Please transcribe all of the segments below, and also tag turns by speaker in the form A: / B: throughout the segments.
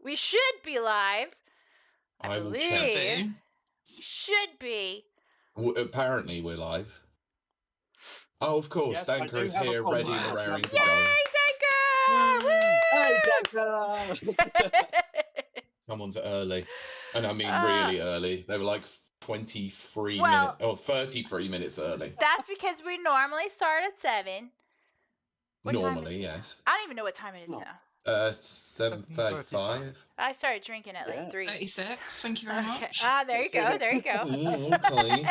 A: We should be live.
B: I will check.
A: Should be.
B: Apparently, we're live. Oh, of course.
C: Yes,
B: Danker is here, ready and raring to
A: Yay,
B: go.
A: Danker! Woo!
C: Hey, Danker!
B: Someone's early. And I mean really early. They were like 23 minutes, or 33 minutes early.
A: That's because we normally start at 7.
B: Normally, yes.
A: I don't even know what time it is now.
B: 7:35.
A: I started drinking at like 3.
D: 36. Thank you very much.
A: Ah, there you go. There you go.
B: Okay.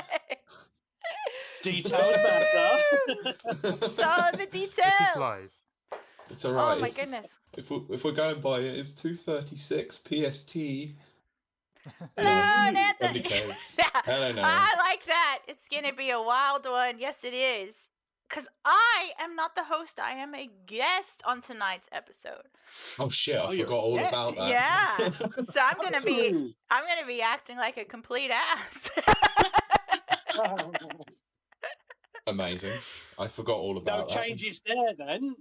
C: Detailed matter.
A: It's all in the details.
E: This is live.
B: It's all right.
A: Oh my goodness.
B: If we're going by it, it's 2:36 PST.
A: Hello, Nathan.
B: Hello, now.
A: I like that. It's gonna be a wild one. Yes, it is. Because I am not the host. I am a guest on tonight's episode.
B: Oh shit! I forgot all about that.
A: Yeah. So I'm gonna be acting like a complete ass.
B: Amazing. I forgot all about that.
C: No changes there then.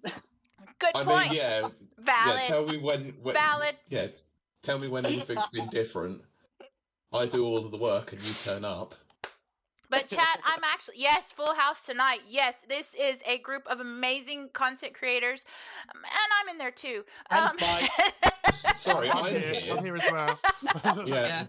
A: Good point.
B: I mean, yeah.
A: Valid.
B: Yeah, tell me when.
A: Valid.
B: Yeah. Tell me when anything's been different. I do all of the work and you turn up.
A: But chat, I'm actually, yes, full house tonight. Yes, this is a group of amazing content creators, and I'm in there too.
B: Sorry, I'm here.
E: I'm here as well.
B: Yeah.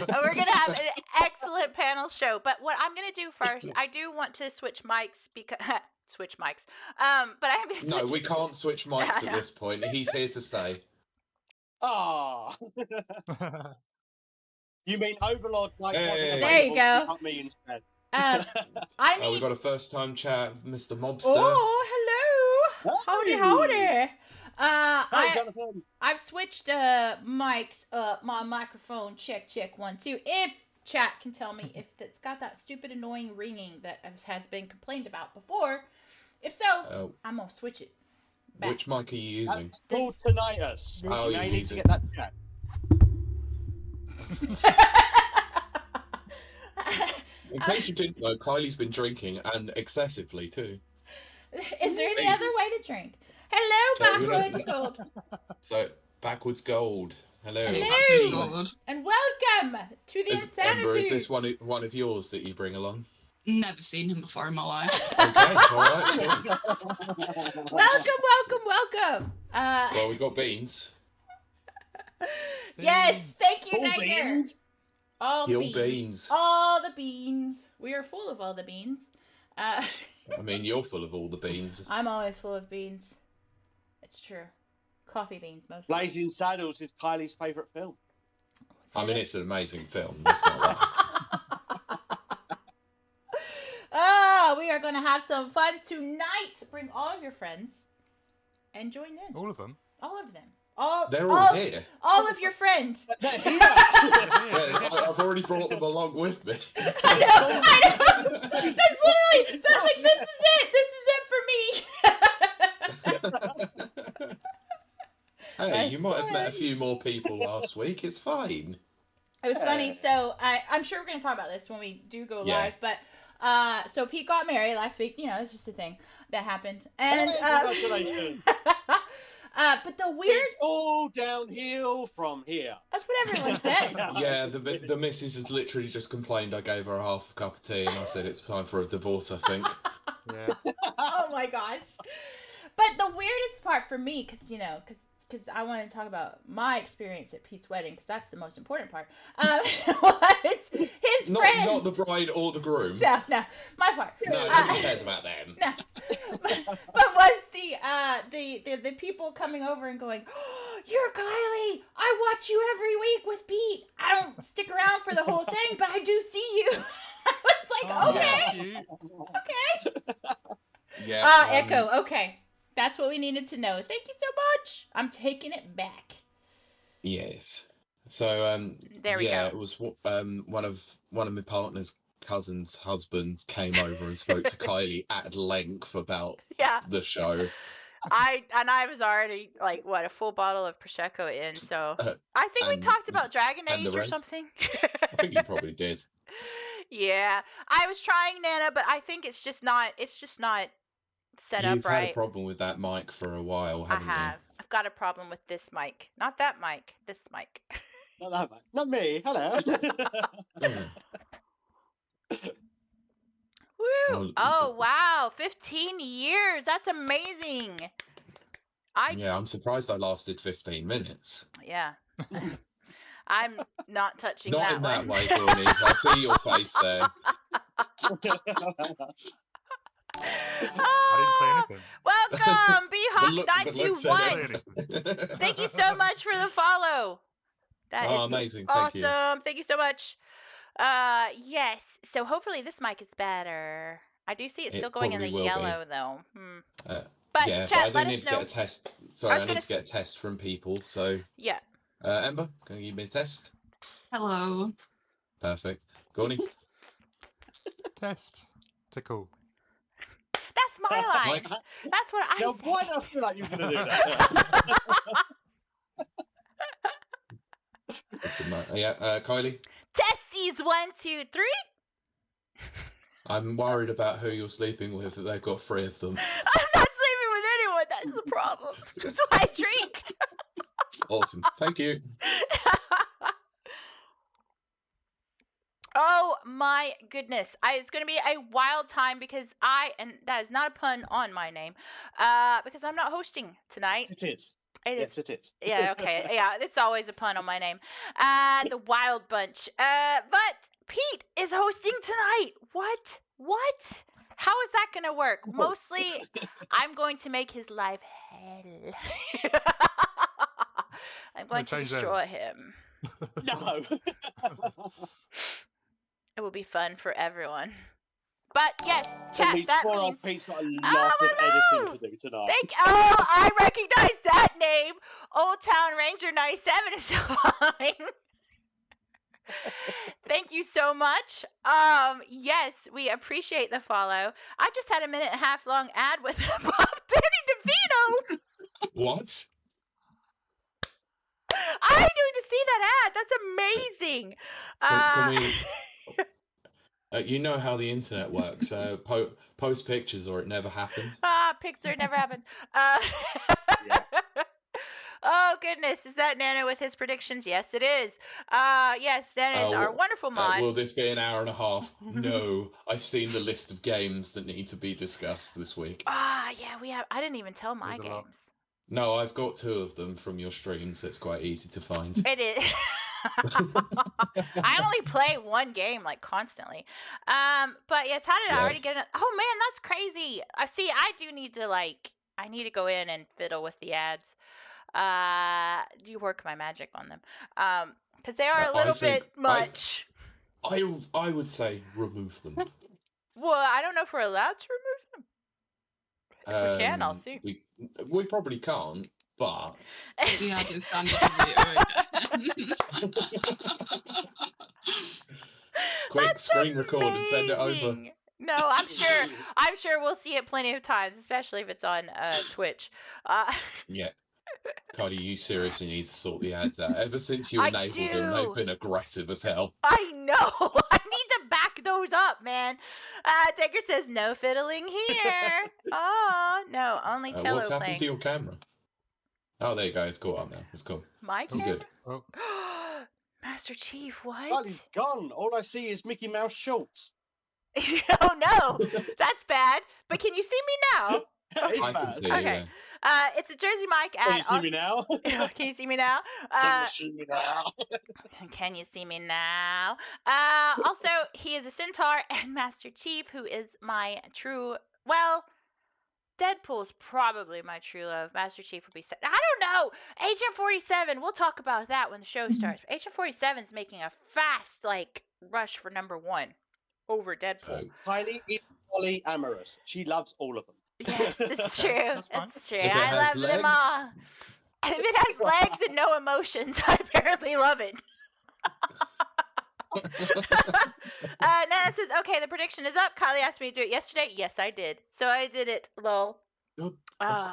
A: We're gonna have an excellent panel show. But what I'm gonna do first, I do want to switch mics because switch mics. But I am gonna switch.
B: No, we can't switch mics at this point. He's here to stay.
C: Ah. You mean Overlord like
A: There you go.
C: Not me instead.
A: I need.
B: We got a first-time chat, Mr. Mobster.
A: Oh, hello.
C: Hey.
A: Howdy.
C: Hey, Jonathan.
A: I've switched mics. My microphone. Check 1 2. If chat can tell me if it's got that stupid annoying ringing that has been complained about before. If so, I'm gonna switch it back.
B: Which mic are you using?
C: It's called tinnitus.
B: Oh,
C: you
B: you
C: need
B: use
C: to
B: it.
C: get that checked.
B: In case you didn't know, Kiley's been drinking, and excessively too.
A: Is there any other way to drink? Hello, Backwards Gold.
B: So, Backwards Gold. Hello.
A: Hello. And welcome to the Insanity.
B: Ember, is this one of yours that you bring along?
D: Never seen him before in my life.
B: Okay, alright.
A: Welcome.
B: Well, we got beans.
A: Yes, thank you,
C: All
A: Danker.
C: beans.
A: All the
B: Your beans.
A: All the beans. We are full of all the beans.
B: I mean, you're full of all the beans.
A: I'm always full of beans. It's true. Coffee beans, mostly.
C: Blazing Saddles is Kylie's favourite film.
B: I mean, it's an amazing film. That's not that.
A: Oh, we are going to have some fun tonight. Bring all of your friends and join in.
E: All of them?
A: All of them.
B: They're all here.
A: All of your friends.
B: Yeah, I've already brought them along with me.
A: I know. That's literally, this is it. This is it for me.
B: Hey, you might have met a few more people last week. It's fine.
A: It was funny. So I'm sure we're going to talk about this when we do go live. But so Pete got married last week. You know, it's just a thing that happened. And
C: Congratulations.
A: but the weird.
C: It's all downhill from here.
A: That's what everyone says.
B: Yeah, the missus has literally just complained I gave her a half a cup of tea and I said it's time for a divorce, I think.
E: Yeah.
A: Oh my gosh. But the weirdest part for me, because because I wanted to talk about my experience at Pete's wedding, because that's the most important part, was his friends.
B: Not the bride or the groom.
A: No, my part.
B: No, nobody cares about them.
A: No. But was the people coming over and going, oh, you're Kiley! I watch you every week with Pete! I don't stick around for the whole thing, but I do see you! I was like, okay!
E: Yeah.
A: Okay!
B: Yeah.
A: Echo, okay. That's what we needed to know. Thank you so much. I'm taking it back.
B: Yes. So
A: there we go.
B: It was one of my partner's cousin's husband came over and spoke to Kiley at length about the show.
A: I was already like a full bottle of prosecco in, so I think we talked about Dragon Age or something.
B: I think you probably did.
A: Yeah, I was trying Nana, but I think it's just not set up right.
B: You've had a problem with that mic for a while, haven't you?
A: I've got a problem with this mic. Not that mic, this mic.
C: Not that man. Not me. Hello.
A: Woo! Oh, wow. 15 years. That's amazing.
B: Yeah, I'm surprised I lasted 15 minutes.
A: Yeah. I'm not touching
B: Not
A: that
B: in
A: one.
B: that way, Gawny. I see your face there.
E: I didn't say anything.
A: Welcome,
B: But look said
A: Behawk921. Thank you so much for the follow. That is
B: amazing.
A: awesome.
B: Thank you.
A: Thank you so much. Yes. So hopefully this mic is better. I do see it's still going in the yellow though. But
B: yeah,
A: chat,
B: but I
A: let
B: do need
A: us
B: to
A: know.
B: get a test. Sorry, I need to get a test from people. So
A: yeah.
B: Ember, can you give me a test?
D: Hello.
B: Perfect. Gawny?
E: Test. Tickle.
A: That's my life.
B: Mike?
A: That's what I
C: Now,
A: say.
C: why do I feel like you're going to do that?
B: What's the yeah, Kiley?
A: Testes 1, 2, 3.
B: I'm worried about who you're sleeping with. That they've got 3 of them.
A: I'm not sleeping with anyone. That's the problem. That's why I drink.
B: Awesome. Thank you.
A: Oh my goodness. It's going to be a wild time because and that is not a pun on my name, because I'm not hosting tonight.
C: It is.
A: Yes,
C: it is.
A: Yeah, okay. Yeah, it's always a pun on my name. The Wild Bunch. But Pete is hosting tonight. What? How is that going to work? Mostly, I'm going to make his life hell. I'm going to destroy him.
C: No.
A: It will be fun for everyone. But yes, chat, that means...
C: Pete's got a lot of editing to do tonight.
A: I recognize that name. Old Town Ranger 97 is fine. Thank you so much. Yes, we appreciate the follow. I just had a 1.5-minute long ad with Bob Danny DeVito.
B: What?
A: I need to see that ad. That's amazing.
B: Can we... you know how the internet works. Post pictures or it never happened.
A: Picture never happened.
C: Yeah.
A: Oh, goodness. Is that Nana with his predictions? Yes, it is. Yes, Nana is our wonderful mod.
B: Will this be an hour and a half? No. I've seen the list of games that need to be discussed this week.
A: Yeah, we have. I didn't even tell my games.
B: No, I've got 2 of them from your streams. So it's quite easy to find.
A: It is. I only play one game like constantly. But yes, how did I already get it? Oh man, that's crazy. See, I do need to I need to go in and fiddle with the ads. Do you work my magic on them? Because they are a little bit much.
B: I would say remove them.
A: Well, I don't know if we're allowed to remove them. If we can, I'll see.
B: We probably can't, but
D: We have your standard video again.
B: quick
A: That's
B: screen record and send it over.
A: amazing. No, I'm sure we'll see it plenty of times, especially if it's on Twitch.
B: Yeah. Cardi, you seriously need to sort the ads out. Ever since you enabled them, they've been aggressive as hell.
A: I know. I need to back those up, man. Taker says no fiddling here. Oh, no, only cello
B: What's
A: playing.
B: happened to your camera? Oh, there you go. It's caught up now. It's cool.
A: My
B: I'm
A: camera?
B: good.
E: Oh.
A: Master Chief, what?
C: Charlie's gone. All I see is Mickey Mouse shorts.
A: Oh no, that's bad. But can you see me now?
B: I can see you.
A: Okay. It's a Jersey Mike
C: Can
A: at.
C: you see me now?
A: Can you see me now?
C: Can you see me now?
A: Can you see me now? Also, he is a centaur and Master Chief, who is my true. Well, Deadpool's probably my true love. Master Chief would be. I don't know. Agent 47. We'll talk about that when the show starts. Agent 47 is making a fast rush for #1 over Deadpool.
C: Kylie is fully amorous. She loves all of them.
A: Yes, it's true. It's true.
B: If it
A: I
B: has
A: love them all. If it has legs and no emotions, I apparently love it. Nana says, okay, the prediction is up. Kylie asked me to do it yesterday. Yes, I did. So I did it, lol.
B: Of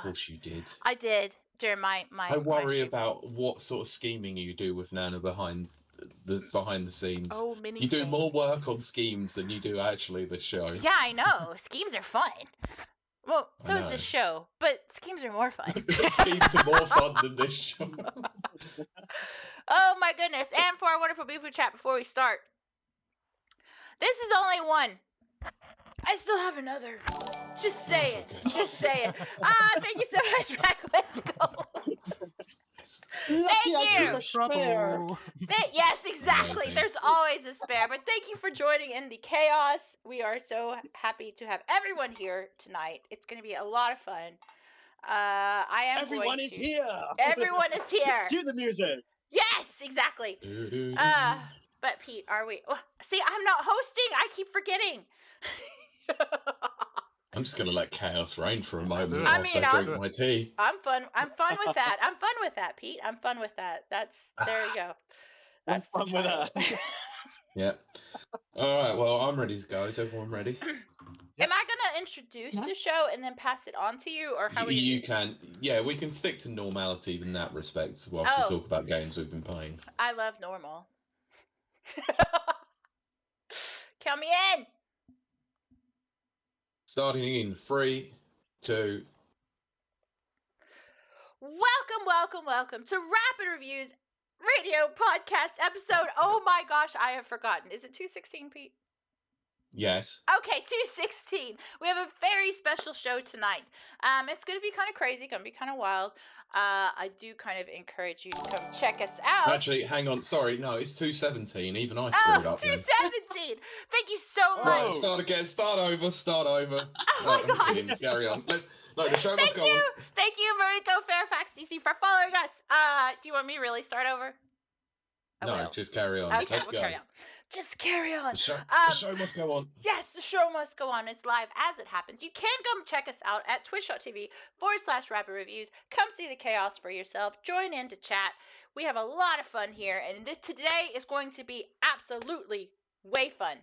B: course you did.
A: I did during my
B: I worry about what sort of scheming you do with Nana behind the scenes.
A: Oh, mini
B: You do
A: things.
B: more work on schemes than you do actually the show.
A: Yeah, I know. Schemes are fun. Well, so is this show, but schemes are more fun.
B: Schemes are more fun than this show.
A: Oh my goodness. And for our wonderful beautiful chat before we start, this is only one. I still have another. Just saying. Just saying. Thank you so much, Let's go. Thank you. Yes, exactly.
B: Amazing.
A: There's always a spare. But thank you for joining in the chaos. We are so happy to have everyone here tonight. It's going to be a lot of fun.
C: Everyone is here.
A: Everyone is here.
C: Cue the music.
A: Yes, exactly. But Pete, are we? Oh, see, I'm not hosting. I keep forgetting.
B: I'm just gonna let chaos reign for a moment
A: I
B: whilst
A: mean,
B: I drink my tea.
A: I'm fun with that. I'm fun with that, Pete. I'm fun with that. There you go.
C: That's fun with that.
B: Yeah. All right. Well, I'm ready to go. Is everyone ready?
A: Am I gonna introduce the show and then pass it on to you, or how are you?
B: You can. Yeah, we can stick to normality in that respect whilst we talk about games we've been playing.
A: I love normal. Count me in.
B: Starting in 3, 2.
A: Welcome to Rapid Reviews Radio Podcast episode. Oh my gosh, I have forgotten. Is it 216, Pete?
B: Yes.
A: Okay, 216. We have a very special show tonight. It's going to be kind of crazy, going to be kind of wild. I do kind of encourage you to come check us out.
B: Actually, hang on. Sorry, no, it's 217. Even I screwed up.
A: 217. Thank you so much.
B: Right, start again. Start over.
A: Oh my God.
B: I'm kidding. Carry on. The show must go on.
A: Thank you, Mariko Fairfax DC, for following us. Do you want me to really start over?
B: No, just carry on.
A: Okay,
B: Let's go.
A: carry on. Just carry on.
B: The show must go on.
A: Yes, the show must go on. It's live as it happens. You can come check us out at twitch.tv/Rapid Reviews. Come see the chaos for yourself. Join in to chat. We have a lot of fun here, and today is going to be absolutely way fun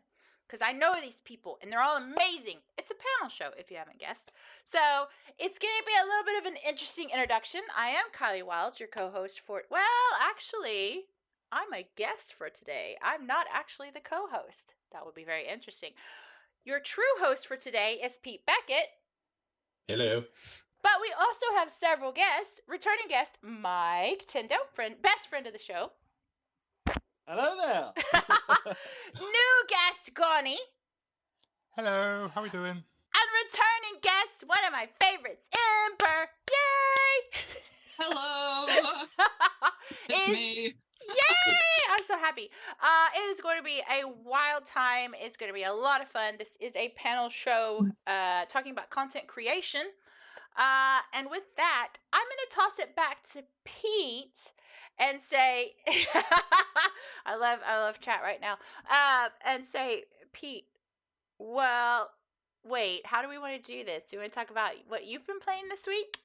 A: because I know these people, and they're all amazing. It's a panel show, if you haven't guessed. So it's going to be a little bit of an interesting introduction. I am Kiley Wilde, your co-host for... Well, actually... I'm a guest for today. I'm not actually the co-host. That would be very interesting. Your true host for today is Pete Beckett.
B: Hello.
A: But we also have several guests. Returning guest, Miketendo, best friend of the show.
C: Hello there.
A: New guest, Gawny.
E: Hello, how are we doing?
A: And returning guest, one of my favorites, Ember. Yay!
D: Hello. It's me.
A: Yay! I'm so happy. It is going to be a wild time. It's going to be a lot of fun. This is a panel show talking about content creation. And with that, I'm going to toss it back to Pete and say, I love chat right now. And say, Pete, well, wait, how do we want to do this? Do we want to talk about what you've been playing this week?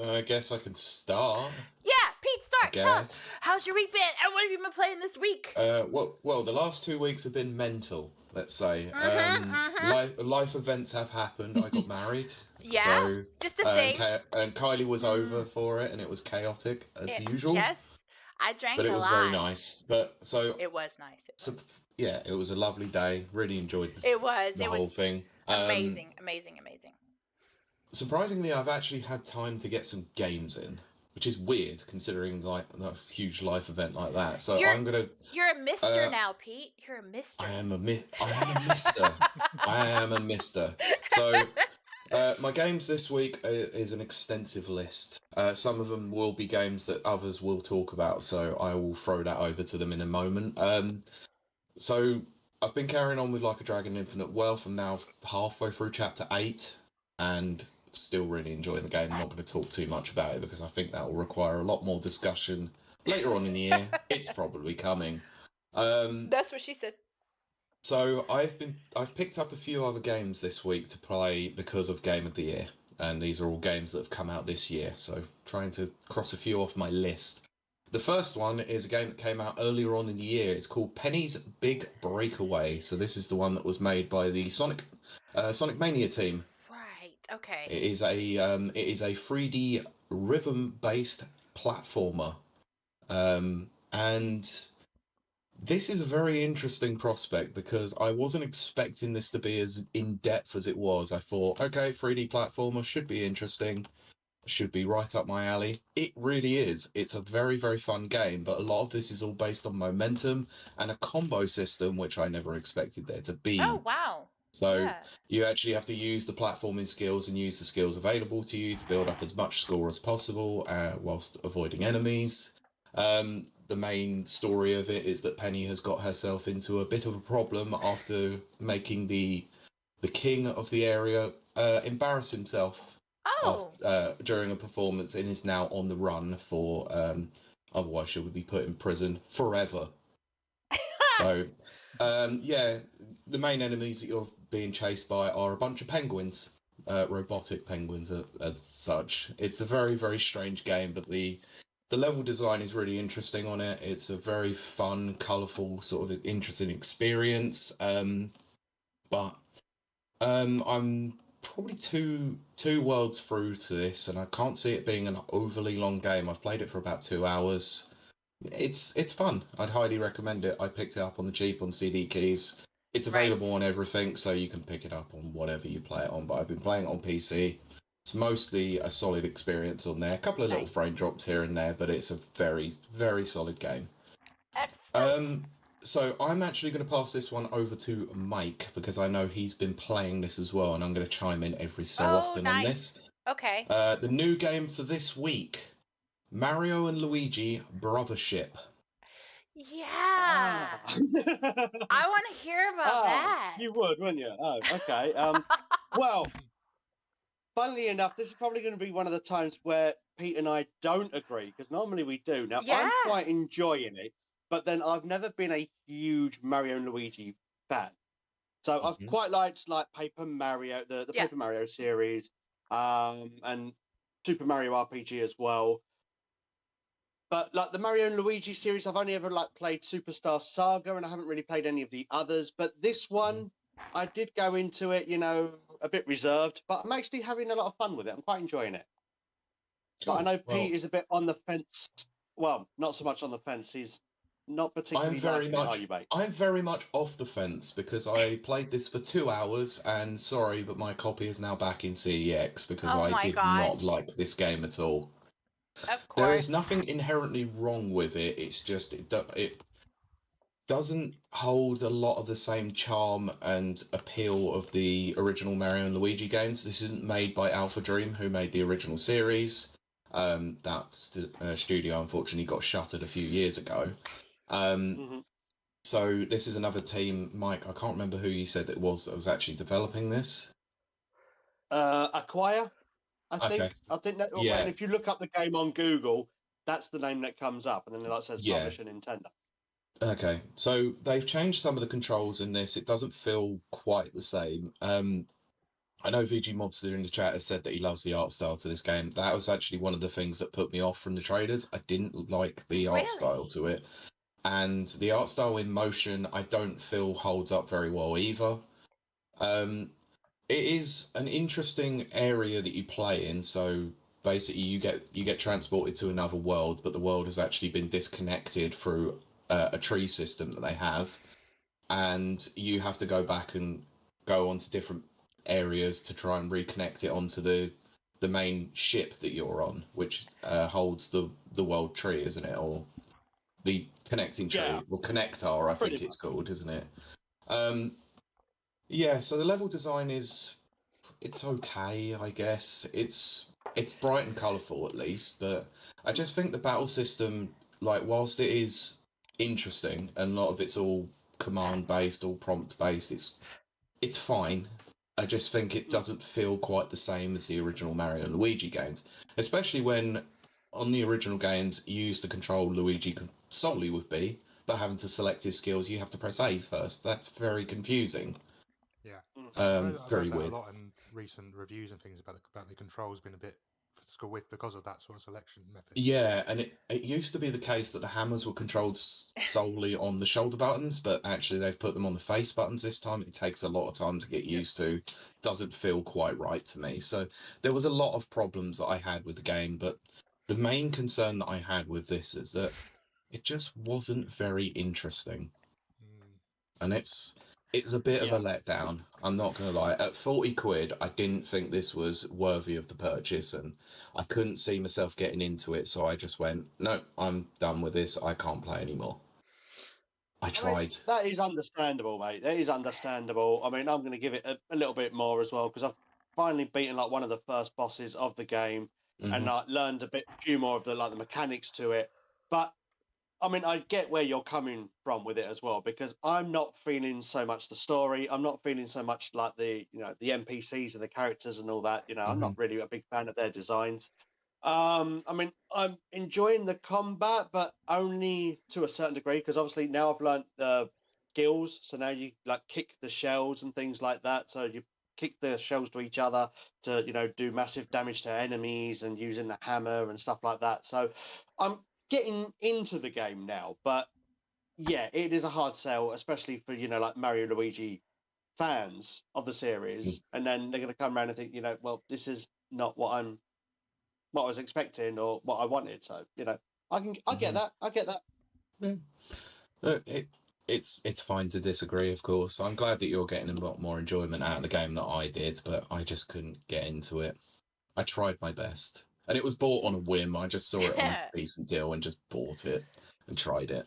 B: I guess I can start.
A: Yeah, Pete, start. Tell us.
B: Guess.
A: How's your week been? And what have you been playing this week?
B: Well, the last 2 weeks have been mental, let's say. Life events have happened. I got married.
A: Yeah,
B: so,
A: just a thing.
B: And Kiley was over for it, and it was chaotic, as usual.
A: Yes, I drank
B: but it was
A: lot.
B: very nice. But so
A: It was nice.
B: yeah, it was a lovely day. Really enjoyed the whole thing.
A: Amazing.
B: Surprisingly, I've actually had time to get some games in, which is weird considering like a huge life event like that. So
A: You're a mister now, Pete. You're a mister.
B: I am a mister. I am a mister. So my games this week is an extensive list. Some of them will be games that others will talk about, so I will throw that over to them in a moment. So I've been carrying on with Like a Dragon Infinite Wealth. I'm now halfway through chapter 8, and still really enjoying the game. I'm not going to talk too much about it because I think that will require a lot more discussion later on in the year. It's probably coming.
A: That's what she said.
B: So I've picked up a few other games this week to play because of Game of the Year, and these are all games that have come out this year. So trying to cross a few off my list. The first one is a game that came out earlier on in the year. It's called Penny's Big Breakaway. So this is the one that was made by the Sonic Mania team.
A: Okay.
B: It is a 3D rhythm-based platformer, and This is a very interesting prospect because I wasn't expecting this to be as in-depth as it was. I thought, okay, 3D platformer should be interesting, should be right up my alley. It really is. It's a very, very fun game, but a lot of this is all based on momentum and a combo system, which I never expected there to be.
A: Oh, wow.
B: So
A: Yeah.
B: you actually have to use the platforming skills and use the skills available to you to build up as much score as possible whilst avoiding enemies. The main story of it is that Penny has got herself into a bit of a problem after making the king of the area embarrass himself
A: Oh.
B: during a performance and is now on the run for otherwise she would be put in prison forever. So yeah, the main enemies that you're being chased by are a bunch of penguins, robotic penguins as such. It's a very, very strange game, but the level design is really interesting on it. It's a very fun, colourful, sort of interesting experience. But I'm probably two worlds through to this, and I can't see it being an overly long game. I've played it for about 2 hours. It's fun. I'd highly recommend it. I picked it up on the cheap on CD keys. It's available
A: Right.
B: on everything, so you can pick it up on whatever you play it on. But I've been playing it on PC. It's mostly a solid experience on there. A couple of little
A: Nice.
B: frame drops here and there, but it's a very, very solid game.
A: Excellent.
B: So I'm actually going to pass this one over to Mike because I know he's been playing this as well, and I'm going to chime in every so often on this.
A: Okay.
B: The new game for this week, Mario and Luigi Brothership.
A: Yeah.
C: Ah.
A: I want to hear about that.
C: You would, wouldn't you? Oh, okay. Well, funnily enough, this is probably going to be one of the times where Pete and I don't agree, because normally we do. Now,
A: Yeah.
C: I'm quite enjoying it, but then I've never been a huge Mario and Luigi fan. So I've quite liked like Paper Mario, the
A: Yeah.
C: Paper Mario series, and Super Mario RPG as well. But like the Mario and Luigi series, I've only ever like played Superstar Saga, and I haven't really played any of the others. But this one, I did go into it, a bit reserved, but I'm actually having a lot of fun with it. I'm quite enjoying it.
B: Cool.
C: But I know
B: Well,
C: Pete is a bit on the fence. Well, not so much on the fence. He's not particularly liking it, are you, mate?
B: I'm very much off the fence because I played this for 2 hours, and sorry, but my copy is now back in CEX because
A: Oh
B: I
A: my
B: did
A: gosh.
B: not like this game at all.
A: Of course.
B: There is nothing inherently wrong with it. It's just it doesn't hold a lot of the same charm and appeal of the original Mario and Luigi games. This isn't made by Alpha Dream, who made the original series. That studio unfortunately got shuttered a few years ago. So this is another team, Mike. I can't remember who you said that was actually developing this.
C: Acquire, I think.
B: Okay.
C: I think that.
B: Yeah.
C: And if you look up the game on Google, that's the name that comes up, and then it says
B: Yeah.
C: Publisher Nintendo.
B: Okay, so they've changed some of the controls in this. It doesn't feel quite the same. I know VG Mobster in the chat has said that he loves the art style to this game. That was actually one of the things that put me off from the trailers. I didn't like the art style to it. And the art style in motion, I don't feel holds up very well either. It is an interesting area that you play in. So basically, you get transported to another world, but the world has actually been disconnected through a tree system that they have, and you have to go back and go onto different areas to try and reconnect it onto the main ship that you're on, which holds the world tree, isn't it, or the connecting tree, or connector, I think it's called, isn't it? Yeah. So the level design it's okay, I guess. It's bright and colourful at least, but I just think the battle system, like, whilst it is interesting and a lot of it's all command based, all prompt based, it's fine. I just think it doesn't feel quite the same as the original Mario and Luigi games, especially when on the original games you used to control Luigi solely with B, but having to select his skills you have to press A first. That's very confusing.
E: Yeah. I've
B: Very
E: heard that
B: weird.
E: a lot in recent reviews and things about the controls being a bit fickle with because of that sort of selection method.
B: Yeah, and it used to be the case that the hammers were controlled solely on the shoulder buttons, but actually they've put them on the face buttons this time. It takes a lot of time to get used to. Doesn't feel quite right to me. So there was a lot of problems that I had with the game, but the main concern that I had with this is that it just wasn't very interesting.
E: Mm.
B: And it's a bit of a letdown. I'm not going to lie. At 40 quid, I didn't think this was worthy of the purchase, and I couldn't see myself getting into it. So I just went, no, I'm done with this. I can't play anymore. I tried.
C: That is understandable, mate. That is understandable. I mean, I'm going to give it a little bit more as well because I've finally beaten like one of the first bosses of the game, and I learned a few more of the mechanics to it. But I mean, I get where you're coming from with it as well because I'm not feeling so much the story. I'm not feeling so much like the the NPCs and the characters and all that. I'm not really a big fan of their designs. I mean, I'm enjoying the combat, but only to a certain degree because obviously now I've learnt the skills. So now you like kick the shells and things like that. So you kick the shells to each other to do massive damage to enemies and using the hammer and stuff like that. So I'm getting into the game now, but yeah, it is a hard sell, especially for like Mario Luigi fans of the series, and then they're going to come around and think, well, this is not what I was expecting or what I wanted. So I get that. I get that.
B: Yeah. It's fine to disagree, of course. I'm glad that you're getting a lot more enjoyment out of the game than I did, but I just couldn't get into it. I tried my best, and it was bought on a whim. I just saw it on a decent deal and just bought it and tried it.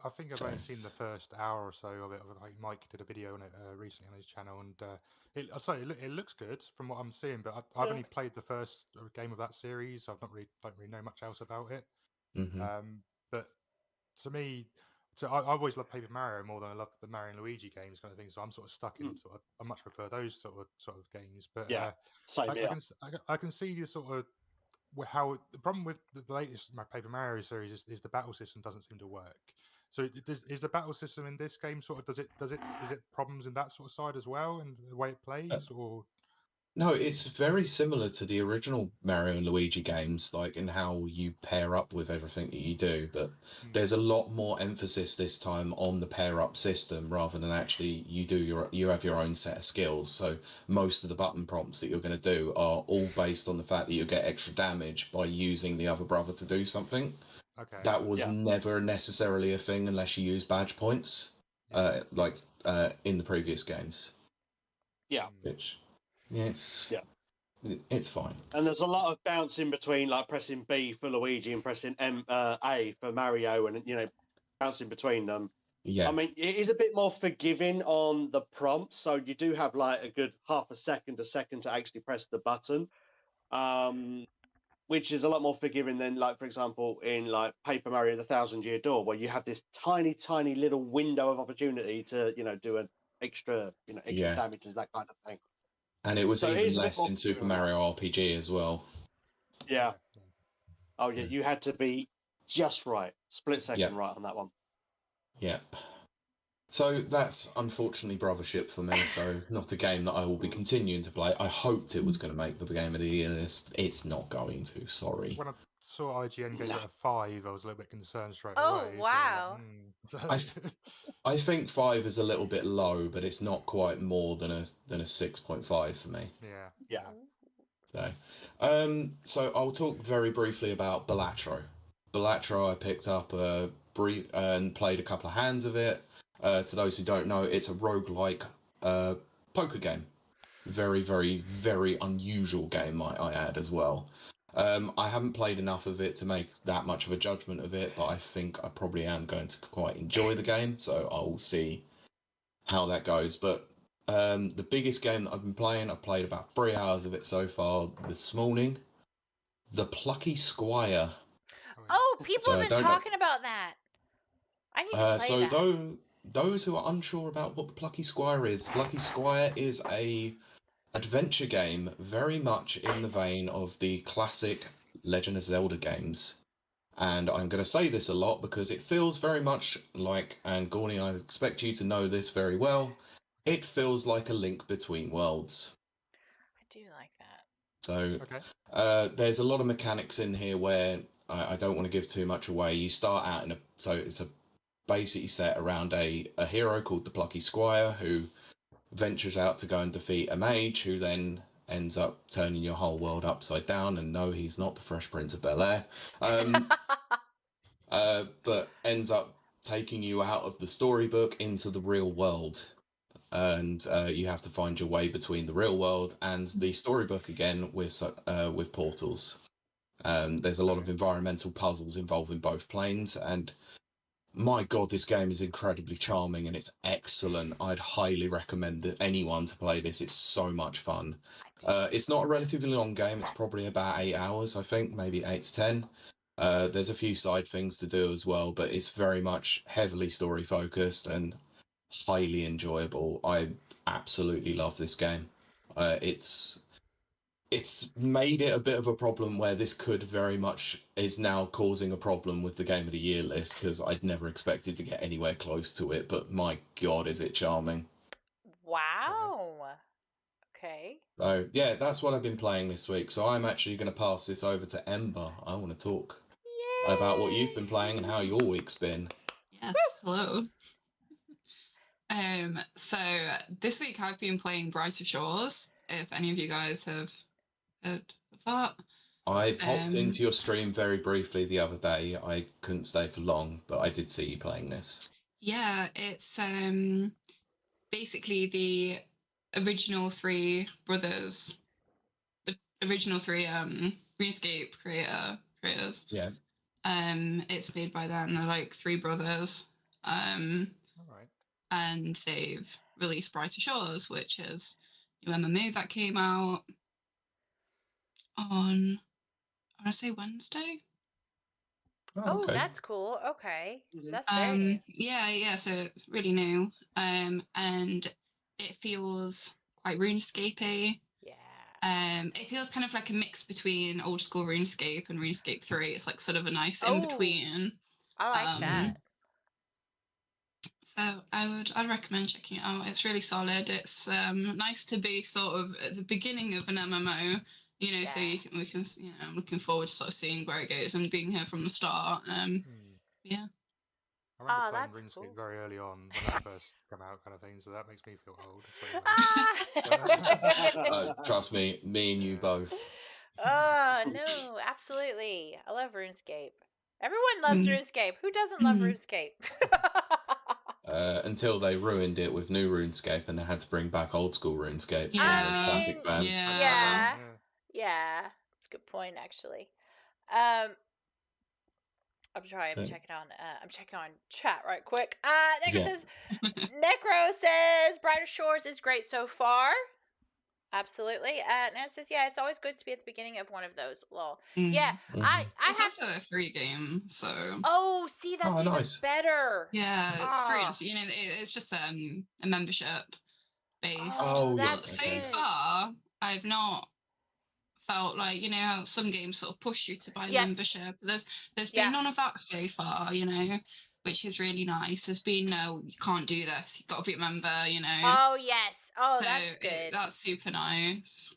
E: I think I've only seen the first hour or so of it. Like Mike did a video on it recently on his channel, and it looks good from what I'm seeing. But I've only played the first game of that series. I've don't really know much else about it. But to me, I always loved Paper Mario more than I loved the Mario and Luigi games, kind of thing. So I'm sort of stuck in. I much prefer those sort of games. But
C: same here.
E: I can see the sort of how the problem with the latest Paper Mario series is the battle system doesn't seem to work. So is the battle system in this game sort of is it problems in that sort of side as well and the way it plays or?
B: No, it's very similar to the original Mario and Luigi games, like in how you pair up with everything that you do, but there's a lot more emphasis this time on the pair up system rather than actually you have your own set of skills. So most of the button prompts that you're going to do are all based on the fact that you get extra damage by using the other brother to do something.
E: Okay.
B: That was never necessarily a thing unless you use badge points, in the previous games.
C: Yeah.
B: Which, it's fine.
C: And there's a lot of bouncing between, like pressing B for Luigi and pressing A for Mario, and bouncing between them.
B: Yeah.
C: I mean, it is a bit more forgiving on the prompts, so you do have like a good half a second to actually press the button, which is a lot more forgiving than, like, for example, in like Paper Mario: The Thousand Year Door, where you have this tiny, tiny little window of opportunity to do an extra damage and that kind of thing.
B: And it was even less in Super Mario RPG as well.
C: Yeah. Oh, yeah, you had to be just right, split second right on that one.
B: Yep. So that's unfortunately Brothership for me, so not a game that I will be continuing to play. I hoped it was going to make the game of the year. It's not going to, sorry.
E: When I saw IGN gave it a 5, I was a little bit concerned straight
A: away.
E: Oh,
A: wow.
E: So
B: I think 5 is a little bit low, but it's not quite more than a 6.5 for me.
C: Yeah.
B: So I'll talk very briefly about Balatro. Balatro, I picked up and played a couple of hands of it. To those who don't know, it's a roguelike poker game. Very, very, very unusual game, might I add, as well. I haven't played enough of it to make that much of a judgment of it, but I think I probably am going to quite enjoy the game, so I'll see how that goes. But the biggest game that I've been playing, I've played about 3 hours of it so far this morning. The Plucky Squire.
A: Oh, people have been talking about that. I need to play that.
B: Those who are unsure about what the Plucky Squire is, Plucky Squire is a adventure game very much in the vein of the classic Legend of Zelda games. And I'm going to say this a lot because it feels very much like, and Gawny, I expect you to know this very well, it feels like a Link Between Worlds.
A: I do like that.
B: So there's a lot of mechanics in here where I don't want to give too much away. You start out it's basically set around a hero called the Plucky Squire who ventures out to go and defeat a mage who then ends up turning your whole world upside down. And no, he's not the Fresh Prince of Bel-Air. but ends up taking you out of the storybook into the real world. And you have to find your way between the real world and the storybook again with portals. There's a lot of environmental puzzles involving both planes, and my god, this game is incredibly charming and it's excellent. I'd highly recommend that anyone to play this. It's so much fun. It's not a relatively long game. It's probably about 8 hours, I think, maybe 8 to 10. There's a few side things to do as well, but it's very much heavily story focused and highly enjoyable. I absolutely love this game. It's made it a bit of a problem where this could very much is now causing a problem with the Game of the Year list, because I'd never expected to get anywhere close to it, but my god, is it charming.
A: Wow. Okay.
B: So yeah, that's what I've been playing this week. So I'm actually going to pass this over to Ember. I want to talk about what you've been playing and how your week's been.
D: Yes, hello. So this week I've been playing Brighter Shores, if any of you guys have heard of that.
B: I popped into your stream very briefly the other day. I couldn't stay for long, but I did see you playing this.
D: Yeah, it's basically the original three brothers, the original three RuneScape creators.
B: Yeah.
D: It's made by them. They're like three brothers.
E: All right.
D: And they've released Brighter Shores, which is a MMO that came out on, I want to say Wednesday.
A: Oh,
B: okay.
A: that's cool. Okay. So that's very new.
D: Yeah, so it's really new. And it feels quite RuneScape-y.
A: Yeah.
D: It feels kind of like a mix between old school RuneScape and RuneScape 3. It's like sort of a nice in between.
A: I like that.
D: So I'd recommend checking it out. It's really solid. It's nice to be sort of at the beginning of an MMO, so we can, I'm looking forward to sort of seeing where it goes and being here from the start. Yeah.
E: I remember
A: that's
E: playing RuneScape
A: cool.
E: very early on when that first came out, kind of thing. So that makes me feel old. It's very nice.
B: Trust me and you both.
A: No, absolutely. I love RuneScape. Everyone loves RuneScape. Who doesn't love RuneScape?
B: Until they ruined it with new RuneScape and they had to bring back old school RuneScape for
D: Yeah.
B: those classic fans.
A: Yeah. That's a good point, actually. I'm checking on chat right quick. Necro says Brighter Shores is great so far. Absolutely. Nat says, yeah, it's always good to be at the beginning of one of those. Lol. Yeah,
D: it's also a free game, so.
A: Oh, see, that's even
B: nice.
A: better.
D: Yeah, it's free. So, it's just a membership based.
A: Oh,
D: but so far, I've not felt like, how some games sort of push you to buy membership. There's been none of that so far, which is really nice. There's been no, you can't do this. You've got to be a member,
A: Oh, yes. Oh, so that's good.
D: That's super nice.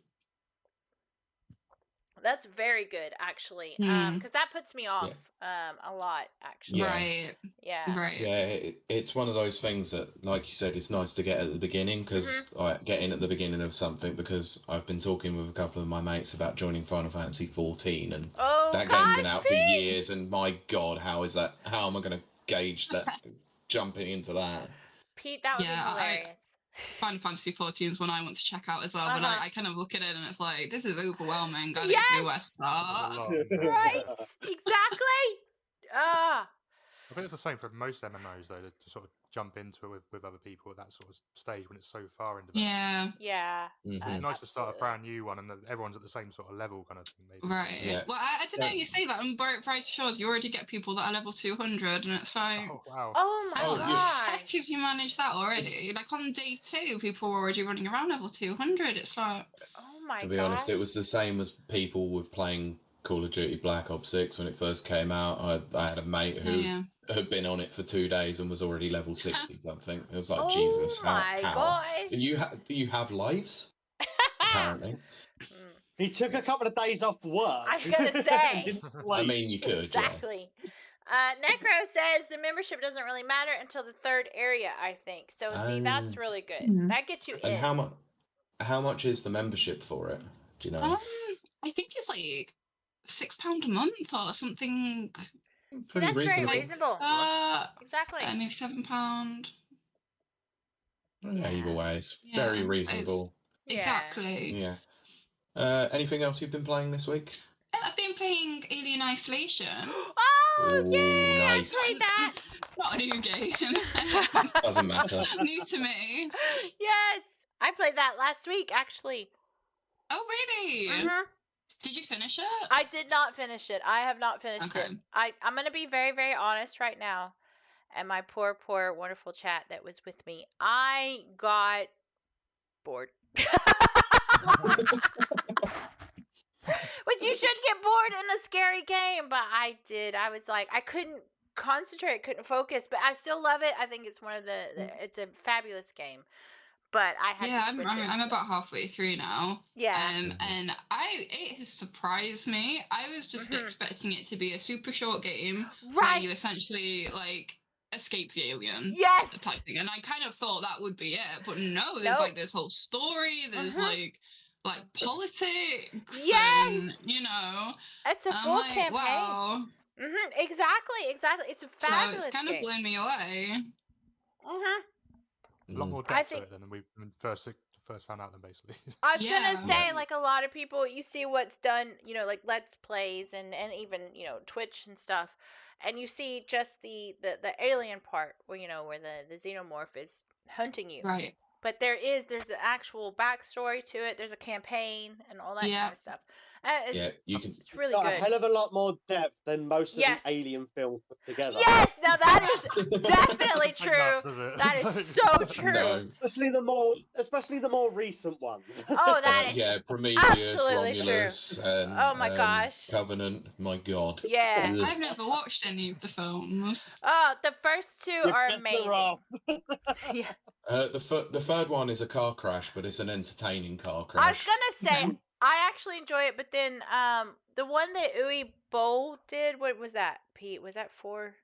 A: That's very good, actually. Because that puts me off a lot, actually.
B: Yeah.
D: Right.
A: Yeah.
D: Right.
B: Yeah, it's one of those things that, like you said, it's nice to get at the beginning, because get in at the beginning of something, because I've been talking with a couple of my mates about joining Final Fantasy 14, and that game's been out for years, and my god, how am I going to gauge that, jumping into that?
A: Pete, that would be hilarious.
D: Final Fantasy 14 is one I want to check out as well, but I kind of look at it and it's like, this is overwhelming. I don't know where to start.
A: Right, exactly.
E: I think it's the same for most MMOs, though, to sort of jump into it with other people at that sort of stage when it's so far into development.
A: Yeah.
E: It's nice to start a brand new one and everyone's at the same sort of level kind of thing, maybe.
D: Right.
B: Yeah.
D: Well, I don't know, you say that on Brighter Shores, you already get people that are level 200, and it's like...
E: Oh, wow.
A: Oh, my gosh.
D: Heck, if you manage that already. Like, on day 2, people were already running around level 200. It's like...
A: Oh, my god.
B: To be honest, it was the same as people were playing Call of Duty Black Ops 6 when it first came out. I had a mate who had been on it for 2 days and was already level 60 something. It was like, Jesus, how?
A: Gosh.
B: You have lives? Apparently.
C: He took a couple of days off work.
A: I was going to say.
B: I mean, you could,
A: exactly. Necro says the membership doesn't really matter until the 3rd area, I think. So, see, that's really good. That gets you in.
B: And how much is the membership for it? Do you know?
D: I think it's like £6 a month or something
A: See,
B: Pretty
A: that's very
B: reasonable.
A: reasonable. Exactly.
D: Maybe £7.
B: Yeah, either way, it's
D: Yeah,
B: very
D: it's-
B: reasonable.
D: Exactly.
B: Yeah. Anything else you've been playing this week?
D: I've been playing Alien Isolation.
A: Oh,
B: Ooh,
A: yay!
B: nice.
A: I played that.
D: Not a new game.
B: Doesn't matter.
D: New to me.
A: Yes, I played that last week, actually.
D: Oh, really?
A: Mhm.
D: Did you finish it?
A: I did not finish it. I have not finished it.
D: Okay.
A: I'm going to be very, very honest right now. And my poor, wonderful chat that was with me. I got bored. Which you should get bored in a scary game, but I did. I was like, I couldn't concentrate, couldn't focus, but I still love it. I think it's one of it's a fabulous game. But I had to switch it.
D: I'm about halfway through now.
A: Yeah.
D: And it has surprised me. I was just expecting it to be a super short game where you essentially like escape the alien type thing, and I kind of thought that would be it, but no, there's like this whole story. There's like politics. And, you know,
A: it's a full campaign.
D: Wow.
A: Exactly. It's a fabulous.
D: So it's kind of blown me away.
E: A lot more depth to it than we first found out, then basically.
A: I was gonna say, like, a lot of people, you see what's done, you know, like Let's Plays and even, you know, Twitch and stuff, and you see just the alien part where, you know, where the xenomorph is hunting you.
D: Right.
A: But there's an actual backstory to it. There's a campaign and all that kind of stuff. It's really good.
C: A hell of a lot more depth than most of the alien films put together.
A: Yes, now that is definitely true. That is so true.
B: No.
C: Especially the more recent ones.
A: Oh, that is
B: Prometheus,
A: absolutely
B: Romulus,
A: true.
B: and
A: Oh my gosh.
B: Covenant. My God.
A: Yeah.
D: I've never watched any of the films.
A: Oh, the first two are amazing.
B: Yeah. The third one is a car crash, but it's an entertaining car crash.
A: I was gonna say I actually enjoy it, but then the one that Uwe Boll did, what was that? Pete, was that 4? Or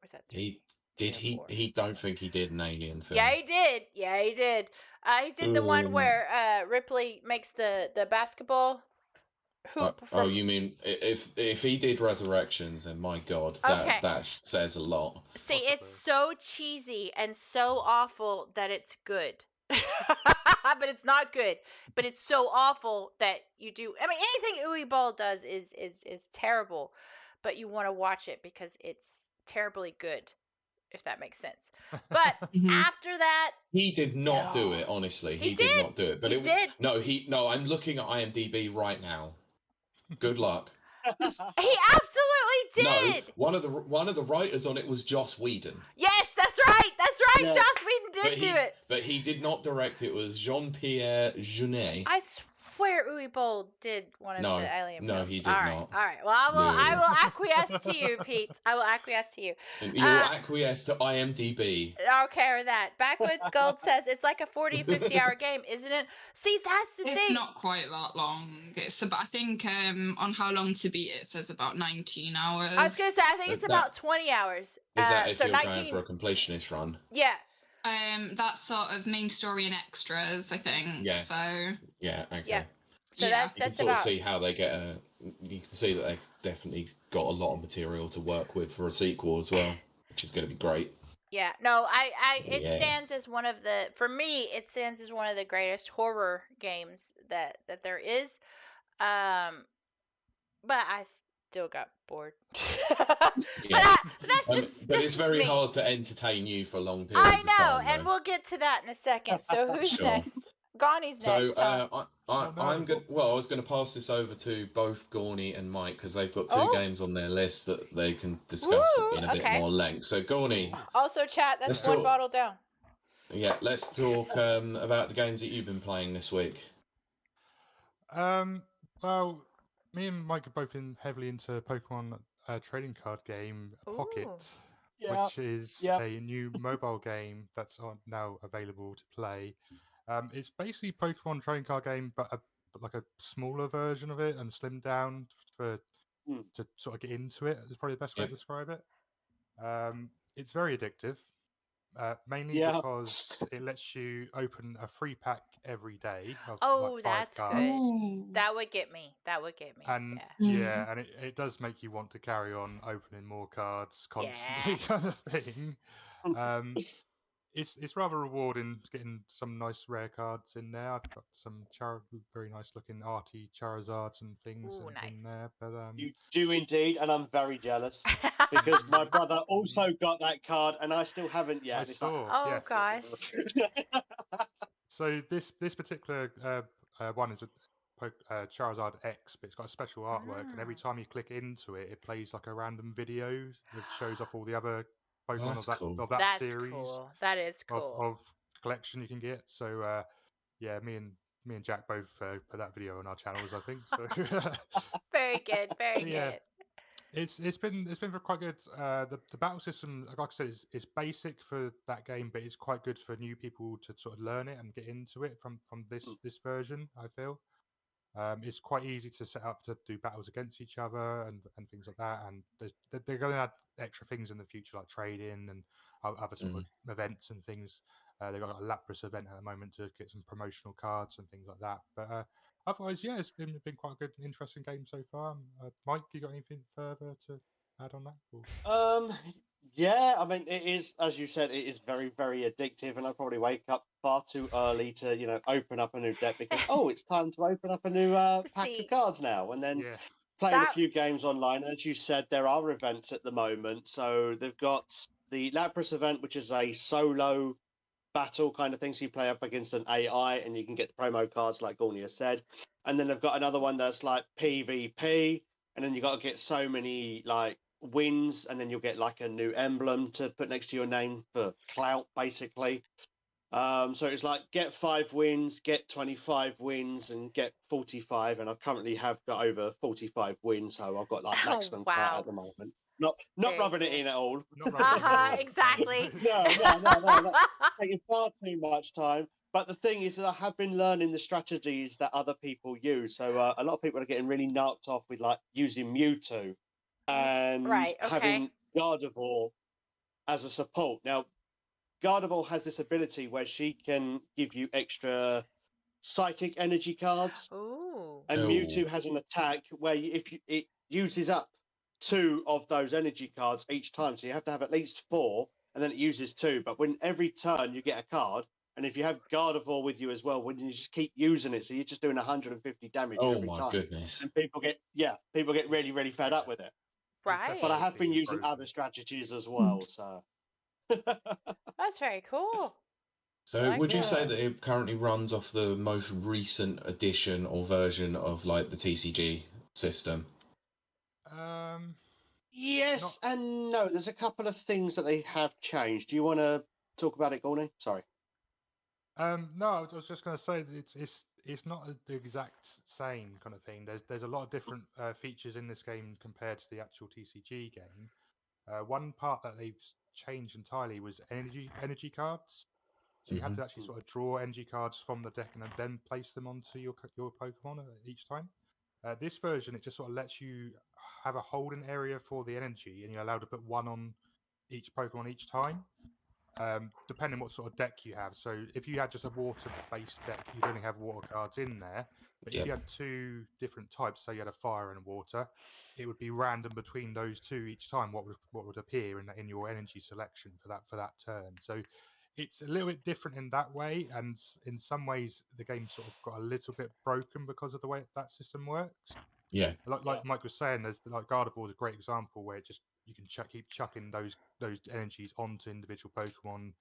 A: was that 3?
B: He don't think he did an alien film.
A: Yeah, he did. He did the one where Ripley makes the basketball hoop.
B: Oh, you mean if he did Resurrections, then my God, that says a lot.
A: See, it's so cheesy and so awful that it's good. But it's not good. But it's so awful that you do. I mean, anything Uwe Boll does is terrible, but you want to watch it because it's terribly good, if that makes sense. But after that,
B: he did not do it. Honestly, he did not do it. But No, I'm looking at IMDb right now. Good luck.
A: He absolutely did.
B: No, one of the writers on it was Joss Whedon.
A: Yes, that's right. Yeah. Joss Whedon did do it.
B: But he did not direct it. It was Jean-Pierre Jeunet.
A: I swear Uwe Boll did one of the alien films.
B: No, he did not.
A: All right. Well, I will acquiesce to you, Pete. I will acquiesce to you.
B: You will acquiesce to IMDb.
A: Okay, or that. Backwoods Gold says it's like a 40, 50-hour game, isn't it? See, that's the thing.
D: It's not quite that long. It's about, I think, on how long to beat it says about 19 hours.
A: I was going to say, I think it's about 20 hours.
B: Is that if
A: so
B: you're
A: 19...
B: going for a completionist run?
A: Yeah.
D: That's sort of main story and extras, I think.
B: Yeah.
D: So.
B: Yeah. Okay.
A: Yeah. So
B: you can sort of see how they get you can see that they definitely got a lot of material to work with for a sequel as well, which is going to be great.
A: Yeah, no, it stands as one of the, for me, it stands as one of the greatest horror games that there is. But I still got bored.
B: Yeah.
A: But that's just
B: But it's very hard to entertain you for long periods of time.
A: I know, and we'll get to that in a second. So who's next? Gawny's next.
B: So I'm good. Well, I was going to pass this over to both Gawny and Mike because they've got two games on their list that they can discuss in a bit more length. So Gawny.
A: Also, chat. That's one bottle down.
B: Yeah, let's talk about the games that you've been playing this week.
E: Well, me and Mike have both been heavily into Pokemon trading card game Pocket, which is a new mobile game that's now available to play. It's basically Pokemon trading card game, but like a smaller version of it and slimmed down to sort of get into it. Is probably the best way to describe it. It's very addictive. Mainly
C: Yeah.
E: because it lets you open a free pack every day of
A: Oh,
E: like 5
A: that's
E: cards.
A: good.
D: Ooh.
A: That would get me.
E: And
A: Yeah.
E: and it does make you want to carry on opening more cards constantly,
A: Yeah.
E: kind of thing. It's rather rewarding getting some nice rare cards in there. I've got some very nice looking arty Charizards and things
A: Ooh,
E: in
A: nice.
E: there. But
C: You do indeed, and I'm very jealous because my brother also got that card, and I still haven't yet.
E: I
C: And it's like,
E: saw,
A: Oh,
E: yes.
A: gosh.
E: So this particular one is a Charizard X, but it's got a special artwork, and every
A: Ah.
E: time you click into it, it plays like a random video that shows off all the other Pokemon
B: That's cool.
E: of that
A: That's
E: series
A: cool. That is cool.
E: of collection you can get. So yeah, me and Jack both put that video on our channels, I think. So
A: Very good. Very
E: yeah,
A: good.
E: it's been quite good. The battle system, like I said, is basic for that game, but it's quite good for new people to sort of learn it and get into it from this version. I feel it's quite easy to set up to do battles against each other and things like that. And they're going to add extra things in the future, like trading and other sort of events and things. They've got a Lapras event at the moment to get some promotional cards and things like that. But otherwise, yeah, it's been quite a good, interesting game so far. Mike, you got anything further to add on that? Or?
C: Yeah, I mean, it is, as you said, it is very, very addictive, and I probably wake up far too early to, open up a new deck because it's time to open up a new pack
A: See,
C: of cards now, and then
E: Yeah.
C: playing a
A: that
C: few games online. As you said, there are events at the moment, so they've got the Lapras event, which is a solo battle kind of thing. So you play up against an AI, and you can get the promo cards, like Gawny has said, and then they've got another one that's like PvP, and then you got to get so many like wins, and then you'll get like a new emblem to put next to your name for clout, basically. So it's like get 5 wins, get 25 wins, and get 45. And I currently have got over 45 wins, so I've got like
A: oh
C: maximum clout
A: wow.
C: at the moment. Not
A: Very
C: rubbing it
A: good.
C: in at all.
E: Not rubbing it in at all.
A: Exactly.
C: No. Taking far too much time. But the thing is that I have been learning the strategies that other people use. So a lot of people are getting really knocked off with like using Mewtwo and
A: Right, okay.
C: having Gardevoir as a support. Now, Gardevoir has this ability where she can give you extra psychic energy cards,
A: Ooh.
C: and
B: Oh.
C: Mewtwo has an attack where it uses up 2 of those energy cards each time. So you have to have at least 4, and then it uses 2. But when every turn you get a card, and if you have Gardevoir with you as well, when you just keep using it, so you're just doing 150 damage
B: Oh
C: every
B: my
C: time.
B: goodness.
C: And people get really, really fed up with it.
A: Right.
C: But I have been
E: definitely
C: using
E: broken.
C: other strategies as well. So
A: That's very cool.
B: So
A: like
B: would you
A: that.
B: say that it currently runs off the most recent edition or version of like the TCG system?
C: yes and no. There's a couple of things that they have changed. Do you want to talk about it, Gawny? Sorry.
E: No, I was just going to say that it's not the exact same kind of thing. There's a lot of different features in this game compared to the actual TCG game. One part that they've changed entirely was energy cards. So you had to actually sort of draw energy cards from the deck and then place them onto your Pokemon each time. This version, it just sort of lets you have a holding area for the energy, and you're allowed to put 1 on each Pokemon each time, depending what sort of deck you have. So if you had just a water-based deck, you'd only have water cards in there. But if you had 2 different types, so you had a fire and a water, it would be random between those 2 each time. What would appear in your energy selection for that turn. So it's a little bit different in that way, and in some ways the game sort of got a little bit broken because of the way that system works.
B: Yeah.
E: Like Mike was saying, there's like Gardevoir is a great example where it just you can keep chucking those energies onto individual Pokemon,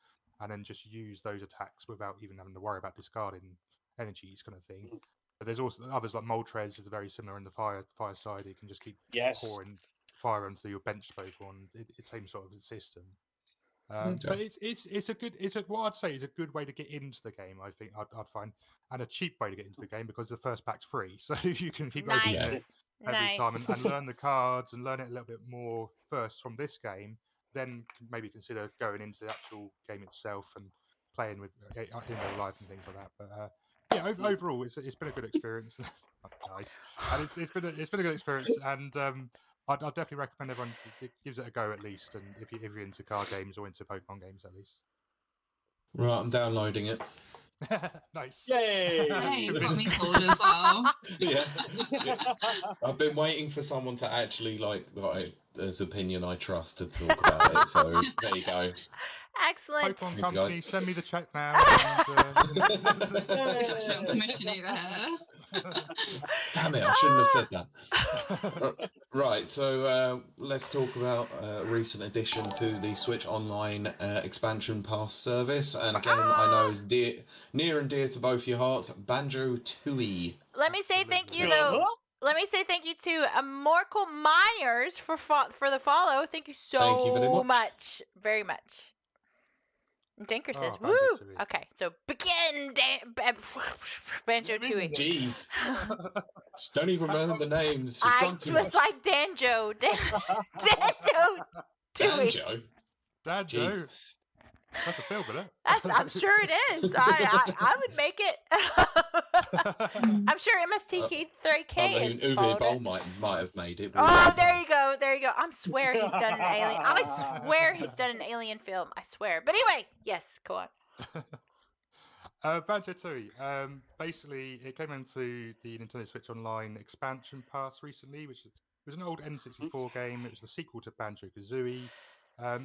E: and then just use those attacks without even having to worry about discarding energies, kind of thing. But there's also others like Moltres is very similar in the fire side. You can just keep pouring fire onto your bench Pokemon. It's the same sort of system. But what I'd say is a good way to get into the game. I think I'd find, and a cheap way to get into the game because the first pack's free, so you can keep opening it every time and learn the cards and learn it a little bit more first from this game. Then maybe consider going into the actual game itself and playing with in real life and things like that. But yeah, overall, it's been a good experience. Nice, and it's been a good experience, and I'd definitely recommend everyone gives it a go at least, and if you're into card games or into Pokemon games at least.
B: Right, I'm downloading it.
E: Nice.
C: Yay!
D: Hey, you've got me sold as well.
B: Yeah. I've been waiting for someone to actually like there's opinion I trust to talk about it. So there you go.
F: Excellent.
E: Pokemon
B: Thanks,
E: Company,
B: guys.
E: send me the check now. And,
D: He's actually on commission over here.
B: Damn it! I shouldn't have said that. Right, so let's talk about a recent addition to the Switch Online expansion pass service, and a game I know is near and dear to both your hearts, Banjo-Tooie.
F: Let me say thank you,
E: Absolutely.
F: though. Let me say thank you to Morkel Myers for the follow. Thank you so
B: Thank you very much.
F: very much. And Dinker says,
E: Oh,
F: "Woo!"
E: Banjo-Tooie.
F: Okay, so begin Banjo-Tooie.
B: Jeez, just don't even remember the names. You've
F: I
B: done too
F: was
B: much.
F: like Danjo, Danjo-Tooie.
E: Dad, Joe.
B: Jesus.
E: That's a film, isn't it?
F: I'm sure it is. I would make it. I'm sure MSTK3K
B: I mean,
F: is
B: Uwe
F: followed
B: Boll
F: it.
B: might have made it.
F: Oh, there you go. There you go. I swear he's done an alien. I swear he's done an alien film. I swear. But anyway, yes, go on.
E: Banjo-Tooie. Basically, it came into the Nintendo Switch Online expansion pass recently, which was an old N64 game. It was the sequel to Banjo-Kazooie.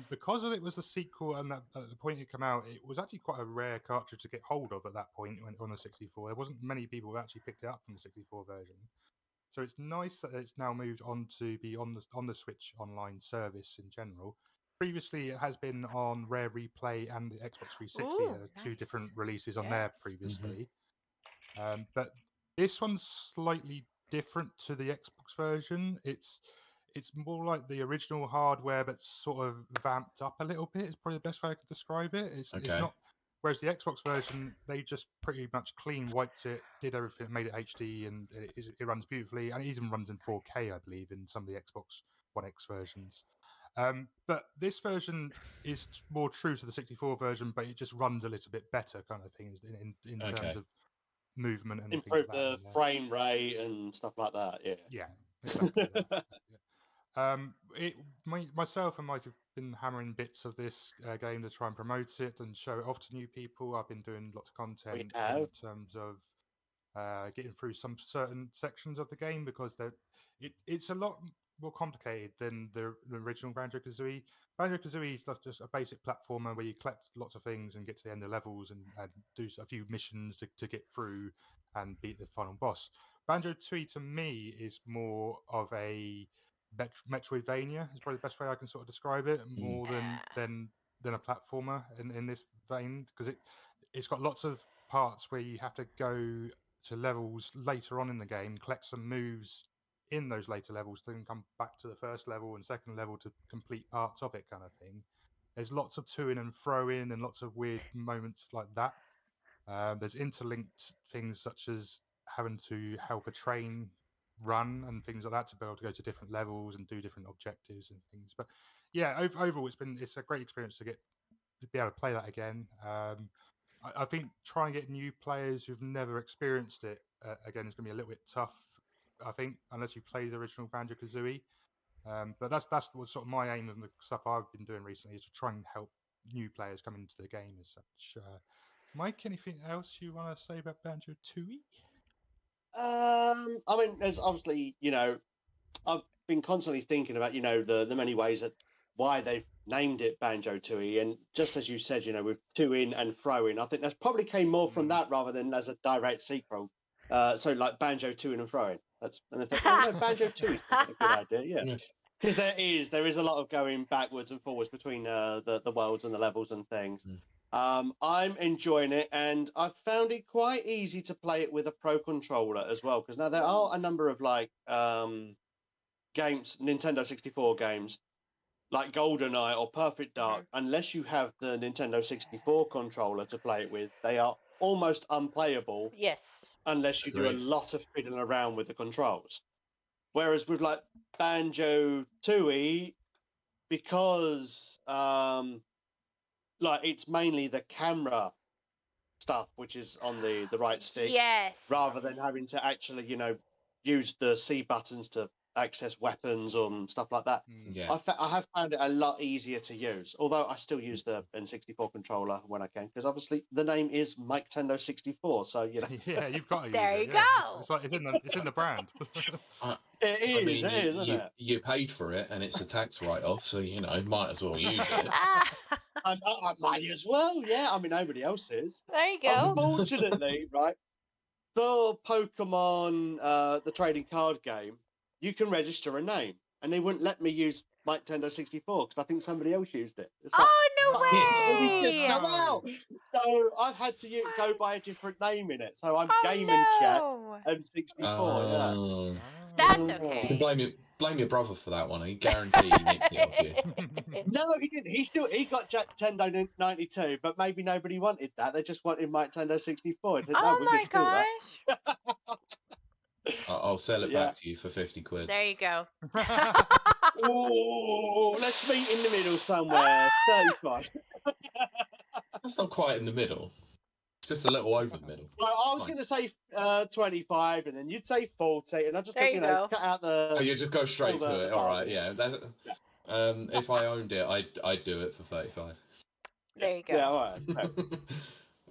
E: Because it was the sequel, and at the point it came out, it was actually quite a rare cartridge to get hold of at that point on the 64. There wasn't many people who actually picked it up from the 64 version. So it's nice that it's now moved on to be on the Switch Online service in general. Previously, it has been on Rare Replay and the Xbox 360.
F: Ooh,
E: There are two
F: nice.
E: different releases on there
F: Yes.
E: previously. But this one's slightly different to the Xbox version. It's more like the original hardware, but sort of vamped up a little bit. Is probably the best way I could describe it. It's not. Whereas the Xbox version, they just pretty much clean wiped it, did everything, made it HD, and it runs beautifully, and it even runs in 4K, I believe, in some of the Xbox One X versions. But this version is more true to the 64 version, but it just runs a little bit better, kind of thing, in terms of movement and
C: improve
E: things like that.
C: the frame rate and stuff like that.
E: Yeah, exactly. Myself and Mike have been hammering bits of this game to try and promote it and show it off to new people. I've been doing lots of content in terms of getting through some certain sections of the game because it's a lot more complicated than the original Banjo-Kazooie. Banjo-Kazooie is just a basic platformer where you collect lots of things and get to the end of levels and do a few missions to get through and beat the final boss. Banjo-Tooie to me is more of a Metroidvania is probably the best way I can sort of describe it, more than a platformer in this vein, because it's got lots of parts where you have to go to levels later on in the game, collect some moves in those later levels, then come back to the first level and second level to complete parts of it, kind of thing. There's lots of to-in and throw-in and lots of weird moments like that. There's interlinked things such as having to help a train run and things like that to be able to go to different levels and do different objectives and things. But yeah, overall, it's a great experience to be able to play that again. I think trying to get new players who've never experienced it again is going to be a little bit tough. I think unless you play the original Banjo-Kazooie. But that's what sort of my aim and the stuff I've been doing recently is to try and help new players come into the game as such. Mike, anything else you want to say about Banjo-Tooie?
C: I mean, there's obviously, I've been constantly thinking about, the many ways that why they've named it Banjo-Tooie, and just as you said, with to-in and throw-in, I think that's probably came more from that rather than as a direct sequel. So like Banjo-Tooie and throw-in. And I thought, Banjo-Tooie's a good idea, yeah. Because there is a lot of going backwards and forwards between the worlds and the levels and things. I'm enjoying it, and I've found it quite easy to play it with a pro controller as well. Because now there are a number of games, Nintendo 64 games, like GoldenEye or Perfect Dark. Unless you have the Nintendo 64 controller to play it with, they are almost unplayable.
F: Yes.
C: Unless you do a lot of fiddling around with the controls. Whereas with like Banjo-Tooie, because it's mainly the camera stuff which is on the right stick,
F: yes,
C: rather than having to actually use the C buttons to access weapons or stuff like that.
B: Yeah.
C: I have found it a lot easier to use, although I still use the N64 controller when I can, because obviously the name is Miketendo64, so you know.
E: Yeah, you've got to use
F: There
E: it.
F: you
E: Yeah.
F: go.
E: It's like it's in the brand.
C: It is, isn't
B: you,
C: it?
B: you paid for it and it's a tax write-off, so you know, might as well use it.
C: I might as well, yeah. I mean, nobody else is.
F: There you go.
C: Unfortunately, right, for Pokemon, the trading card game, you can register a name, and they wouldn't let me use Miketendo64 because I think somebody else used it. It's like,
F: Oh,
C: "Fuck it,
F: no
C: we just
F: way!
C: come out." So I've had to go by a
F: What?
C: different name in it. So I'm
F: Oh,
C: Game and Chat
F: no.
C: M64. Yeah.
B: Oh.
F: That's
C: Mm.
B: You can
F: okay.
B: blame your brother for that one. He guarantee he nicked it off you.
C: No, he didn't. He got Tendo 92, but maybe nobody wanted that. They just wanted Miketendo 64. No,
F: Oh
C: we
F: my
C: can steal that.
F: gosh.
B: I'll sell it
C: Yeah.
B: back to you for 50 quid.
F: There you go.
C: Oh, let's meet in the middle somewhere. 35.
B: That's not quite in the middle. It's just a little over the middle.
C: Well, I was
B: Fine.
C: going to say 25, and then you'd say 40, and I just
F: There
C: think,
F: you
C: you know,
F: go.
C: cut out the.
B: Oh, you just go straight
C: all
B: to
C: the
B: it. All right,
C: bargain.
B: yeah. If I owned it, I'd do it for 35.
F: There you go.
C: Yeah, all right. Fair.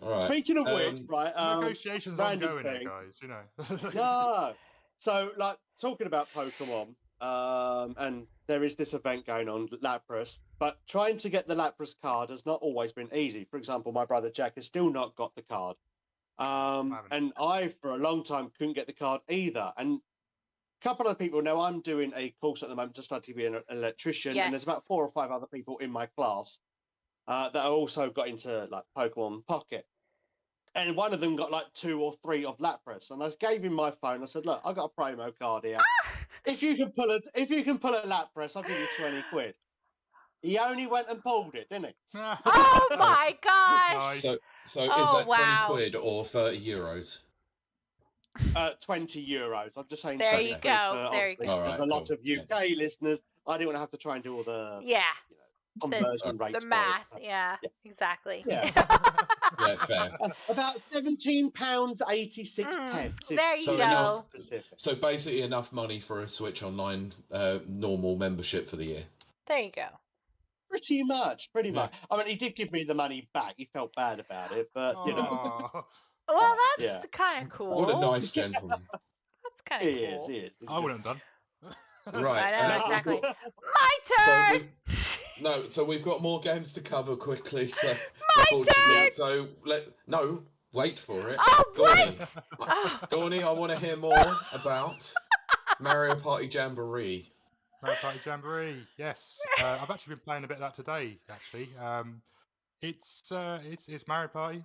B: All right.
C: Speaking of which, right?
E: Negotiations
C: random
E: ongoing, there,
C: thing.
E: guys. You know.
C: No. So, like, talking about Pokemon, and there is this event going on, Lapras, but trying to get the Lapras card has not always been easy. For example, my brother Jack has still not got the card. And I, for a long time, couldn't get the card either. And a couple of people, now I'm doing a course at the moment to study to be an electrician, and there's about
F: Yes.
C: 4 or 5 other people in my class that have also got into, like, Pokemon Pocket. And one of them got like 2 or 3 of Lapras, and I gave him my phone. I said, "Look, I got a promo card here. If you can pull a Lapras, I'll give you 20 quid." He only went and pulled it, didn't he?
F: Oh my gosh.
E: Nice.
B: So is
F: Oh,
B: that 20
F: wow.
B: quid or 30 euros?
C: 20 euros. I'm just saying
F: There
C: 20
F: you
C: quid.
F: go. There you
C: Obviously,
F: go.
B: All
C: there's
B: right,
C: a lot
B: cool.
C: of UK listeners. I didn't want to have to try and do all the
F: Yeah.
C: conversion rates.
F: The
C: for it,
F: math.
C: so.
F: Yeah. Exactly.
C: Yeah.
B: Yeah, fair.
C: About £17.86.
F: There you
B: So
F: go.
B: enough.
C: Specific.
B: So basically enough money for a Switch Online normal membership for the year.
F: There you go.
C: Pretty much.
B: Yeah.
C: I mean, he did give me the money back. He felt bad about it, but you know.
E: Aw.
F: Well, that's
C: yeah.
F: kind of cool.
B: What a nice gentleman.
F: That's kind of
C: He
F: cool.
C: is. He is. He's
E: I
C: good.
E: wouldn't have done.
B: Right.
F: I know
B: uh,
F: exactly.
B: So
F: My turn.
B: so we've got more games to cover quickly. So
F: My
B: unfortunately,
F: turn.
B: so wait for it.
F: Oh,
B: Gawny.
F: what? Oh.
B: Gawny, I want to hear more about Mario Party Jamboree.
E: Mario Party Jamboree, yes. I've actually been playing a bit of that today. Actually, it's Mario Party.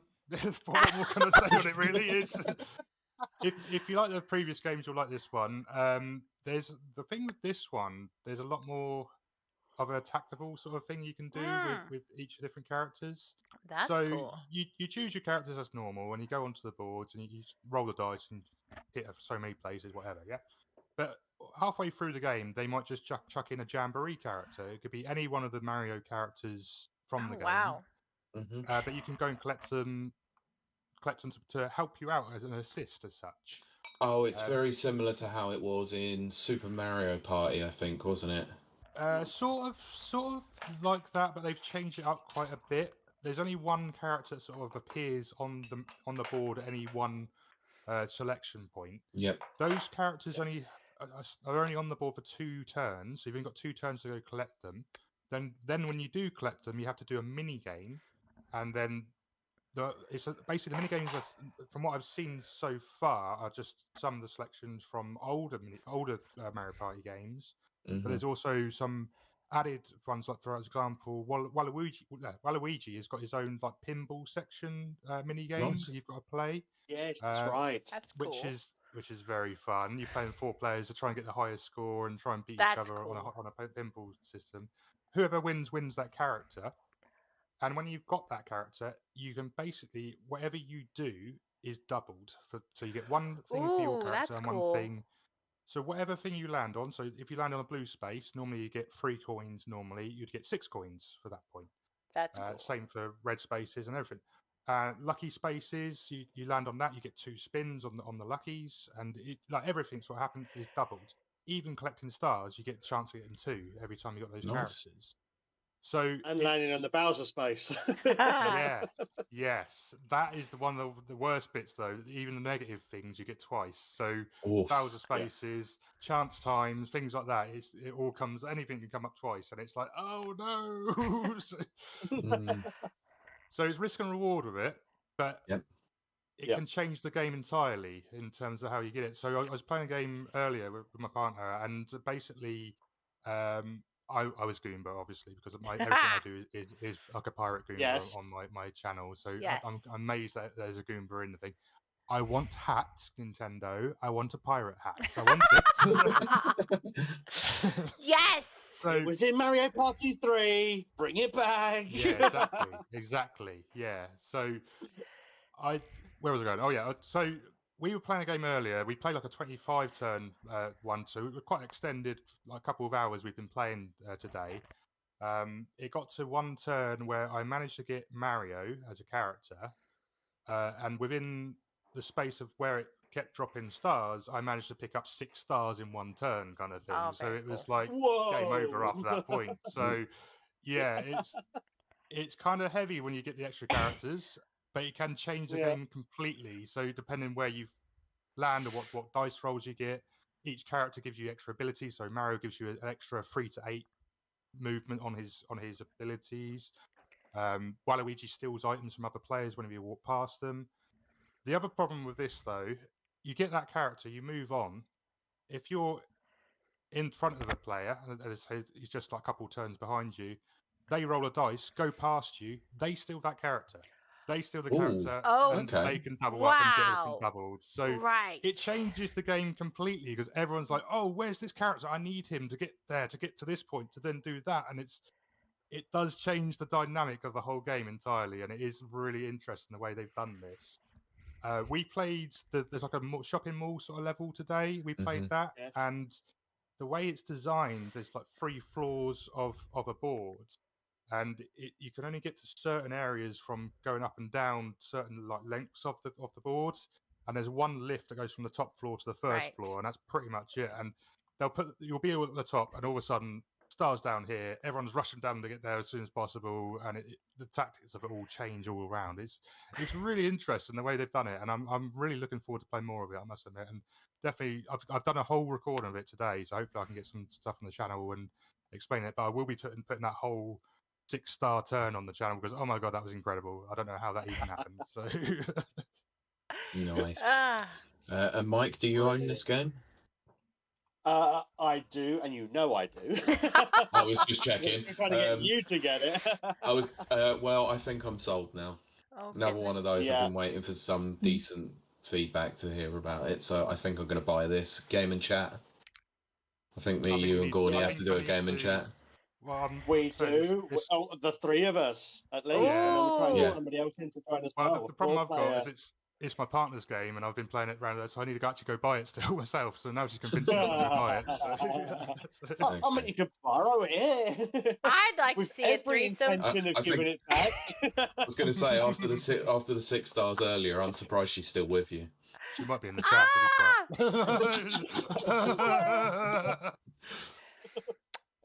E: What more can I say on it? Really is. If you like the previous games, you'll like this one. There's the thing with this one. There's a lot more of a tactical sort of thing you can do with each of the different characters.
F: That's
E: so
F: cool.
E: you choose your characters as normal, and you go onto the boards and you just roll the dice and hit so many places, whatever. Yeah. But halfway through the game, they might just chuck in a Jamboree character. It could be any one of the Mario characters from the game.
F: Wow.
B: Mm-hmm.
E: But you can go and collect them to help you out as an assist as such.
B: Oh, it's very similar to how it was in Super Mario Party, I think, wasn't it?
E: Sort of like that, but they've changed it up quite a bit. There's only one character that sort of appears on the board at any one selection point.
B: Yep.
E: Those characters are only on the board for 2 turns, so you've only got 2 turns to go collect them. Then when you do collect them, you have to do a mini game, and then basically the mini games from what I've seen so far are just some of the selections from older Mario Party games.
B: Mm-hmm.
E: But there's also some added ones, like for example, Waluigi has got his own like pinball section mini game
B: Nice.
E: that you've got to play.
C: Yes, that's right.
F: That's cool.
E: Which is very fun. You're playing 4 players to try and get the highest score and try and beat
F: That's
E: each other
F: cool.
E: on a pinball system. Whoever wins that character. And when you've got that character, you can basically whatever you do is doubled. So you get one thing for your
F: Ooh,
E: character
F: that's
E: and
F: cool.
E: one thing. So whatever thing you land on. So if you land on a blue space, normally you get 3 coins. Normally you'd get 6 coins for that point.
F: That's cool.
E: Same for red spaces and everything. Lucky spaces, you land on that, you get 2 spins on the luckies, and like everything's what happens is doubled. even collecting stars, you get a chance to get them too every time you got those
B: Nice.
E: characters. So
C: And landing on the Bowser space.
E: yes, that is one of the worst bits though. Even the negative things you get twice. So
B: Oof.
E: Bowser spaces, chance times, things like that. It all comes. Anything can come up twice, and it's like, oh no. So it's risk and reward with it, but it can change the game entirely in terms of how you get it. So I was playing a game earlier with my partner, and basically, I was Goomba, obviously, because everything I do is like a pirate Goomba on my channel. So I'm amazed that there's a Goomba in the thing. I want hats, Nintendo. I want a pirate hat. I want it.
F: Yes.
C: So it was in Mario Party 3. Bring it back.
E: Yeah, exactly. Yeah. So where was I going? Oh yeah. So we were playing a game earlier. We played like a 25 turn one, so it was quite extended, like a couple of hours we've been playing today. It got to one turn where I managed to get Mario as a character, and within the space of where it kept dropping stars, I managed to pick up 6 stars in one turn, kind of thing. So it was like game over after that point. So yeah, it's kind of heavy when you get the extra characters, but it can change the game completely. So depending where you land or what dice rolls you get, each character gives you extra abilities. So Mario gives you an extra 3 to 8 movement on his abilities. Waluigi steals items from other players whenever you walk past them. The other problem with this, though, you get that character, you move on. If you're in front of a player, and he's just like a couple turns behind you, they roll a dice, go past you, they steal that character. They steal the character, and they can double up and get everything doubled. So it changes the game completely because everyone's like, "Oh, where's this character? I need him to get there, to get to this point, to then do that." And it does change the dynamic of the whole game entirely, and it is really interesting the way they've done this. We played there's like a shopping mall sort of level today. We played that, and the way it's designed, there's like 3 floors of a board, and you can only get to certain areas from going up and down certain like lengths of the board. And there's one lift that goes from the top floor to the first floor, and that's pretty much it. And you'll be at the top, and all of a sudden, stars down here. Everyone's rushing down to get there as soon as possible, and the tactics of it all change all around. It's really interesting the way they've done it, and I'm really looking forward to playing more of it. I must admit, and definitely I've done a whole recording of it today, so hopefully I can get some stuff on the channel and explain it. But I will be putting that whole 6-star turn on the channel because oh my god, that was incredible. I don't know how that even happened. So
B: nice. And Mike, do you own this game?
C: I do, and you know I do.
B: I was just checking.
C: I'm trying to get you to get it.
B: I was well. I think I'm sold now. Another one of those. I've been waiting for some decent feedback to hear about it, so I think I'm going to buy this. Game and chat. I think you and Gawny have to do a game and chat.
E: Well,
C: we do. The 3 of us at least, and then we're trying to get somebody else in to join as well.
E: The problem I've got is it's my partner's game, and I've been playing it around there, so I need to actually go buy it still myself. So now she's convincing me to buy it.
C: I mean, you could borrow it.
F: I'd like to see a threesome.
C: I giving it back.
B: I was going to say after the 6 stars earlier, I'm surprised she's still with you.
E: She might be in the chat.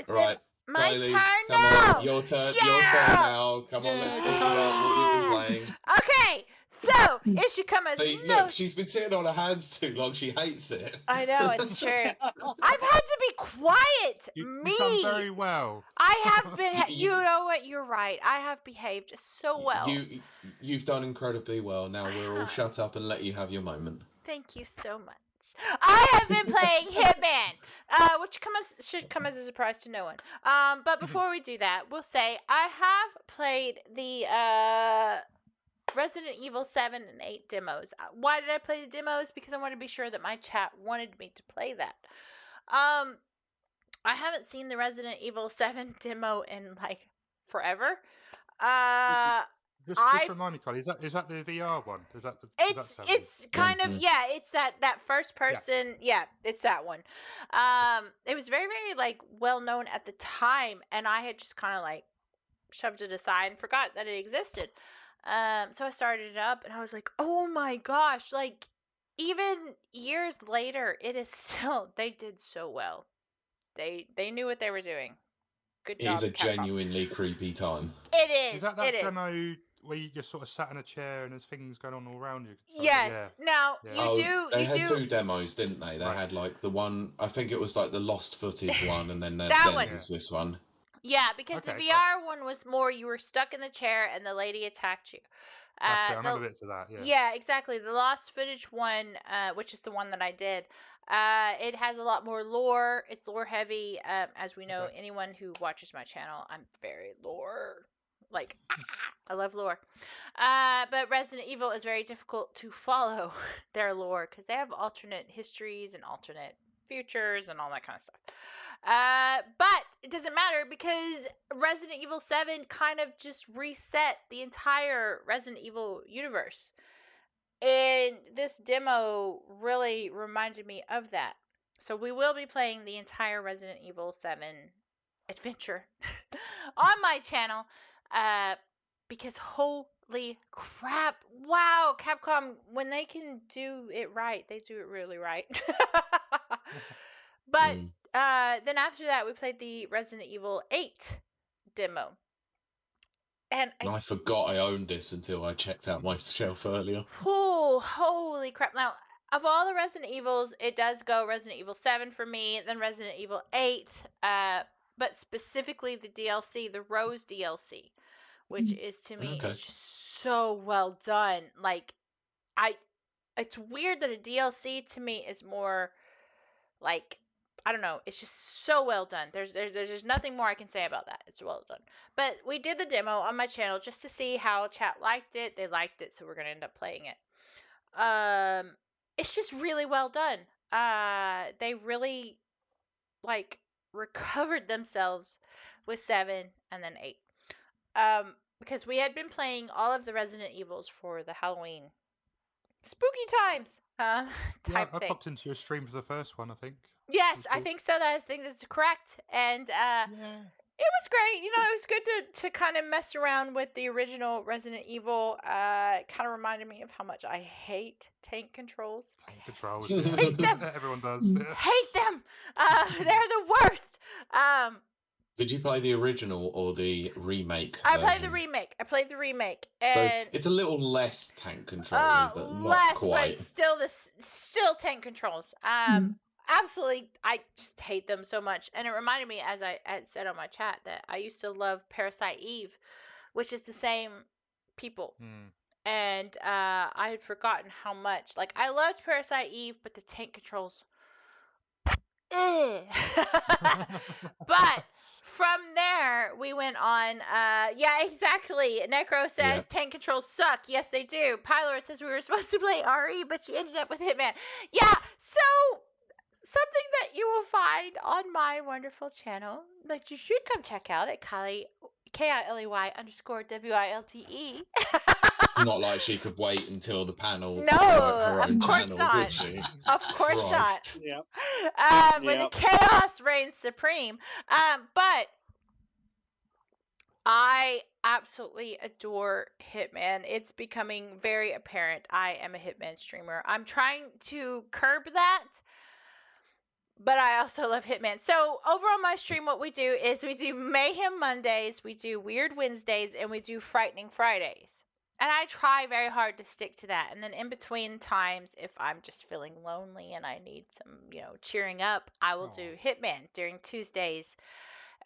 B: Right.
F: My
B: Kiley,
F: turn
B: come
F: now.
B: on, your turn. Yeah! Your turn now. Come on, let's talk about what you've been playing.
F: Okay, so it should come as
B: look, she's been sitting on her hands too long. She hates it.
F: I know, it's true. I've had to be quiet.
E: You've done very well.
F: I have been. You know what? You're right. I have behaved so well.
B: You've done incredibly well. Now we're all shut up and let you have your moment.
F: Thank you so much. I have been playing Hitman, which should come as a surprise to no one. But before we do that, we'll say I have played the Resident Evil 7 and 8 demos. Why did I play the demos? Because I wanted to be sure that my chat wanted me to play that. I haven't seen the Resident Evil 7 demo in like forever.
E: Just remind me, Kiley, is that the VR one?
F: It's kind of it's that first person it's that one. It was very, very like well known at the time, and I had just kind of like shoved it aside and forgot that it existed. So I started it up, and I was like, oh my gosh, like even years later, it is still, they did so well. They knew what they were doing. Good
B: It
F: job,
B: is a
F: Capcom.
B: genuinely creepy time.
F: It is.
E: Is that
F: it is.
E: demo where you just sort of sat in a chair and there's things going on all around you?
F: Yes.
E: Yeah.
F: Now
E: Yeah.
B: They had two demos, didn't they? They
E: Right.
B: had like the one, I think it was like the lost footage one, and then
F: That one.
B: there's this one.
F: Yeah, because
E: Okay,
F: the VR one was more you were stuck in the chair and the lady attacked you.
E: That's it. I remember bits of that. Yeah.
F: Yeah, exactly. The lost footage one, which is the one that I did, it has a lot more lore. It's lore heavy. As we know, anyone who watches my channel, I'm very lore. Like, I love lore. But Resident Evil is very difficult to follow their lore because they have alternate histories and alternate futures and all that kind of stuff. But it doesn't matter because Resident Evil 7 kind of just reset the entire Resident Evil universe. And this demo really reminded me of that. So we will be playing the entire Resident Evil 7 adventure on my channel. Because holy crap. Wow, Capcom, when they can do it right, they do it really right. But then after that, we played the Resident Evil 8 demo. And
B: I forgot I owned this until I checked out my shelf earlier.
F: Oh, holy crap. Now, of all the Resident Evils, it does go Resident Evil 7 for me, then Resident Evil 8, but specifically the DLC, the Rose DLC, which is to me is just so well done. Like, it's weird that a DLC to me is more like, I don't know, it's just so well done. There's nothing more I can say about that. It's well done. But we did the demo on my channel just to see how chat liked it. They liked it, so we're gonna end up playing it. It's just really well done. They really like recovered themselves with 7 and then 8. Because we had been playing all of the Resident Evils for the Halloween spooky times
E: I
F: thing.
E: popped into your stream for the first one, I think.
F: Yes, I think so. I think that's correct. And it was great. You know, it was good to kind of mess around with the original Resident Evil. It kind of reminded me of how much I hate tank controls.
E: Tank controls.
F: Hate them.
E: Everyone does.
F: Hate them. They're the worst.
B: Did you play the original or the remake?
F: I played the remake. And
B: so it's a little less tank control, but not quite.
F: But still tank controls. Absolutely, I just hate them so much. And it reminded me, as I had said on my chat, that I used to love Parasite Eve, which is the same people. And I had forgotten how much. Like, I loved Parasite Eve, but the tank controls. But from there, we went on. Yeah, exactly. Necro says tank controls suck. Yes, they do. Pylor says we were supposed to play RE, but she ended up with Hitman. Yeah, so something that you will find on my wonderful channel that you should come check out at Kiley, KILEY_WILTE.
B: It's not like she could wait until the panel to
F: No,
B: promote her own
F: of course
B: channel,
F: not.
B: could she?
F: Of course
B: Christ.
F: not. Where the chaos reigns supreme. But I absolutely adore Hitman. It's becoming very apparent I am a Hitman streamer. I'm trying to curb that, but I also love Hitman. So over on my stream, what we do is we do Mayhem Mondays, we do Weird Wednesdays, and we do Frightening Fridays. And I try very hard to stick to that. And then in between times, if I'm just feeling lonely and I need some, cheering up, I will do Hitman during Tuesdays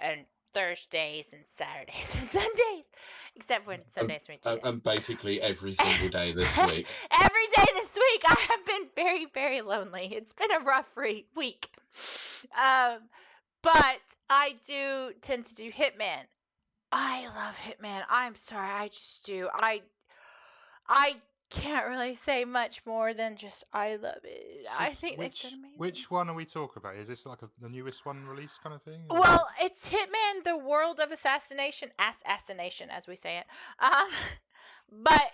F: and Thursdays and Saturdays and Sundays. Except when Sundays we do
B: and basically every single day this week.
F: Every day this week, I have been very, very lonely. It's been a rough week. But I do tend to do Hitman. I love Hitman. I'm sorry, I just do. I can't really say much more than just I love it.
E: So
F: I think they've done amazing.
E: Which one are we talking about? Is this like the newest one released kind of thing? Or?
F: Well, it's Hitman: The World of Assassination, as we say it. But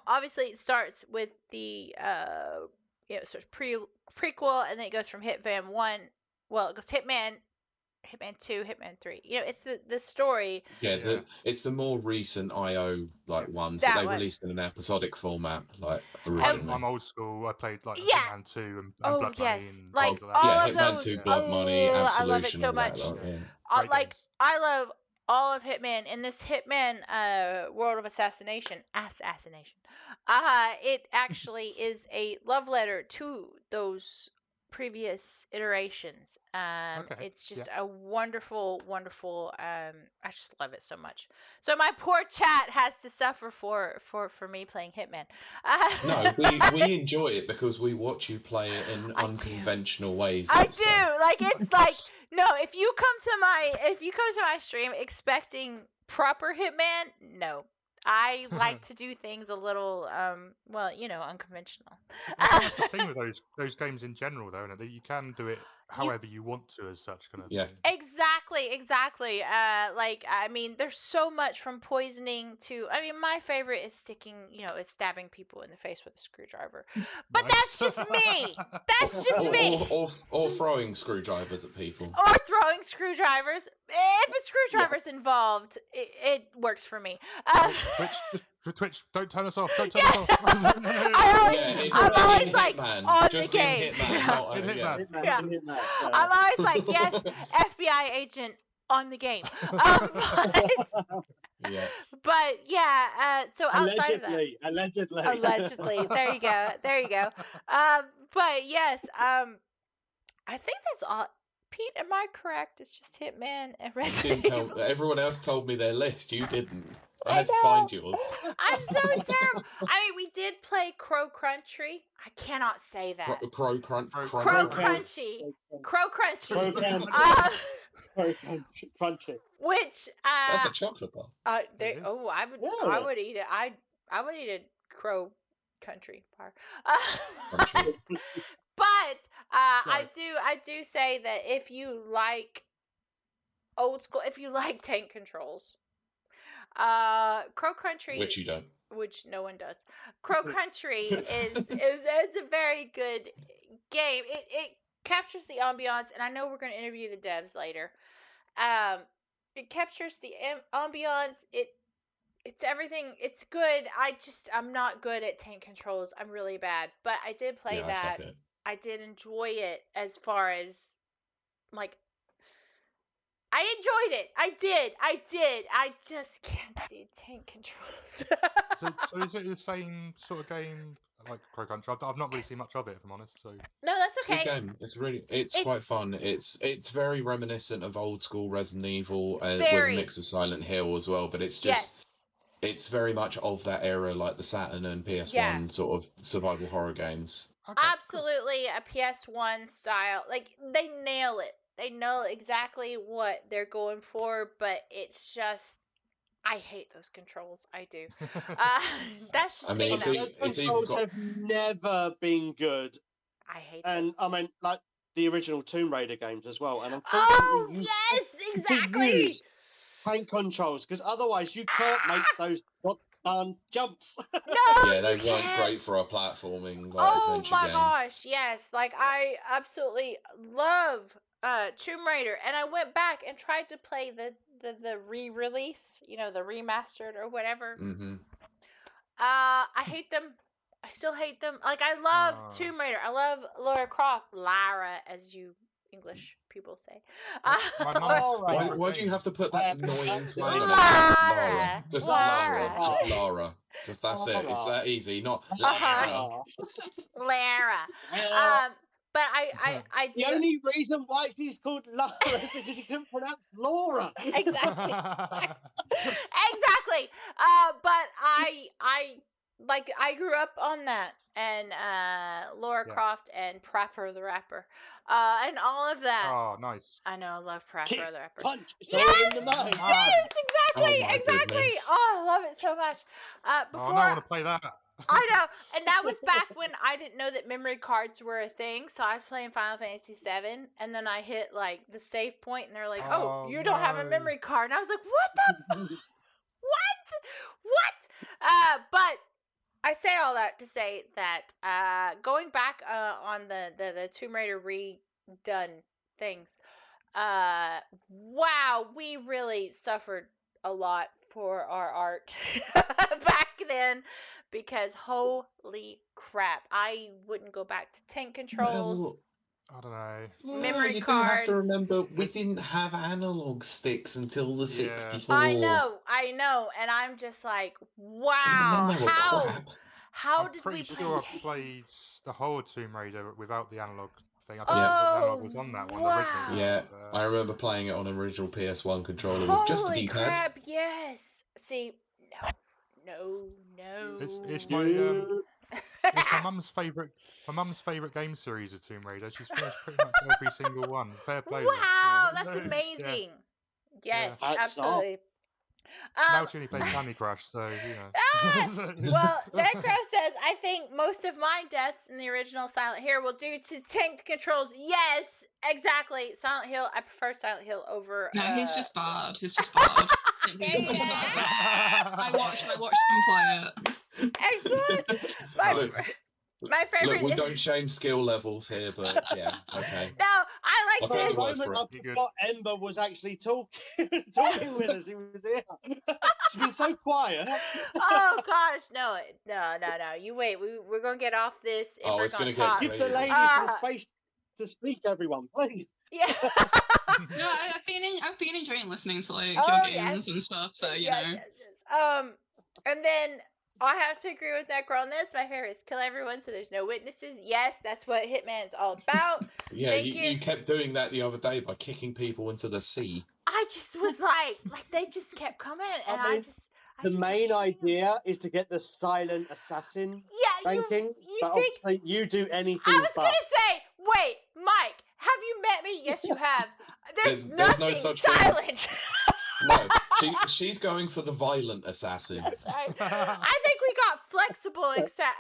F: obviously it starts with the sort of prequel, and then it goes from Hitman 1. Well, it goes Hitman Hitman 2, Hitman 3. You know, it's the story.
B: Yeah, it's the more recent IO like ones
F: That
B: that they
F: one.
B: released in an episodic format, like
E: I'm,
B: originally.
E: I'm old school. I played like
F: Yeah.
E: Hitman 2 and
F: Oh,
E: Blood
F: yes.
E: Money and
F: Like,
E: things like that.
F: all
B: Yeah,
F: of
B: Hitman
F: those.
B: 2, Blood Money,
F: Oh, I
B: Absolution,
F: love it so
B: all that
F: much.
B: lot, yeah.
E: Great
F: Like,
E: games.
F: I love all of Hitman. In this Hitman World of Assassination, it actually is a love letter to those previous iterations.
E: Okay,
F: It's just a wonderful, wonderful. I just love it so much. So my poor chat has to suffer for me playing Hitman.
B: No, we enjoy it because we watch you play it in
F: I do.
B: unconventional ways.
F: I
B: let's
F: do.
B: say.
F: Like, it's like, no, if you come to my stream expecting proper Hitman, no. I like to do things a little well, you know, unconventional.
E: I think that's the thing with those games in general, though, isn't it? That you can do it however you want to, as such kind of
B: Yeah.
E: thing.
F: Exactly. Like, I mean, there's so much from poisoning to. I mean, my favorite is stabbing people in the face with a screwdriver. But that's just me. That's just me.
B: Or throwing screwdrivers at people.
F: Or throwing screwdrivers. If a screwdriver's involved, it works for me.
E: Twitch, don't turn us off. Don't turn us off.
F: I'm always like,
B: Hitman,
F: on
B: just
F: the game.
B: in Hitman, not
E: In Hitman.
F: Yeah. I'm always like, yes, FBI agent on the game.
B: Yeah.
F: But yeah, so outside of that,
C: allegedly.
F: There you go. But yes, I think that's all. Pete, am I correct? It's just Hitman and Resident Evil.
B: Everyone else told me their list. You didn't. I
F: I
B: had to
F: know.
B: find yours.
F: I'm so terrible. I mean, we did play Crow Country. I cannot say that.
B: Crow Crunchy.
C: Crunchy.
F: Which
B: That's a chocolate bar.
F: I would eat it. I would eat a Crow Country bar. But I do say that if you like old school, if you like tank controls, Crow Country,
B: Which you don't.
F: which no one does. Crow Country is a very good game. It captures the ambiance, and I know we're going to interview the devs later. It captures the ambiance. It's everything. It's good. I'm not good at tank controls. I'm really bad. But I did play that. I did enjoy it as far as, like, I enjoyed it. I did. I just can't do tank controls.
E: So is it the same sort of game like Crow Country? I've not really seen much of it, if I'm honest. So
F: No, that's
B: It's a
F: okay.
B: good game. It's quite fun. It's very reminiscent of old school Resident Evil with
F: Very.
B: a mix of Silent Hill as well. But it's just it's very much of that era, like the Saturn and PS1 sort of survival horror games.
E: okay,
F: Absolutely a PS1 style. Like, they nail it. They know exactly what they're going for, but it's just, I hate those controls. I do. That's just
B: I mean,
F: me.
B: it's
F: though.
B: even
C: Those controls have never been good.
F: I hate them.
C: And I mean, like the original Tomb Raider games as well. And
F: Oh,
C: unfortunately,
F: yes, exactly.
C: use tank controls, because otherwise you can't make those goddamn jumps.
F: No,
B: yeah, they
F: you
B: weren't
F: can't.
B: great for a platforming
F: Oh
B: adventure
F: my
B: game.
F: gosh, yes. Like, I absolutely love Tomb Raider, and I went back and tried to play the re-release, the remastered or whatever.
B: Mm-hmm.
F: I hate them. I still hate them. Like, I love Tomb Raider. I love Lara, as you English people say.
E: My mum's
B: Why do you have to put that annoying twang on it?
F: Lara.
B: Just
F: Lara.
B: Lara. Just Lara. Just that's it. It's that easy. Not Lara.
F: Lara. But I do.
C: The only reason why she's called Lara is because you couldn't pronounce Laura.
F: Exactly. But I grew up on that, and Lara Croft and Prapor the Rapper, and all of that.
E: Oh, nice.
F: I know, I love Prapor the Rapper.
C: Punch.
F: Yes,
C: In the mind.
F: yes, exactly,
B: Oh my
F: exactly.
B: goodness.
F: Oh, I love it so much.
E: Oh, now I want to play that.
F: I know, and that was back when I didn't know that memory cards were a thing. So I was playing Final Fantasy VII, and then I hit like the save point, and they're like, "Oh, you don't have a
E: no.
F: memory card." And I was like, "What the? What?" But I say all that to say that going back on the Tomb Raider redone things, wow, we really suffered a lot for our art back then, because holy crap, I wouldn't go back to tank controls.
B: Well,
E: I don't know.
F: Memory
B: you do have to
F: cards.
B: remember, we didn't have analog sticks until the
E: Yeah.
B: 64.
F: I know, and I'm just like, wow,
B: Even then they were crap.
F: how
E: I'm
F: did
E: pretty
F: we play
E: sure I
F: games?
E: played the whole Tomb Raider without the analog thing. I think
B: Yeah.
E: the analog was on that one, the original
F: wow.
E: one.
B: Yeah,
E: but,
B: I remember playing it on an original PS1 controller with just a
F: Holy
B: D-pad.
F: crap, yes. See, no.
E: It's my it's my mum's favourite. My mum's favourite game series is Tomb Raider. She's finished pretty much every single one. Fair play.
F: Wow,
E: Yeah.
F: that's amazing.
E: Yeah.
F: Yes,
C: Hats
F: absolutely.
E: Now she only plays Candy Crush, so you know.
F: Well, Deadcrow says, I think most of my deaths in the original Silent Hill will due to tank controls. Yes, exactly. Silent Hill, I prefer Silent Hill over.
D: No, he's just bad. He's just bad. I watched them play it.
F: Excellent. My favorite.
B: Look, we don't shame skill levels here, but yeah, okay.
F: No, I
B: I'll
F: like
B: take
C: For
B: your
C: a
B: word
C: moment,
B: for
C: I
B: it.
C: forgot Ember was actually talking with us. She was here. She's been so quiet.
F: Oh gosh, no. You wait. We're gonna get off this. And
B: Oh,
F: we're
B: it's
F: gonna
B: gonna get
F: talk.
B: crazy.
C: Give the lady some space to speak, everyone, please.
F: Yeah.
D: No, I've been enjoying listening to like
F: Oh,
D: your
F: yes.
D: games and stuff. So you
F: yes,
D: know.
F: yes. And then I have to agree with Necro on this. My favorite is kill everyone so there's no witnesses. Yes, that's what Hitman is all about.
B: Yeah,
F: Thank
B: you kept doing that the other day by kicking people into the sea.
F: I just was like they just kept coming, and
C: I mean, the
F: just
C: main
F: kept shooting them.
C: idea is to get the silent assassin
F: Yeah,
C: ranking,
F: you
C: but
F: think?
C: obviously you do anything
F: I was
C: but.
F: gonna say, wait, Mike, have you met me? Yes, you have. There's
B: There's no
F: nothing
B: such thing.
F: silent.
B: No, she's going for the violent assassin.
F: That's right. I think we got flexible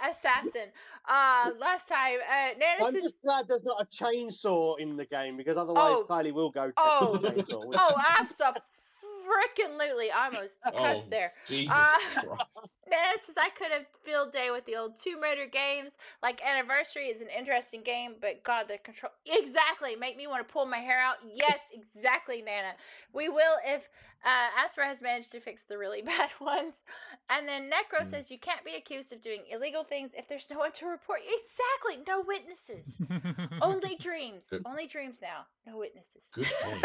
F: assassin last time. Nana
C: I'm
F: says,
C: just glad there's not a chainsaw in the game, because otherwise Kylie will go check
F: oh,
C: the chainsaw.
F: absolutely. I almost cussed there.
B: Jesus Christ.
F: Nana says, I could have field day with the old Tomb Raider games. Like Anniversary is an interesting game, but God, the control. Exactly. Make me want to pull my hair out. Yes, exactly, Nana. We will if Asper has managed to fix the really bad ones. And then Necro says, you can't be accused of doing illegal things if there's no one to report. Exactly. No witnesses. Only dreams.
B: Good.
F: Only dreams now. No witnesses.
B: Good point.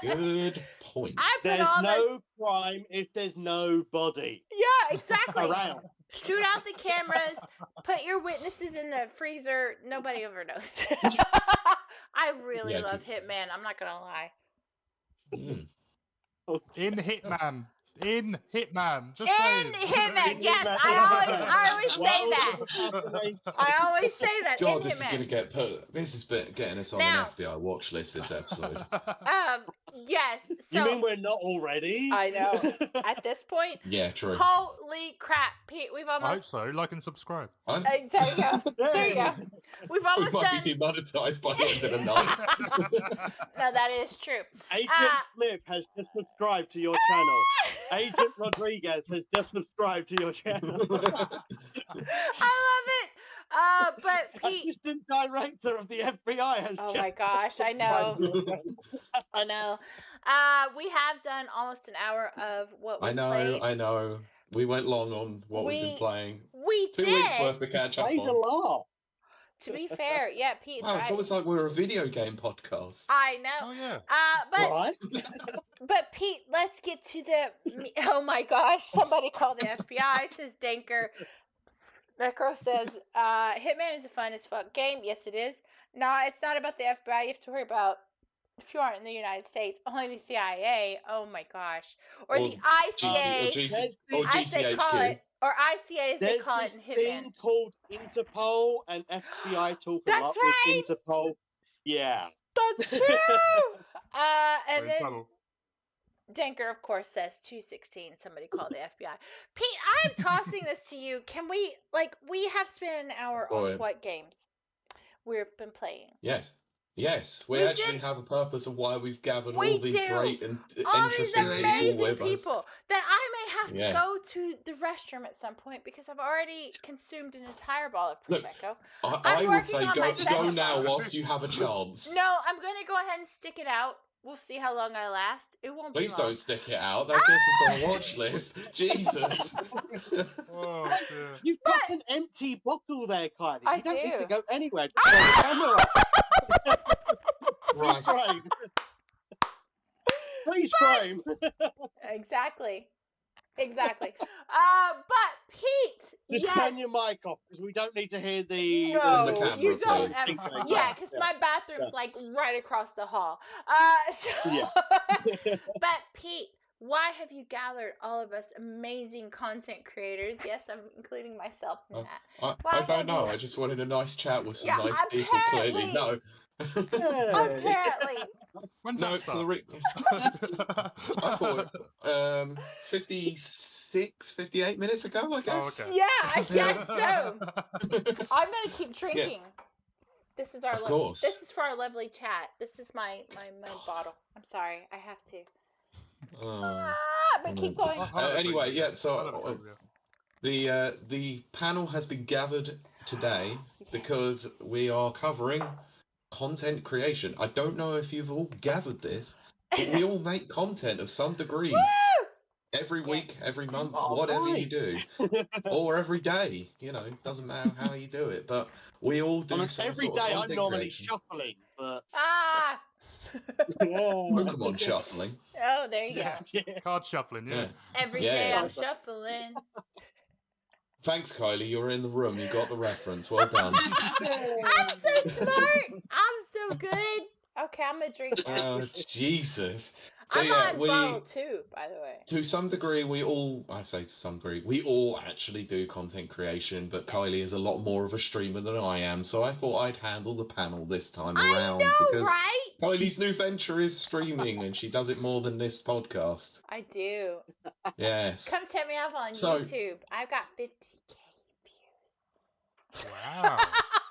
B: Good point.
F: I put
C: There's
F: all
C: no
F: this.
C: crime if there's no body
F: Yeah, exactly.
C: around.
F: Shoot out the cameras. Put your witnesses in the freezer. Nobody ever knows. I really love Hitman. I'm not gonna lie.
B: Mm.
E: In Hitman. In Hitman. Just
F: In
E: saying.
F: Hitman, yes, I always say that. I always say that.
B: God,
F: in
B: this
F: Hitman.
B: is gonna get put. This is getting us on
F: Now-
B: an FBI watch list. This episode.
F: Yes. So
C: You mean we're not already?
F: I know. At this point,
B: Yeah, true.
F: holy crap, Pete, we've
E: I hope
F: almost.
E: so. Like and subscribe.
B: I'm,
F: There you go. There you go. We've
B: we
F: almost
B: might
F: done.
B: be demonetized by the end of the night.
F: No, that is true.
C: Agent Smith has just subscribed to your channel. Agent Rodriguez has just subscribed to your channel.
F: I love it. But Pete.
C: Assistant Director of the FBI has
F: Oh
C: just
F: my gosh, I know.
C: subscribed to your channel.
F: I know. We have done almost an hour of what we
B: I know,
F: played.
B: I know. We went long on what we've
F: We
B: been playing.
F: We
B: 2
F: did.
B: weeks worth to catch up
C: Played a
B: on.
C: lot.
F: To be fair, yeah, Pete.
B: Wow, it's almost like we're a video game podcast.
F: I know.
E: Oh yeah.
F: But
C: Right?
F: but Pete, let's get to the. Oh my gosh! Somebody call the FBI. Says Danker. Necro says, "Hitman is a fun as fuck game. Yes, it is. No, it's not about the FBI. You have to worry about if you aren't in the United States, only the CIA. Oh my gosh, or the ICA,
B: or
F: as they call
B: GCHQ.
F: it, or ICA as they
C: There's
F: call it
C: this
F: in Hitman.
C: thing called Interpol, and FBI talk a
F: That's
C: lot
F: right.
C: with Interpol. Yeah.
F: That's true. And
E: We're in
F: then
E: trouble.
F: Danker, of course, says 216. Somebody call the FBI. Pete, I'm tossing this to you. Can we, we have spent an hour on what games we've been playing?
B: Yes. Yes, we actually have a purpose of why we've gathered all these great and
F: all these
B: interesting
F: amazing
B: people with us.
F: people that I may have to
B: Yeah.
F: go to the restroom at some point because I've already consumed an entire ball of
B: Look,
F: Prosecco.
B: I
F: I'm
B: would
F: working
B: say
F: on my
B: go
F: second
B: now
F: bottle.
B: whilst you have a chance.
F: No, I'm going to go ahead and stick it out We'll see how long I last. It won't
B: Please
F: be long.
B: don't stick it out. That gets us on a watch list. Jesus.
E: Oh, dear.
C: You've got an empty bottle there, Kylie.
F: I
C: You don't need to
F: do.
C: go anywhere. Just turn the camera up.
B: Right.
C: Frame. Freeze frame.
F: Exactly. But Pete,
C: Just
F: yes.
C: turn your mic off because we don't need to hear the.
F: No,
B: the camera,
F: you don't.
B: please.
F: Ever, yeah, because my bathroom's like right across the hall.
C: Yeah.
F: But Pete, why have you gathered all of us amazing content creators? Yes, I'm including myself in that.
B: I don't know. I just wanted a nice chat with some
F: Yeah,
B: nice people. Clearly, no.
F: Apparently.
E: When's
B: No,
E: that
B: so I thought 56, 58 minutes ago, I guess.
E: okay.
F: Yeah, I guess so. I'm gonna keep drinking. This is our
B: Of course.
F: This is for our lovely chat. This is my bottle. I'm sorry, I have to. But keep going.
B: Anyway, yeah. So the panel has been gathered today because we are covering content creation. I don't know if you've all gathered this, but we all make content of some degree. Every week, every month, whatever you do. Or every day, doesn't matter how you do it. But we all do some
C: every
B: sort of
C: day.
B: content
C: I'm normally
B: creation.
C: shuffling, but
B: Pokemon shuffling.
F: Oh, there you go.
C: Yeah.
E: Card shuffling, yeah.
F: Every day I'm shuffling.
B: Thanks, Kylie. You're in the room. You got the reference. Well done.
F: I'm so smart. I'm so good. Okay, I'm gonna drink now.
B: Oh, Jesus. So
F: I'm
B: yeah,
F: on bottle 2, by the way.
B: to some degree, we all actually do content creation, but Kylie is a lot more of a streamer than I am, so I thought I'd handle the panel this time around.
F: I know,
B: because
F: right?
B: Kylie's new venture is streaming, and she does it more than this podcast.
F: I do.
B: Yes.
F: Come check me out on
B: So-
F: YouTube. I've got 50K views.
E: Wow.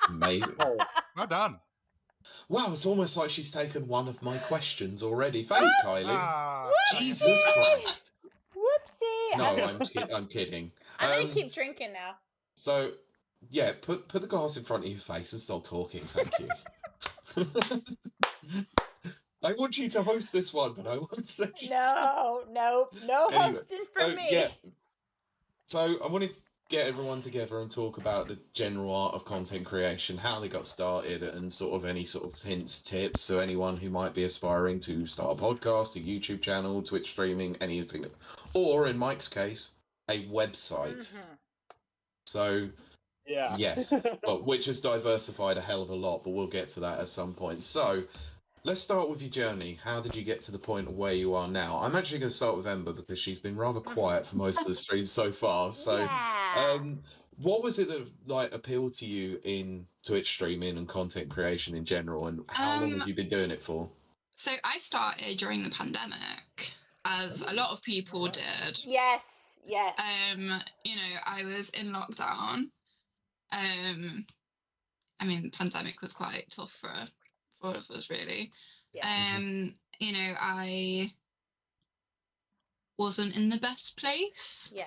B: Amazing.
E: Well done.
B: Wow, it's almost like she's taken one of my questions already. Thanks, Kylie.
E: Ah,
B: Jesus Christ.
F: Whoopsie.
B: No, I'm kidding.
F: I'm gonna keep drinking now.
B: So, yeah, put the glass in front of your face and start talking. Thank you. I want you to host this one, but I want to...
F: No
B: Anyway,
F: hosting for me.
B: Yeah. So I wanted to get everyone together and talk about the general art of content creation, how they got started, and sort of any sort of hints, tips. So anyone who might be aspiring to start a podcast, a YouTube channel, Twitch streaming, anything, or in Mike's case, a website.
F: Mm-hmm.
B: So
C: Yeah.
B: yes, well, which has diversified a hell of a lot, but we'll get to that at some point. So let's start with your journey. How did you get to the point of where you are now? I'm actually going to start with Ember because she's been rather quiet for most of the streams so far. So, what was it that appealed to you in Twitch streaming and content creation in general, and how long have you been doing it for?
D: So I started during the pandemic, as a lot of people did.
F: Yes.
D: I was in lockdown. I mean, the pandemic was quite tough for all of us, really.
F: Yeah.
D: I wasn't in the best place then.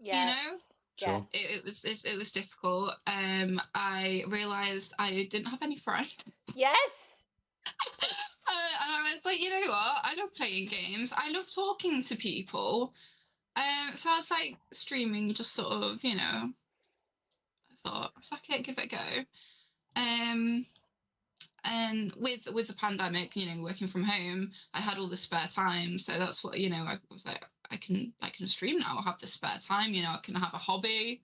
F: Yes.
B: Sure.
D: It was difficult. I realised I didn't have any friends.
F: Yes.
D: And I was like, you know what? I love playing games. I love talking to people. So I was like streaming, just sort of, I thought, fuck it, give it a go. And with the pandemic, working from home, I had all the spare time. So that's what, I was like, I can stream now. I'll have the spare time, I can have a hobby.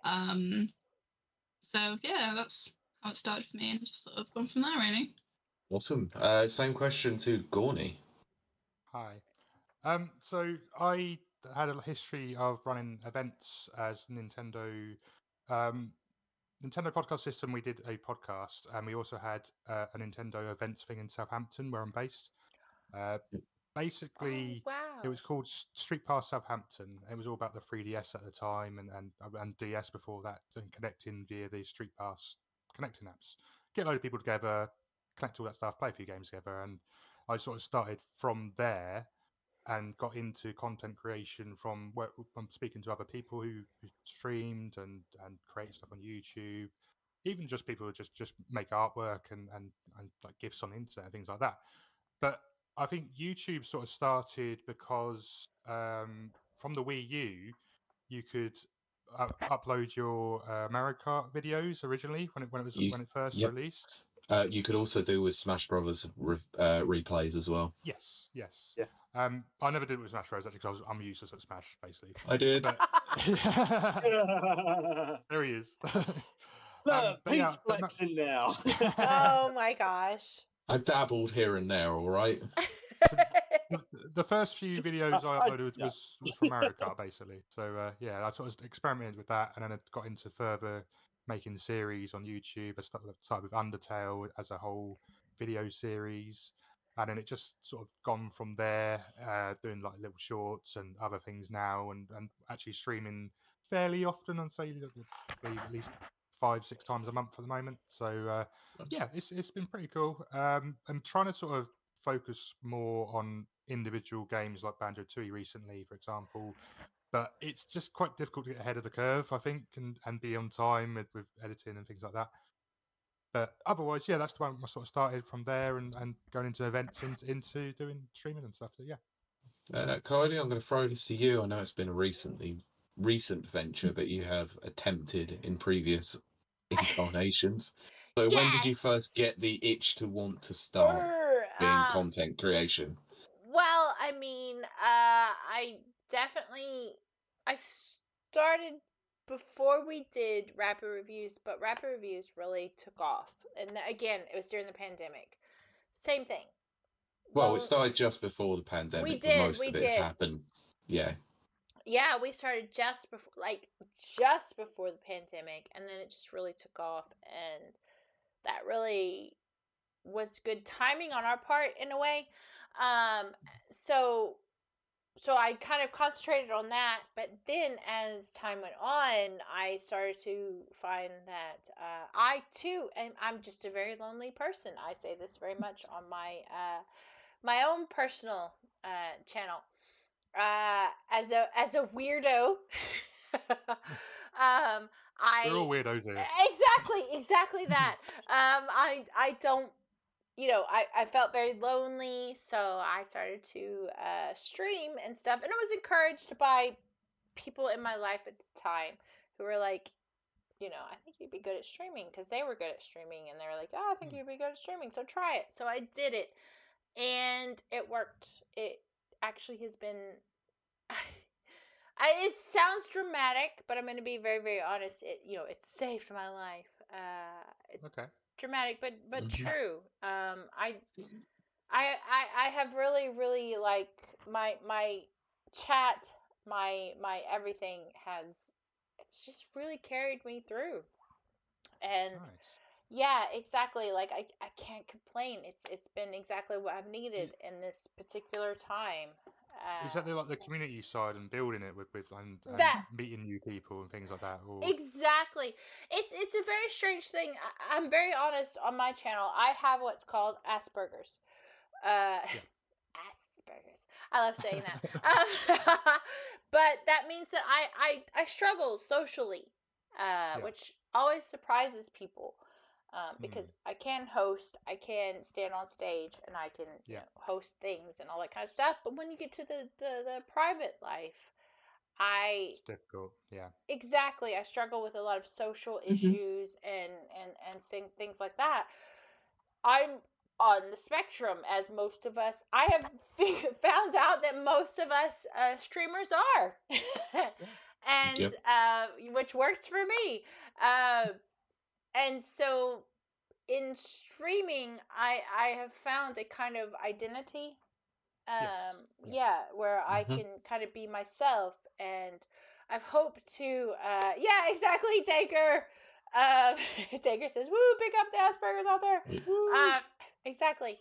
D: So yeah, that's how it started for me, and just sort of gone from there, really.
B: Awesome. Same question to Gawny.
E: Hi. So I had a history of running events as Nintendo podcast system. We did a podcast, and we also had a Nintendo events thing in Southampton, where I'm based. Basically, it was called Street Pass Southampton. It was all about the 3DS at the time, and DS before that, and connecting via the Street Pass connecting apps. Get a load of people together, connect all that stuff, play a few games together, and I sort of started from there and got into content creation from speaking to other people who streamed and create stuff on YouTube, even just people who just make artwork and like GIFs on the internet and things like that. But I think YouTube sort of started because from the Wii U, you could upload your Mario Kart videos originally when it first
B: Yep.
E: released.
B: You could also do with Smash Brothers replays as well.
E: Yes.
C: Yeah.
E: I never did it with Smash Bros. Actually, because I'm useless at Smash, basically.
B: I did.
E: But there he is.
C: Look,
E: but
C: Pete's
E: yeah,
C: flexing now.
F: Oh my gosh.
B: I've dabbled here and there, all right.
E: So the first few videos I uploaded was from Mario Kart, basically. So yeah, I sort of experimented with that, and then I got into further making series on YouTube. I started with Undertale as a whole video series, and then it just sort of gone from there, doing like little shorts and other things now, and actually streaming fairly often. I'd say probably at least 5-6 times a month at the moment. So yeah, it's been pretty cool. I'm trying to sort of focus more on individual games like Banjo-Tooie recently, for example. But it's just quite difficult to get ahead of the curve, I think, and be on time with editing and things like that. But otherwise, yeah, that's the one I sort of started from there and going into events into doing streaming and stuff. So yeah.
B: Kylie, I'm going to throw this to you. I know it's been a recent venture, but you have attempted in previous incarnations. So when did you first get the itch to want to start doing content creation?
F: Well, I mean, I started before we did rapid reviews, but rapid reviews really took off. And again, it was during the pandemic. Same thing.
B: Well, it started just before the pandemic, but most of it's happened. Yeah.
F: Yeah, we started just before the pandemic, and then it just really took off, and that really was good timing on our part in a way. So I kind of concentrated on that, but then as time went on, I started to find that I too I'm just a very lonely person. I say this very much on my own personal channel. As a weirdo,
E: We're all weirdos here.
F: Exactly that. I don't, I felt very lonely, so I started to stream and stuff, and I was encouraged by people in my life at the time who were like, I think you'd be good at streaming, because they were good at streaming, and they were like, oh, I think you'd be good at streaming, so try it. So I did it, and it worked. It actually has been. It sounds dramatic, but I'm going to be very, very honest. It saved my life. It's
E: okay.
F: Dramatic, but true. I have really, really, like, my chat, my everything it's just really carried me through. And
E: nice.
F: yeah, exactly. Like, I can't complain. It's been exactly what I've needed in this particular time.
E: Is that the community side and building it with and meeting new people and things like that? Or...
F: Exactly. It's a very strange thing. I'm very honest on my channel. I have what's called Asperger's. Asperger's. I love saying that. But that means that I struggle socially, which always surprises people. Because I can host, I can stand on stage, and I can host things and all that kind of stuff. But when you get to the private life, it's
E: difficult. Yeah.
F: Exactly. I struggle with a lot of social issues and things like that. I'm on the spectrum, as most of us. I have found out that most of us streamers are, and which works for me. And so in streaming, I have found a kind of identity. Where I can kind of be myself, and I've hoped to exactly, Taker. Taker says, woo, pick up the Asperger's out there. Exactly.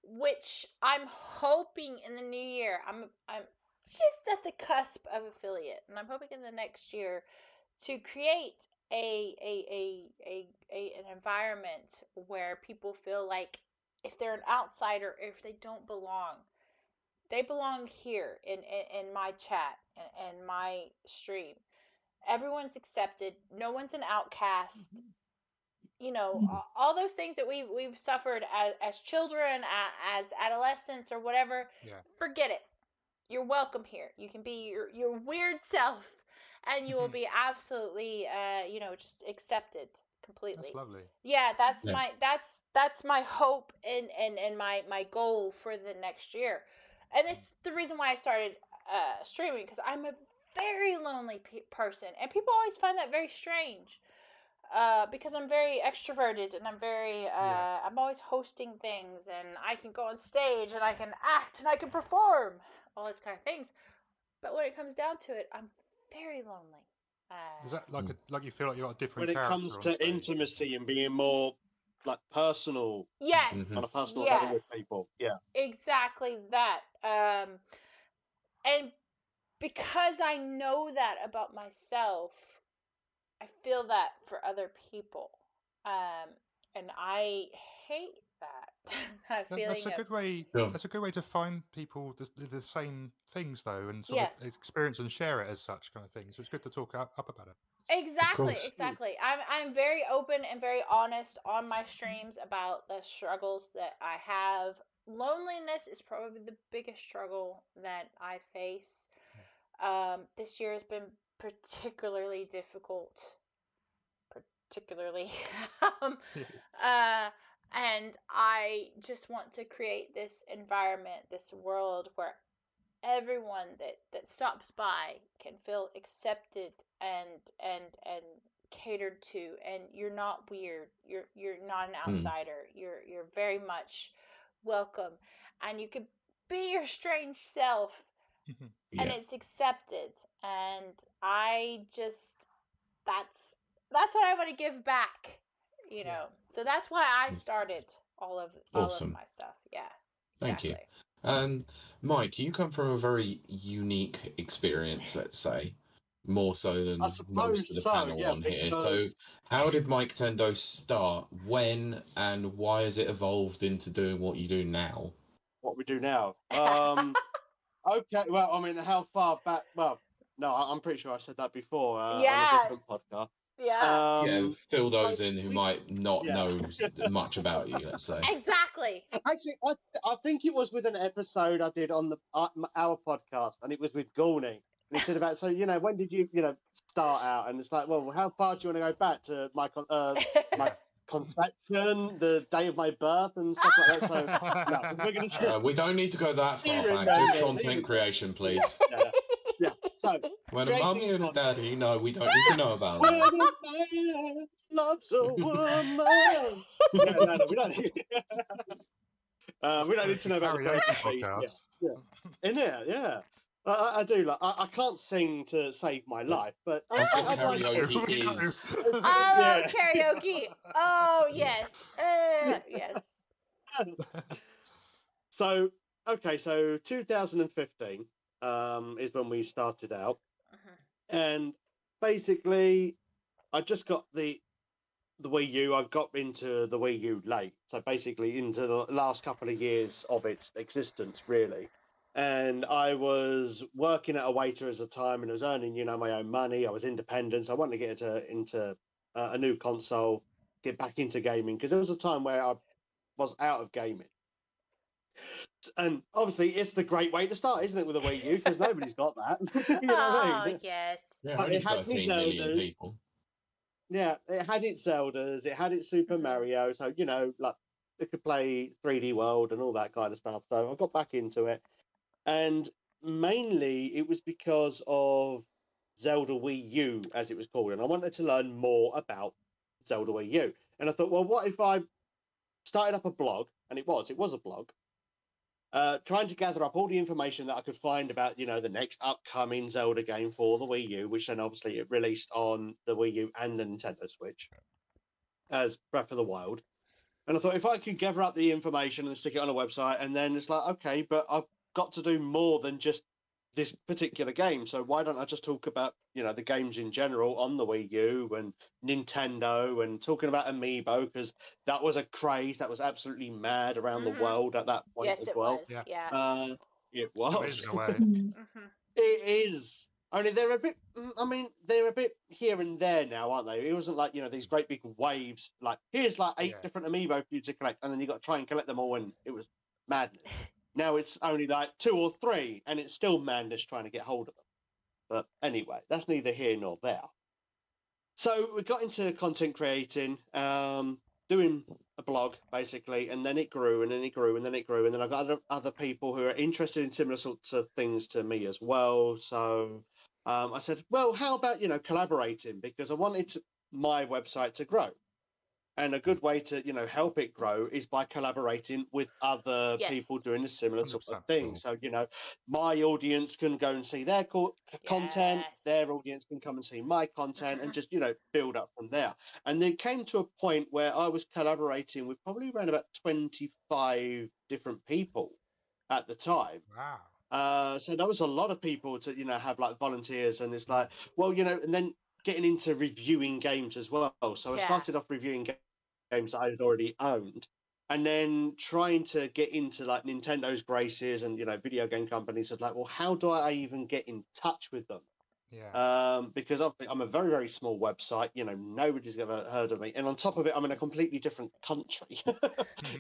F: Which I'm hoping in the new year, I'm just at the cusp of affiliate, and I'm hoping in the next year to create an environment where people feel like if they're an outsider, if they don't belong, they belong here in my chat and my stream. Everyone's accepted. No one's an outcast. you know, all those things that we've suffered as children, as adolescents, or whatever.
E: Yeah.
F: Forget it. You're welcome here. You can be your weird self, and you will be absolutely, you know, just accepted completely.
E: That's lovely.
F: Yeah, that's my hope and my goal for the next year, and it's the reason why I started streaming, because I'm a very lonely person, and people always find that very strange. Because I'm very extroverted, and I'm very I'm always hosting things, and I can go on stage, and I can act, and I can perform, all those kind of things. But when it comes down to it, I'm very lonely.
E: Is that like you feel like you're a different
C: When it
E: character
C: comes
E: on
C: to
E: stage?
C: intimacy and being more like personal,
F: yes,
C: on a personal
F: yes,
C: level with people, yeah,
F: exactly that. And because I know that about myself, I feel that for other people. And I hate that feeling.
E: That's a good way.
B: Sure.
E: That's a good way to find people the same things though, and sort
F: Yes.
E: of experience and share it as such kind of thing. So it's good to talk up about it.
F: Exactly,
B: course.
F: exactly. I'm very open and very honest on my streams about the struggles that I have. Loneliness is probably the biggest struggle that I face. This year has been particularly difficult. Particularly. And I just want to create this environment, this world where everyone that stops by can feel accepted and catered to, and you're not weird, you're not an outsider, you're very much welcome, and you can be your strange self, and it's accepted. And I just that's what I want to give back, you know. So that's why I started all of my stuff. Yeah.
B: Thank
F: Exactly.
B: you. Mike, you come from a very unique experience, let's say, more so than
C: I suppose
B: most of the
C: so,
B: panel
C: yeah,
B: on here. So,
C: because-
B: how did Miketendo start? When and why has it evolved into doing what you do now?
C: What we do now? Okay, well, I mean, how far back? Well, no, I'm pretty sure I said that before on a different podcast.
F: Yeah.
B: Fill those in who might not know much about you, let's say.
F: Exactly.
C: Actually, I think it was with an episode I did on our podcast, and it was with Gawny. And he said about, so, you know, when did you, start out? And it's like, well, how far do you want to go back to my conception, the day of my birth, and stuff like that? So, no, we're going to.
B: We don't need to go that far back. Just content creation, please.
C: Yeah. So,
B: when a mummy and a daddy, no, we don't need to know about
C: when
B: that.
C: a man loves a woman. No, we don't. We don't need to know about the
E: podcast.
C: Yeah. In there, yeah. I do like. I can't sing to save my life, but
B: that's what
C: I'd like to.
B: karaoke is.
F: I love karaoke. Oh yes, yes.
C: So 2015 is when we started out, and basically, I just got the Wii U. I got into the Wii U late, so basically into the last couple of years of its existence, really. And I was working at a waiter at the time, and I was earning, my own money. I was independent, so I wanted to get into a new console, get back into gaming, because there was a time where I was out of gaming. And obviously, it's the great way to start, isn't it, with a Wii U? Because nobody's got that. You know what I mean?
F: Yes.
B: Yeah, only 13 million people.
C: Yeah, it had its Zeldas, it had its Super Mario, so, like, it could play 3D World and all that kind of stuff. So I got back into it. And mainly it was because of Zelda Wii U, as it was called. And I wanted to learn more about Zelda Wii U. And I thought, well, what if I started up a blog? And it was a blog. Trying to gather up all the information that I could find about, the next upcoming Zelda game for the Wii U, which then obviously it released on the Wii U and the Nintendo Switch as Breath of the Wild. And I thought, if I could gather up the information and stick it on a website, and then it's like, okay, but I've got to do more than just this particular game. So why don't I just talk about, the games in general on the Wii U and Nintendo, and talking about Amiibo, because that was a craze that was absolutely mad around the world at that point as well.
F: Yes, it was. Yeah.
C: It was.
E: In a way.
C: It is. Only they're a bit. I mean, they're a bit here and there now, aren't they? It wasn't like these great big waves. Like here's like 8 different amiibo for you to collect, and then you got to try and collect them all, and it was madness. Now it's only like 2 or 3, and it's still madness trying to get hold of them. But anyway, that's neither here nor there. So we got into content creating, doing a blog basically, and then it grew, and then it grew, and then it grew, and then I got other people who are interested in similar sorts of things to me as well. So I said, well, how about collaborating, because I wanted my website to grow. And a good way to, help it grow is by collaborating with other people doing a similar sort of thing. So, my audience can go and see their content, their audience can come and see my content, and just, build up from there. And then it came to a point where I was collaborating with probably around about 25 different people at the time.
E: Wow.
C: So there was a lot of people to, have like volunteers, and it's like, well, and then getting into reviewing games as well. So I started off reviewing games that I had already owned, and then trying to get into like Nintendo's graces and video game companies. Is like, well, how do I even get in touch with them? Because obviously I'm a very, very small website. Nobody's ever heard of me, and on top of it, I'm in a completely different country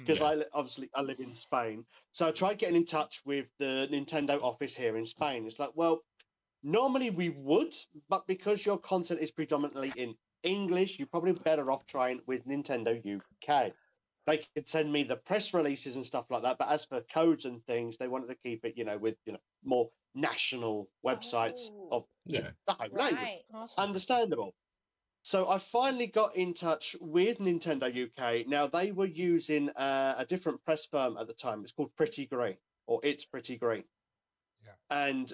C: because I live in Spain. So I tried getting in touch with the Nintendo office here in Spain. It's like, well, normally we would, but because your content is predominantly in English, you're probably better off trying with Nintendo UK. They could send me the press releases and stuff like that, but as for codes and things, they wanted to keep it, with more national websites of the home language. Understandable. So I finally got in touch with Nintendo UK. Now they were using a different press firm at the time. It's called Pretty Green, or It's Pretty Green. And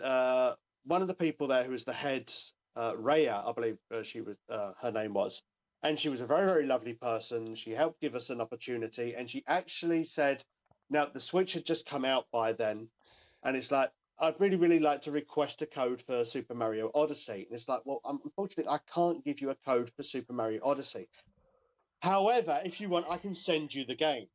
C: one of the people there who was the head, Raya, I believe she was, her name was, and she was a very, very lovely person. She helped give us an opportunity, and she actually said, now the Switch had just come out by then, and it's like, I'd really, really like to request a code for Super Mario Odyssey. And it's like, well, unfortunately, I can't give you a code for Super Mario Odyssey. However, if you want, I can send you the game.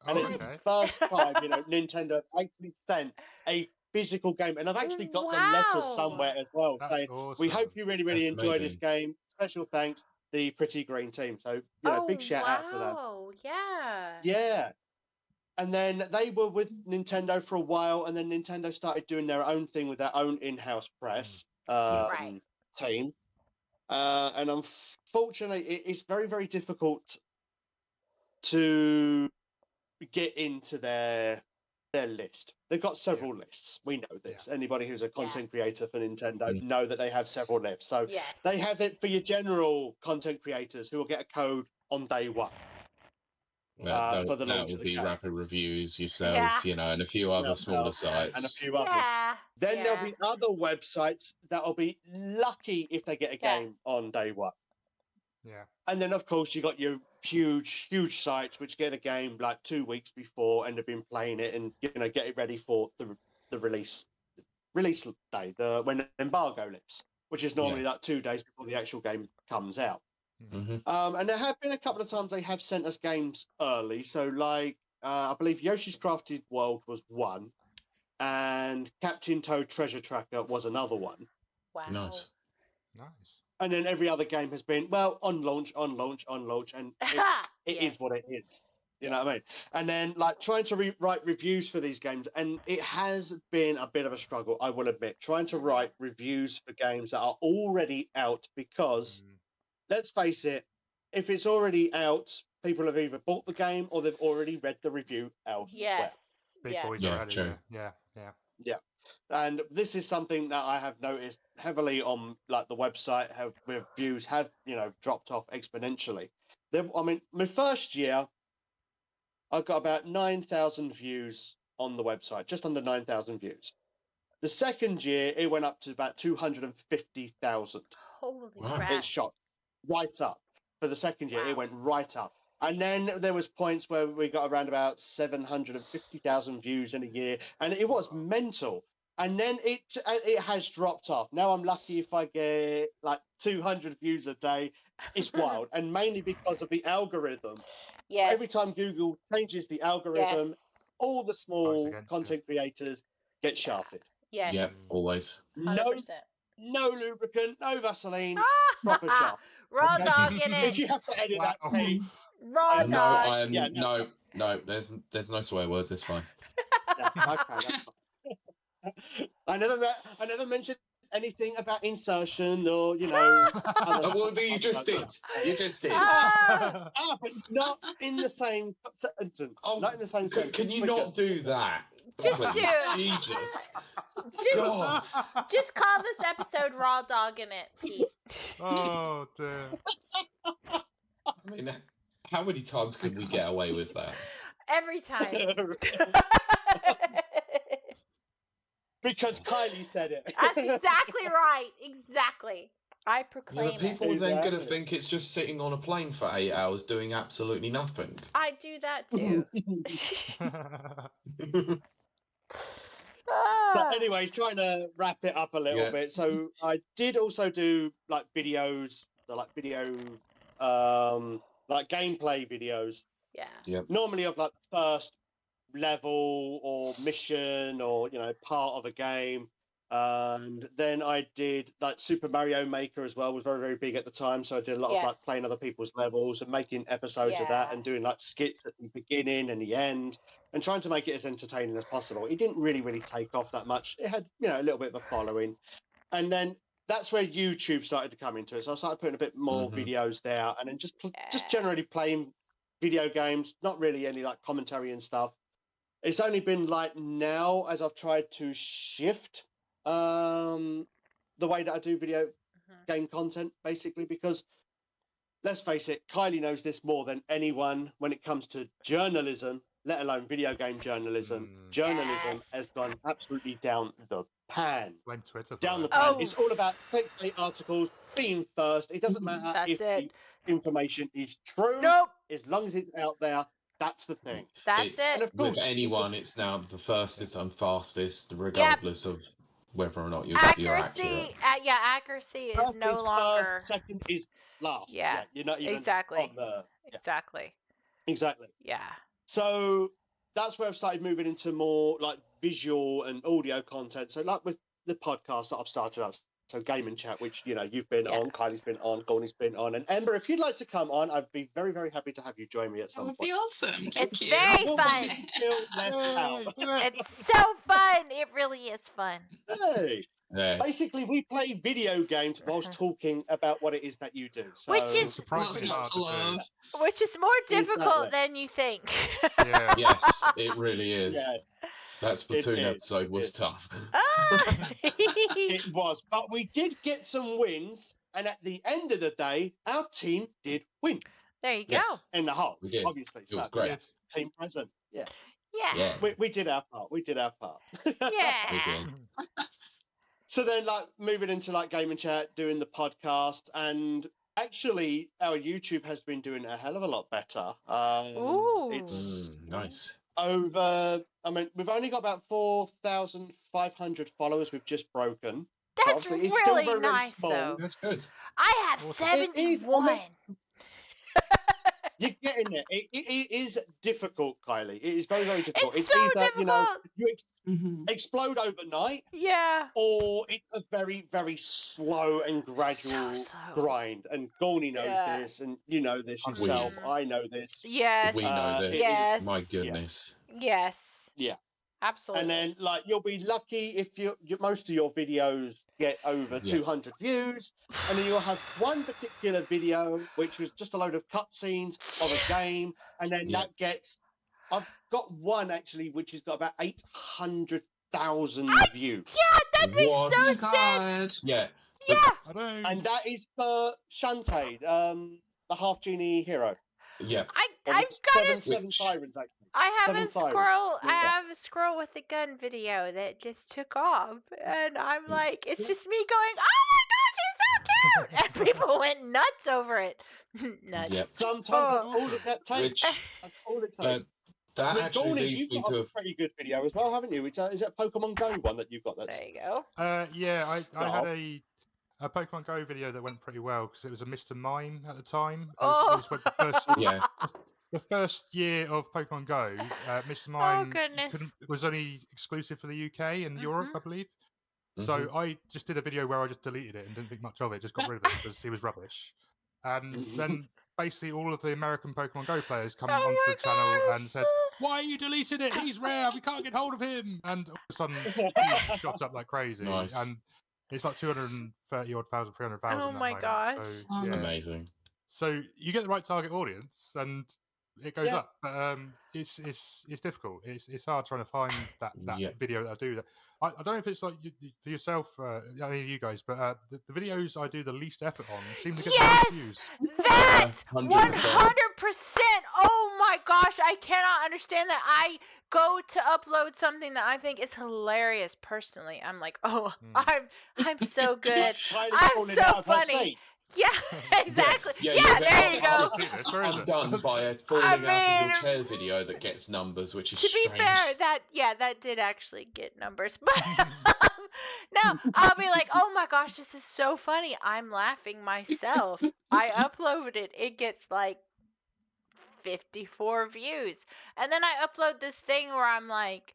C: And it's the first time, Nintendo actually sent a physical game, and I've actually got the letter somewhere as well, saying, we hope you really, really enjoy this game. Special thanks, the Pretty Green team. So, big shout out to them. Yeah. And then they were with Nintendo for a while, and then Nintendo started doing their own thing with their own in-house press team. And unfortunately, it's very, very difficult to get into their list. They've got several lists. We know this. Anybody who's a content creator for Nintendo know that they have several lists. So they have it for your general content creators who will get a code on day one. For the launch of the game.
B: Rapid Reviews, yourself, and a few other smaller sites.
C: And a few others. Then there'll be other websites that'll be lucky if they get a game on day one. And then, of course, you got your huge, huge sites which get a game like 2 weeks before and have been playing it and get it ready for the release day, when embargo lifts, which is normally like 2 days before the actual game comes out. And there have been a couple of times they have sent us games early. So, like, I believe Yoshi's Crafted World was one, and Captain Toad Treasure Tracker was another one.
F: Wow.
B: Nice.
C: And then every other game has been, well, on launch, and it is what it is. You know what I mean? And then, like, trying to write reviews for these games, and it has been a bit of a struggle, I will admit, trying to write reviews for games that are already out, because let's face it, if it's already out, people have either bought the game or they've already read the review elsewhere.
E: Big boys already.
B: True.
C: Yeah. And this is something that I have noticed heavily on like the website. Reviews have dropped off exponentially. My first year, I got about 9,000 views on the website, just under 9,000 views. The second year, it went up to about 250,000.
F: Holy crap!
C: It shot right up. For the second year, it went right up. And then there was points where we got around about 750,000 views in a year, and it was mental. And then it has dropped off. Now I'm lucky if I get like 200 views a day. It's wild, and mainly because of the algorithm.
F: Yes.
C: Every time Google changes the algorithm, all the small content creators get shafted.
F: Yes.
B: Yep, always.
F: 100%.
C: No lubricant, no Vaseline, proper shop.
F: Raw
C: Okay?
F: dog in
C: If
F: it.
C: you have to edit that, Pete,
F: Raw
B: No,
F: dog.
B: I am
C: Yeah,
B: no. There's no swear words. It's fine.
C: yeah, okay, that's fine. I never mentioned anything about insertion or other
B: Well,
C: stuff.
B: you just did. You just did.
F: Ah.
C: But not in the same sentence.
B: Oh,
C: Not in the same sentence.
B: Can you
C: Quicker.
B: not do that?
F: Just
B: Please?
F: do.
B: Jesus.
F: Just,
B: God.
F: just call this episode Raw Dog in it, Pete.
E: Oh dear.
B: I mean, how many times can we get away with that?
F: Every time.
C: Because Kiley said it.
F: That's exactly right. Exactly. I
B: Yeah,
F: proclaim
B: but people are
F: it.
B: then going to
C: Exactly.
B: think it's just sitting on a plane for 8 hours doing absolutely nothing.
F: I do that too.
C: But anyways, trying to wrap it up a little bit. So I did also do like videos, like gameplay videos.
F: Yeah.
B: Yep.
C: Normally of like the first level or mission or part of a game. And then I did like Super Mario Maker as well, was very, very big at the time. So I did a lot of like playing other people's levels and making episodes of that and doing like skits at the beginning and the end and trying to make it as entertaining as possible. It didn't really, really take off that much. It had, a little bit of a following. And then that's where YouTube started to come into it. So I started putting a bit more videos there and then just generally playing video games, not really any like commentary and stuff. It's only been like now as I've tried to shift the way that I do video game content, basically, because let's face it, Kiley knows this more than anyone when it comes to journalism, let alone video game journalism. Journalism has gone absolutely down the pan.
E: Blame Twitter.
C: Down the pan. It's all about clickbait articles, being first. It doesn't matter if the information is true.
F: Nope.
C: As long as it's out there, that's the thing.
F: That's it.
C: And of course,
B: with anyone, it's now the fastest and fastest, regardless of whether or not you're
F: accuracy.
B: accurate.
F: Accuracy is no longer.
C: First, second is last.
F: Yeah,
C: you're not even
F: exactly.
C: on the.
F: Exactly.
C: Exactly.
F: Yeah.
C: So that's where I've started moving into more like visual and audio content. So like with the podcast that I've started up, so Game and Chat, which you've been on, Kiley's been on, Gawny's been on, and Ember, if you'd like to come on, I'd be very, very happy to have you join me at some point.
D: That would be awesome.
F: It's very fun. It's so fun. It really is fun.
C: Hey.
B: Yeah.
C: Basically, we play video games whilst talking about what it is that you do. So,
F: Which is
E: surprisingly hard to do.
F: Which is more difficult than you think.
E: Yeah.
B: Yes, it really is.
C: Yeah.
B: That Splatoon episode was tough.
C: It was, but we did get some wins, and at the end of the day, our team did win.
F: There you go.
B: Yes,
C: in the whole,
B: we did.
C: obviously.
B: It was great.
C: Team present. Yeah.
F: Yeah.
C: We did our part. We did our part.
F: Yeah.
B: We did.
C: So then, like, moving into like Game and Chat, doing the podcast, and actually, our YouTube has been doing a hell of a lot better.
F: Ooh.
C: It's
B: nice.
C: over. I mean, we've only got about 4,500 followers. We've just broken.
F: That's
C: it's
F: really
C: still very, very
F: nice,
C: small.
F: though.
B: That's good.
F: I have
C: It is,
F: 71.
C: You're getting it. It is difficult, Kiley. It is very, very difficult.
F: It's so
C: either,
F: difficult.
C: you explode overnight,
F: Yeah.
C: or it's a very, very slow and gradual
F: So slow.
C: grind. And Gawny knows this, and you know this yourself. I know this.
F: Yes.
B: We know this.
F: Yes.
B: My goodness.
F: Yes.
C: Yeah.
F: Absolutely.
C: And then, like, you'll be lucky if most of your videos get over 200 views, and then you'll have one particular video which was just a load of cutscenes of a game, and then that gets. I've got one actually which has got about 800,000 views.
F: Yeah, that makes
B: What?
F: no
D: Oh,
F: sense.
D: God.
B: Yeah.
F: Yeah.
C: And that is for Shantae, the half genie hero.
B: Yeah.
F: I've got
C: seven sirens actually.
F: I have
C: Seven
F: a
C: sirens.
F: squirrel.
C: Yeah.
F: I have a squirrel with a gun video that just took off, and I'm like, it's just me going, "Oh my gosh, he's so cute!" And people went nuts over it. Nuts.
B: Yep.
C: Sometimes that's all it takes.
B: Which
C: That's all it takes.
B: that
C: With
B: actually
C: Gawny,
B: leads
C: you've
B: me
C: got
B: to
C: a pretty good video as well, haven't you? Is it Pokemon Go one that you've got? That's
F: There you go.
E: Yeah, I had a Pokemon Go video that went pretty well because it was a Mr. Mime at the time. It was when the first,
B: yeah.
E: the first year of Pokemon Go, Mr.
F: Oh
E: Mime
F: goodness.
E: was only exclusive for the UK and Europe, I believe. So
B: Mhm.
E: I just did a video where I just deleted it and didn't think much of it, just got rid of it because he was rubbish. And then basically all of the American Pokemon Go players come
F: Oh
E: onto
F: my
E: the channel and
F: gosh.
E: said, "Why are you deleting it? He's rare. We can't get hold of him." And all of a sudden, views shot up like crazy.
B: Nice.
E: And it's like 230 odd thousand, 300,000
F: Oh
E: at the
F: my
E: moment.
F: gosh.
E: So
D: Um,
E: yeah.
B: Amazing.
E: So you get the right target audience, and it goes
C: Yeah.
E: up. But it's difficult. It's hard trying to find that
B: Yeah.
E: video that I do. That I don't know if it's like for yourself, any of you guys, but the videos I do the least effort on seem to get the most views.
F: Yes, that
B: 100%.
F: 100%. Oh my gosh, I cannot understand that. I go to upload something that I think is hilarious. Personally, I'm like, oh, I'm so good.
C: Kylie
F: I'm
C: falling
F: so
C: out of her
F: funny.
C: seat.
F: Yeah, exactly.
B: Yeah,
F: Yeah,
B: you'll
F: there you
B: get-
F: go.
E: I've seen this. Where is
B: I'm
E: it?
B: done by a falling out of your chair video that gets numbers, which is
F: To be
B: strange.
F: fair, that did actually get numbers, but no, I'll be like, oh my gosh, this is so funny. I'm laughing myself. I uploaded it. It gets like 54 views, and then I upload this thing where I'm like,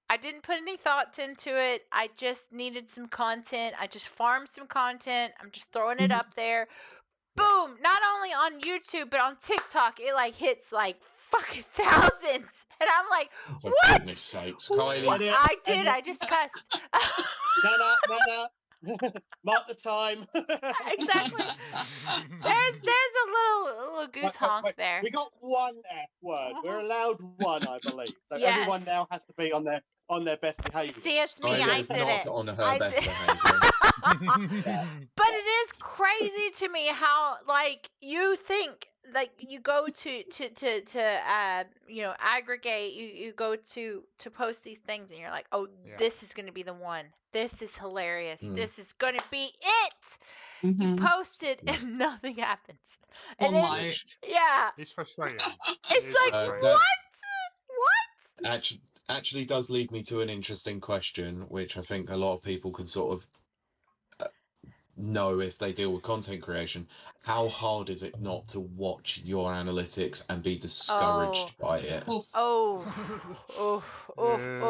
F: I didn't put any thought into it. I just needed some content. I just farmed some content. I'm just throwing it up there. Boom! Not only on YouTube, but on TikTok, it like hits like fucking thousands. And I'm like,
B: For
F: what?
B: goodness sakes,
F: What?
B: Kylie.
F: I did. I just cussed.
C: No. Mark the time.
F: Exactly. There's a little goose honk
C: Wait.
F: there.
C: We got one F word. We're allowed one, I believe. So
F: Yes.
C: everyone now has to be on their best behaviour.
F: See, it's me.
B: Kylie
F: I
B: is
F: did
B: not
F: it.
B: on her
F: I
B: best
F: did.
B: behaviour.
F: But it is crazy to me how like you think like you go to aggregate you go to post these things and you're like, oh, this is gonna be the one. This is hilarious. This is gonna be it. You post it and nothing happens. And
D: One
F: then
D: like.
F: yeah,
E: It's frustrating.
F: it's like
E: frustrating.
F: what?
B: Actually does lead me to an interesting question, which I think a lot of people can sort of know if they deal with content creation. How hard is it not to watch your analytics and be discouraged by it?
F: Oh.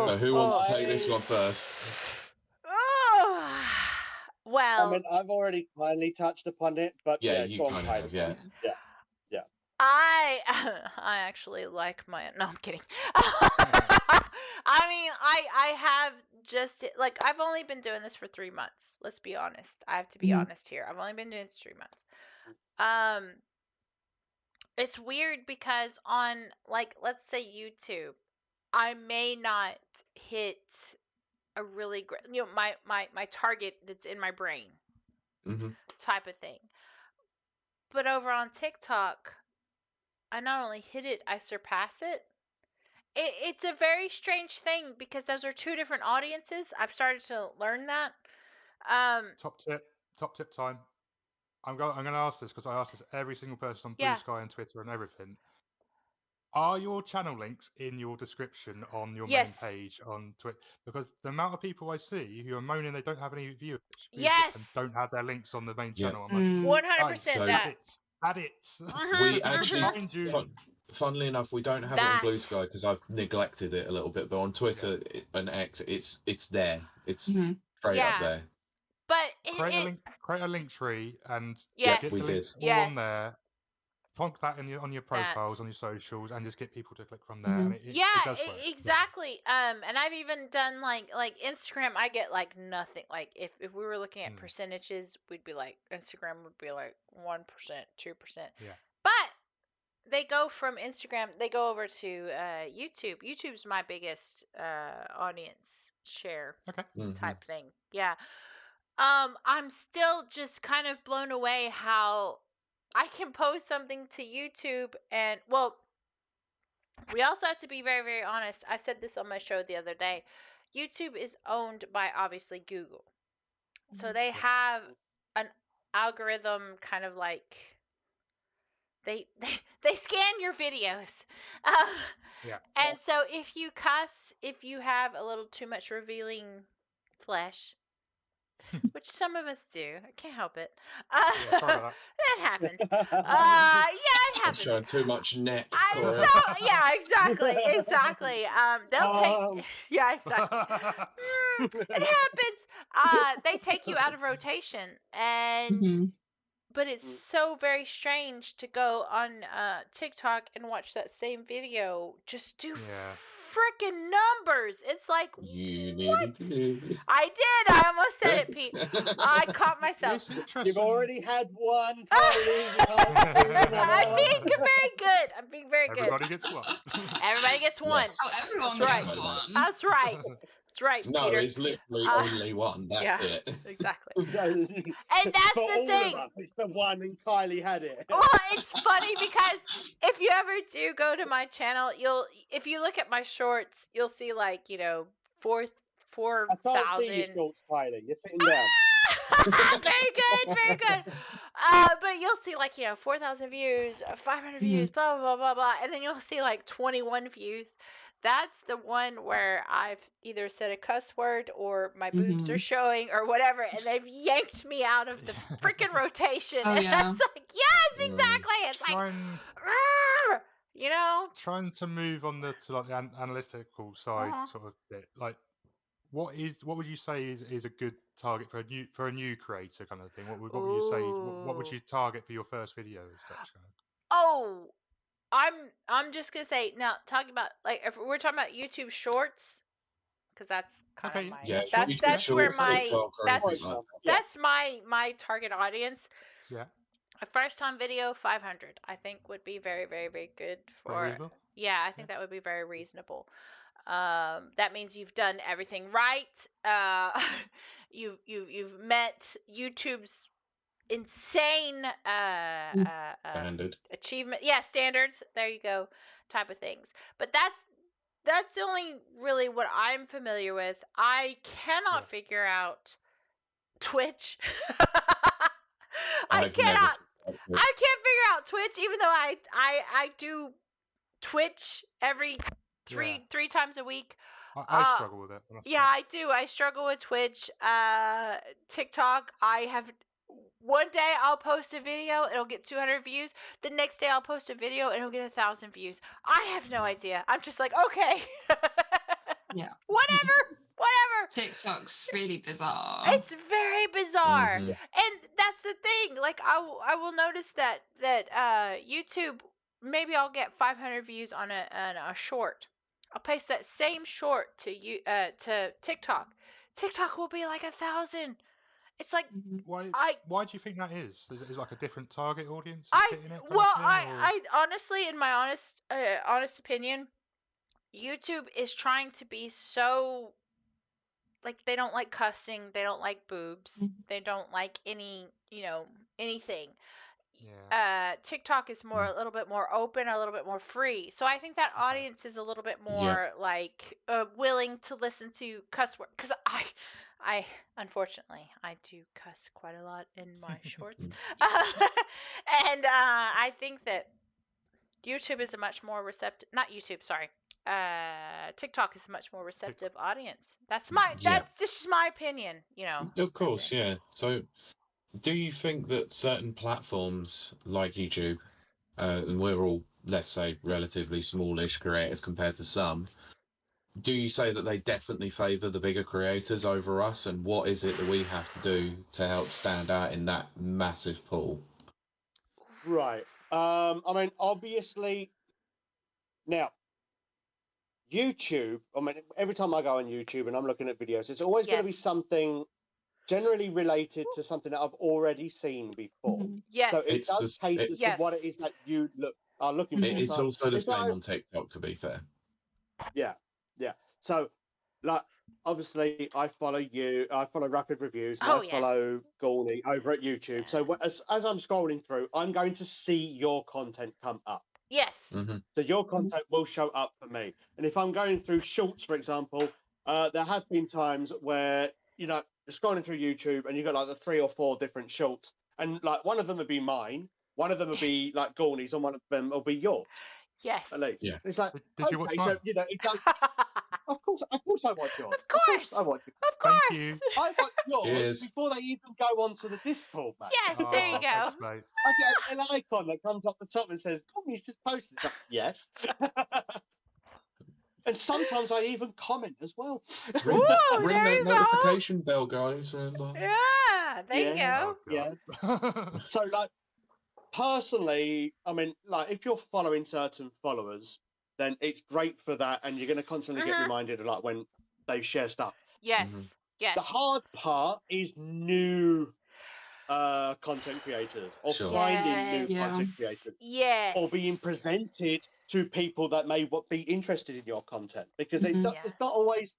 B: So who wants to take this one first?
F: Oh. Well,
C: I mean, I've already kindly touched upon it, but
B: Yeah,
C: yeah,
B: you
C: go on,
B: kind of have,
C: Kylie.
B: yeah.
F: I actually like my. No, I'm kidding. I mean, I have just like I've only been doing this for 3 months. Let's be honest. I have to be honest here. I've only been doing this 3 months. It's weird because on like let's say YouTube, I may not hit a really great, my target that's in my brain type of thing. But over on TikTok, I not only hit it, I surpass it. It's a very strange thing because those are two different audiences. I've started to learn that.
E: Top tip time. I'm going to ask this because I ask this every single person on Blue
F: Yeah.
E: Sky and Twitter and everything. Are your channel links in your description on your
F: Yes.
E: main page on Twitter? Because the amount of people I see who are moaning they don't have any viewers and
F: Yes.
E: don't have their links on the main
B: Yeah.
E: channel. I'm like,
F: 100%
B: So-
F: that.
E: add it.
B: We actually,
E: Mind you.
B: funnily enough, we don't have it on Blue Sky because I've neglected it a little bit. But on Twitter and X, it's there. It's straight
F: Yeah.
B: up there.
F: But
E: Create a link tree and
F: Yes.
E: get
B: We
E: the
B: did.
E: links all
F: Yes.
E: on there. Plonk that on your profiles, on your socials, and just get people to click from there. And it does work.
F: Exactly. And I've even done like Instagram. I get like nothing. Like if we were looking at percentages, we'd be like Instagram would be like 1%, 2%.
E: Yeah.
F: But they go from Instagram. They go over to YouTube. YouTube's my biggest audience share type thing. Yeah. I'm still just kind of blown away how I can post something to YouTube and well, we also have to be very, very honest. I said this on my show the other day. YouTube is owned by obviously Google. So they have an algorithm kind of like they scan your videos. And so if you cuss, if you have a little too much revealing flesh, which some of us do. I can't help it.
E: Yeah, sorry about
F: That happens. Yeah, it
B: I'm
F: happens.
B: showing too much neck.
F: I'm
B: Sorry.
F: so yeah, exactly. They'll
C: Um,
F: take yeah, exactly.
E: that.
F: It happens. They take you out of rotation, and
D: Mhm.
F: but it's so very strange to go on TikTok and watch that same video just do
E: Yeah.
F: freaking numbers. It's like
B: You nearly
F: what?
B: did.
F: I did. I almost said it, Pete. I caught myself.
E: It's interesting.
C: You've already had one, Kylie. You can't do
F: I'm
C: another.
F: being very good. I'm being very good.
E: Everybody gets one.
F: Everybody gets one.
B: Yes.
D: Oh, everyone
F: That's
D: gets
B: right.
D: one.
F: That's right. That's right,
B: No,
F: Peter.
B: it's literally
F: Uh,
B: only one. That's
F: yeah.
B: it.
F: Exactly.
C: And
F: that's
C: for
F: the
C: all
F: thing.
C: Of us, it's the one, and Kylie had it.
F: Well, it's funny because if you ever do go to my channel, if you look at my shorts, you'll see like 4,000.
C: I can't see your shorts, Kylie. You're sitting down.
F: Very good, very good. But you'll see like 4,000 views, 500 views, blah blah blah blah blah, and then you'll see like 21 views. That's the one where I've either said a cuss word or my boobs are showing or whatever, and they've yanked me out of the freaking rotation.
D: Oh,
F: And
D: yeah.
F: that's like, yes, exactly. It's like,
E: Trying, trying to move on to like the analytical side sort of bit. Like, what would you say is a good target for a new creator kind of thing? What would you say? What would you target for your first video as such? Kind of?
F: Oh, I'm just gonna say now. Talking about like if we're talking about YouTube Shorts, because that's kind of my
B: Yeah,
F: that's where my
B: TikTok, or
F: that's
B: anything like that.
F: that's my target audience.
E: Yeah.
F: A first time video 500 I think would be very very very good for
E: reasonable?
F: yeah I think that would be very reasonable. That means you've done everything right. You've met YouTube's insane
B: Standard.
F: achievement standards, there you go, type of things. But that's only really what I'm familiar with. I cannot figure out Twitch. I can't figure out Twitch, even though I do Twitch every three times a week.
E: I struggle with it.
F: Yeah, I do. I struggle with Twitch. TikTok, I have one day I'll post a video, it'll get 200 views. The next day I'll post a video and it'll get 1,000 views. I have no idea. I'm just like, okay.
D: Yeah.
F: Whatever.
D: TikTok's really bizarre.
F: It's very bizarre.
B: Mhm.
F: And that's the thing. Like I will notice that YouTube, maybe I'll get 500 views on a short. I'll paste that same short to TikTok. TikTok will be like 1,000. It's like
E: Why do you think that is? Is it like a different target audience?
F: I honestly, in my honest opinion, YouTube is trying to be so like they don't like cussing, they don't like boobs, they don't like any anything. TikTok is a little bit more open, a little bit more free. So I think that audience is a little bit more like willing to listen to cuss words. Because I unfortunately I do cuss quite a lot in my shorts, and I think that YouTube is a much more receptive. Not YouTube, sorry. TikTok is a much more receptive audience. That's just my opinion.
B: Of course, yeah. So, do you think that certain platforms like YouTube, and we're all, let's say, relatively smallish creators compared to some, do you say that they definitely favour the bigger creators over us? And what is it that we have to do to help stand out in that massive pool?
C: Right. I mean, obviously, now, YouTube, I mean, every time I go on YouTube and I'm looking at videos, it's always going to be something generally related to something that I've already seen before.
F: Yes.
C: So it does cater to what it is that you are looking for.
B: It's also the same on TikTok, to be fair.
C: Yeah. So, like, obviously, I follow you. I follow Rapid Reviews. And I follow Gawny over at YouTube. Yeah. So as I'm scrolling through, I'm going to see your content come up.
F: Yes.
B: Mm-hmm.
C: So your content will show up for me. And if I'm going through shorts, for example, there have been times where, you're scrolling through YouTube and you've got like the 3 or 4 different shorts. And like one of them would be mine. One of them would be like Gawny's and one of them will be yours.
F: Yes.
C: At least.
B: Yeah.
C: It's like,
E: Did you watch mine?
C: So, it does... Of course I watch yours.
F: Of course.
C: I watch yours.
F: Of course.
E: Thank you.
C: I watch yours
B: Cheers.
C: before they even go onto the Discord, mate.
F: Yes, there you go.
E: Thanks, mate.
C: I get an icon that comes up the top and says, Gawny's just posted. It's like, yes. And sometimes I even comment as well.
B: Ring,
F: Ooh,
B: ring
F: there
B: that
F: you go.
B: notification bell, guys. Remember?
F: Yeah, there you go.
C: Yeah. So, like, personally, I mean, like, if you're following certain followers, then it's great for that, and you're going to constantly get reminded of, like, when they share stuff.
F: Yes. Yes.
C: The hard part is new content creators, or
B: Sure.
C: finding new
D: Yes.
C: content creators,
F: Yes.
C: or being presented to people that may be interested in your content, because
D: Mhm.
C: it's not always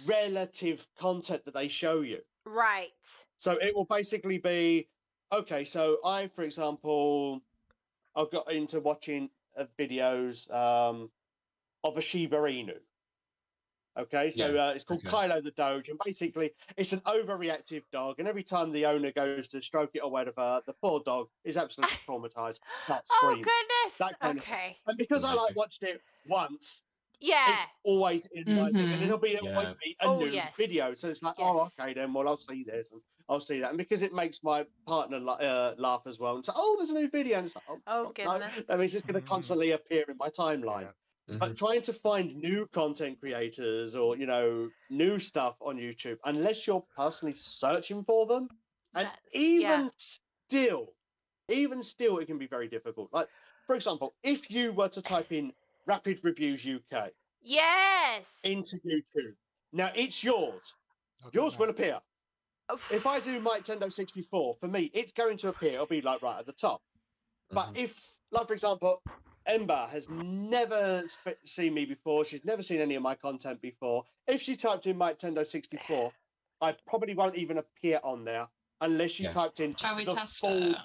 C: relative content that they show you.
F: Right.
C: So it will basically be, okay, so I, for example, I've got into watching videos of a Shiba Inu. Okay, so it's called Kiley the Doge, and basically it's an overreactive dog, and every time the owner goes to stroke it or whatever, the poor dog is absolutely traumatized. Starts
F: Oh
C: screaming.
F: goodness.
C: That kind of thing.
F: Okay.
C: And because I like watched it once,
F: Yeah.
C: it's always in my thing, and it'll be always be a new
F: yes.
C: video. So it's like, oh, okay, then, well, I'll see this and I'll see that, and because it makes my partner laugh as well, and so, oh, there's a new video, and it's like,
F: Oh goodness.
C: no, that means it's going to constantly appear in my timeline. But trying to find new content creators or, you know, new stuff on YouTube, unless you're personally searching for them, and even still, it can be very difficult. Like, for example, if you were to type in Rapid Reviews UK into YouTube, now it's yours. Yours will appear. If I do Miketendo64, for me, it's going to appear. It'll be like right at the top. But if, like, for example, Ember has never seen me before. She's never seen any of my content before. If she typed in Miketendo64, I probably won't even appear on there unless she typed in
D: Shall we
C: the
D: test
C: full...
D: it?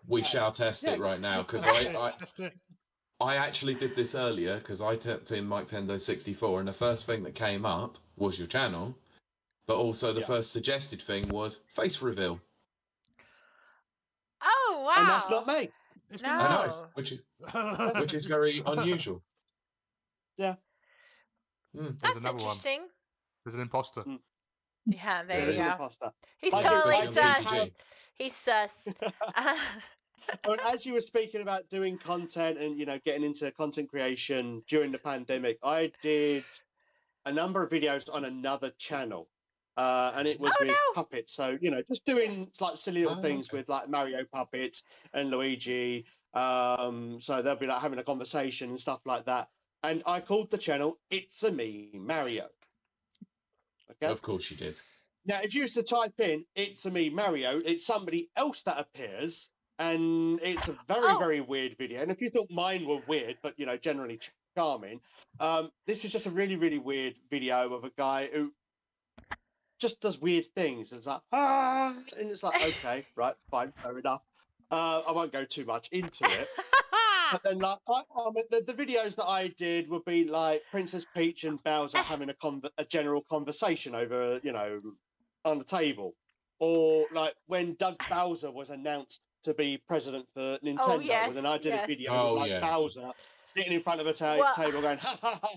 B: We shall test it right now, because I actually did this earlier, because I typed in Miketendo64, and the first thing that came up was your channel, but also the first suggested thing was face reveal.
F: Oh wow!
C: And that's not me.
F: No.
B: I know, which is very unusual.
C: Yeah.
F: That's interesting.
E: There's an imposter.
F: Yeah, there you go.
C: Imposter.
F: He's
C: I
F: totally
C: just- I
F: sus.
C: just-
F: He's sus.
C: And as you were speaking about doing content and, you know, getting into content creation during the pandemic, I did a number of videos on another channel. And it was with puppets. So, you know, just doing like silly little things with like Mario puppets and Luigi. So they'll be like having a conversation and stuff like that. And I called the channel It's-a-Me Mario. Okay.
B: Of course you did.
C: Now, if you used to type in It's-a-Me Mario, it's somebody else that appears. And it's a very, very weird video. And if you thought mine were weird, but, you know, generally charming, this is just a really, really weird video of a guy who just does weird things. And it's like, and it's like, okay, right, fine, fair enough. I won't go too much into it. But then, like, the videos that I did would be like Princess Peach and Bowser having a general conversation over, you know, on the table. Or like when Doug Bowser was announced to be president for Nintendo, and then I did a video with Bowser sitting in front of a table going, ha ha ha.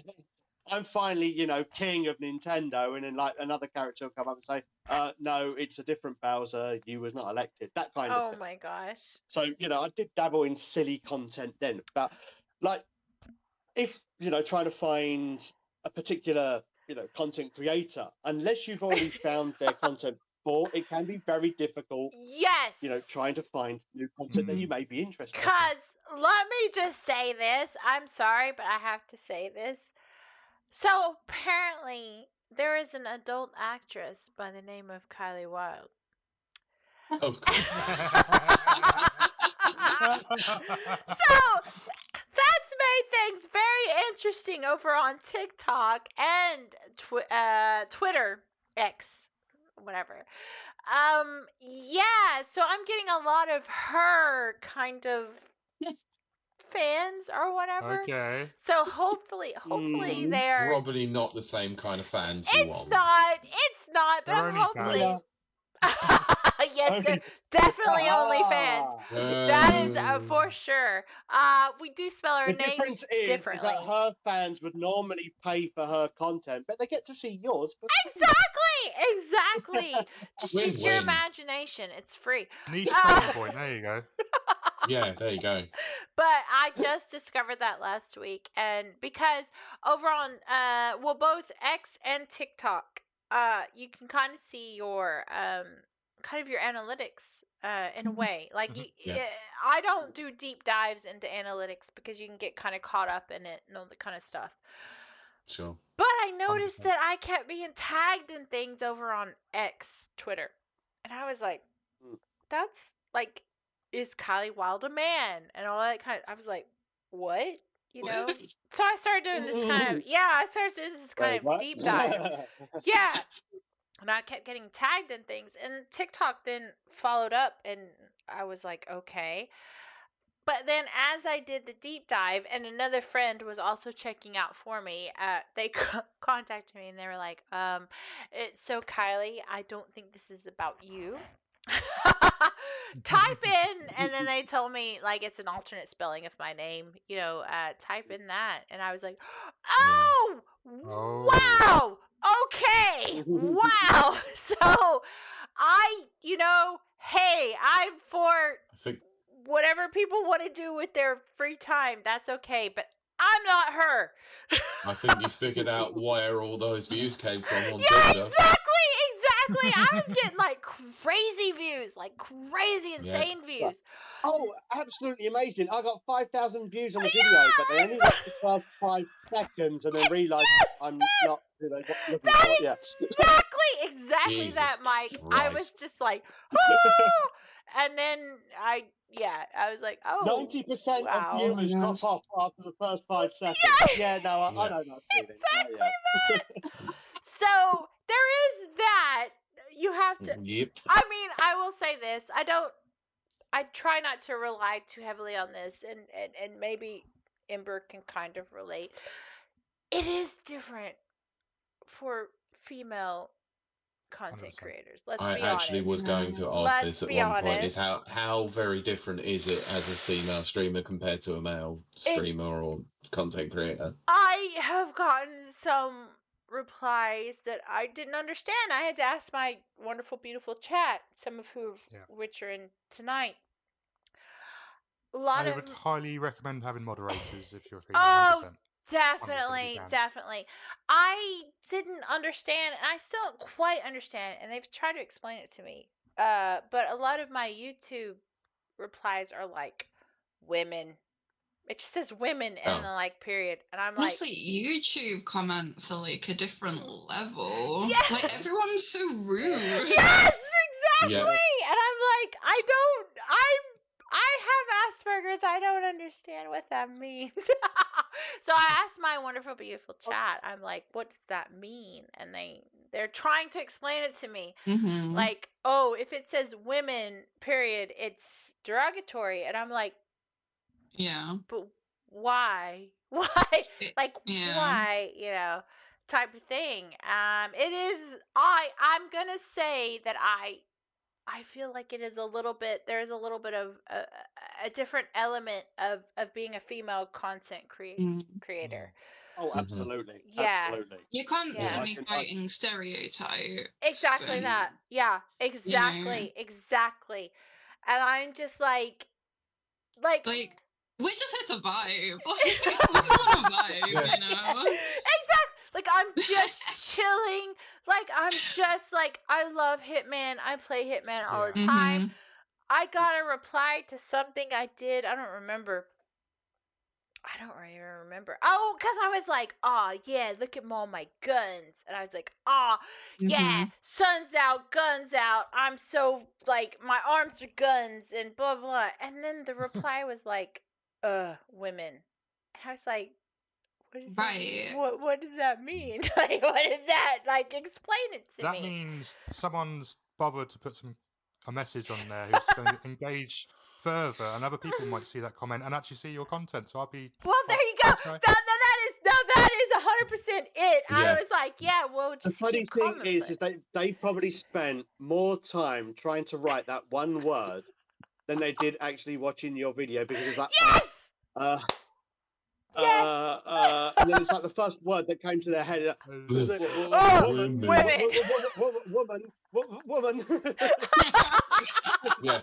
C: I'm finally, you know, king of Nintendo, and then like another character will come up and say, no, it's a different Bowser, you was not elected, that kind of thing.
F: Oh my gosh.
C: So, you know, I did dabble in silly content then, but like, if, you know, trying to find a particular, you know, content creator, unless you've already found their content before, it can be very difficult.
F: Yes.
C: You know, trying to find new content that you may be interested in.
F: Because let me just say this. I'm sorry, but I have to say this. So apparently, there is an adult actress by the name of Kylie Wilde.
B: Of course.
F: So that's made things very interesting over on TikTok and Twitter, X, whatever. Yeah, so I'm getting a lot of her kind of fans or whatever.
E: Okay.
F: So hopefully they're
B: Probably not the same kind of fans you want.
F: It's not, but
E: They're
F: I'm
E: only
F: hopefully.
E: fans.
F: Yes, they're definitely OnlyFans. That is for
B: Oh.
F: sure. We do spell our
C: The
F: names
C: difference is
F: differently.
C: that her fans would normally pay for her content, but they get to see yours for free.
F: Exactly. Just use your
B: Win-win.
F: imagination. It's free.
E: Niche selling point. There you go.
B: Yeah, there you go.
F: But I just discovered that last week, and because over on well, both X and TikTok, you can kind of see your kind of your analytics in a way. Like
B: Yeah.
F: I don't do deep dives into analytics because you can get kind of caught up in it and all that kind of stuff.
B: Sure.
F: But I noticed
E: 100%.
F: that I kept being tagged in things over on X, Twitter. And I was like, that's like, is Kylie Wilde a man? And all that kind of, I was like, what? You know?
D: What?
F: So I started doing this kind of, I started doing this kind of
C: What?
F: deep dive. Yeah. And I kept getting tagged in things. And TikTok then followed up, and I was like, okay. But then as I did the deep dive, and another friend was also checking out for me, they contacted me and they were like, so Kylie, I don't think this is about you. Type in, and then they told me, like, it's an alternate spelling of my name, type in that. And I was like, oh, wow, okay, wow. So hey, I'm for
B: I think
F: whatever people want to do with their free time, that's okay, but I'm not her.
B: you figured out where all those views came from on
F: Yeah,
B: Twitter.
F: exactly. I was getting like crazy views, like crazy insane views.
C: Oh, absolutely amazing. I got 5,000 views on the video, but they only watched the first 5 seconds and then realised I'm not who they got looking for. Yeah.
F: Exactly
B: Jesus
F: that, Mike. I was
B: Christ.
F: just like, oh! And then I was like, oh,
C: 90%
F: wow.
C: of viewers drop off after the first 5 seconds. Yeah, no, I know that feeling.
F: Exactly
C: Yeah.
F: So there is that. You have to.
B: Yep.
F: I mean, I will say this. I try not to rely too heavily on this, and maybe Ember can kind of relate. It is different for female content
E: 100%.
F: creators. Let's
B: I
F: be
B: actually
F: honest.
B: was going to ask
F: Let's
B: this at
F: be
B: one point, is
F: honest.
B: how very different is it as a female streamer compared to a male streamer or content creator?
F: I have gotten some replies that I didn't understand. I had to ask my wonderful, beautiful chat, some of which are in tonight.
E: I would highly recommend having moderators if you're a female. 100%.
F: Definitely. I didn't understand, and I still don't quite understand, and they've tried to explain it to me. But a lot of my YouTube replies are like women. It just says women and then like period, and I'm
D: honestly, YouTube comments are like a different level.
F: Yes!
D: Like everyone's so rude.
F: Yes, exactly.
B: Yeah.
F: And I'm like, I have Asperger's. I don't understand what that means. So I asked my wonderful, beautiful chat. I'm like, what does that mean? And they're trying to explain it to me.
D: Mm-hmm.
F: Like, oh, if it says women, period, it's derogatory. And I'm like,
D: yeah,
F: but why? Why? Why? Type of thing. It is. I'm gonna say that I feel like it is a little bit. There's a little bit of a different element of being a female content creator.
C: Oh, absolutely.
F: Yeah.
C: Absolutely.
D: You're constantly fighting stereotypes.
F: Exactly that. Yeah. Exactly. Exactly. And I'm just like.
D: We're just here to vibe. We just want to vibe,
F: Exactly. Like, I'm just chilling. Like, I'm just like, I love Hitman. I play Hitman all the time.
D: Mm-hmm.
F: I got a reply to something I did. I don't remember. even remember. Oh, because I was like, oh, yeah, look at all my guns. And I was like, oh, yeah, sun's out, guns out. I'm so, like, my arms are guns and blah, blah. And then the reply was like, women. And I was like, what does that mean? Like, what is that? Like, explain it to me.
E: That means someone's bothered to put a message on there who's going to engage further, and other people might see that comment and actually see your content. So I'll be.
F: Well, there you go. That is 100% it. I
B: Yeah.
F: was like, yeah, well,
C: The
F: just
C: funny
F: keep
C: thing
F: commenting.
C: is they probably spent more time trying to write that one word than they did actually watching your video because it's like,
F: Yes! Yes!
C: and then it's like the first word that came to their head.
F: Women.
C: Woman.
B: Yeah,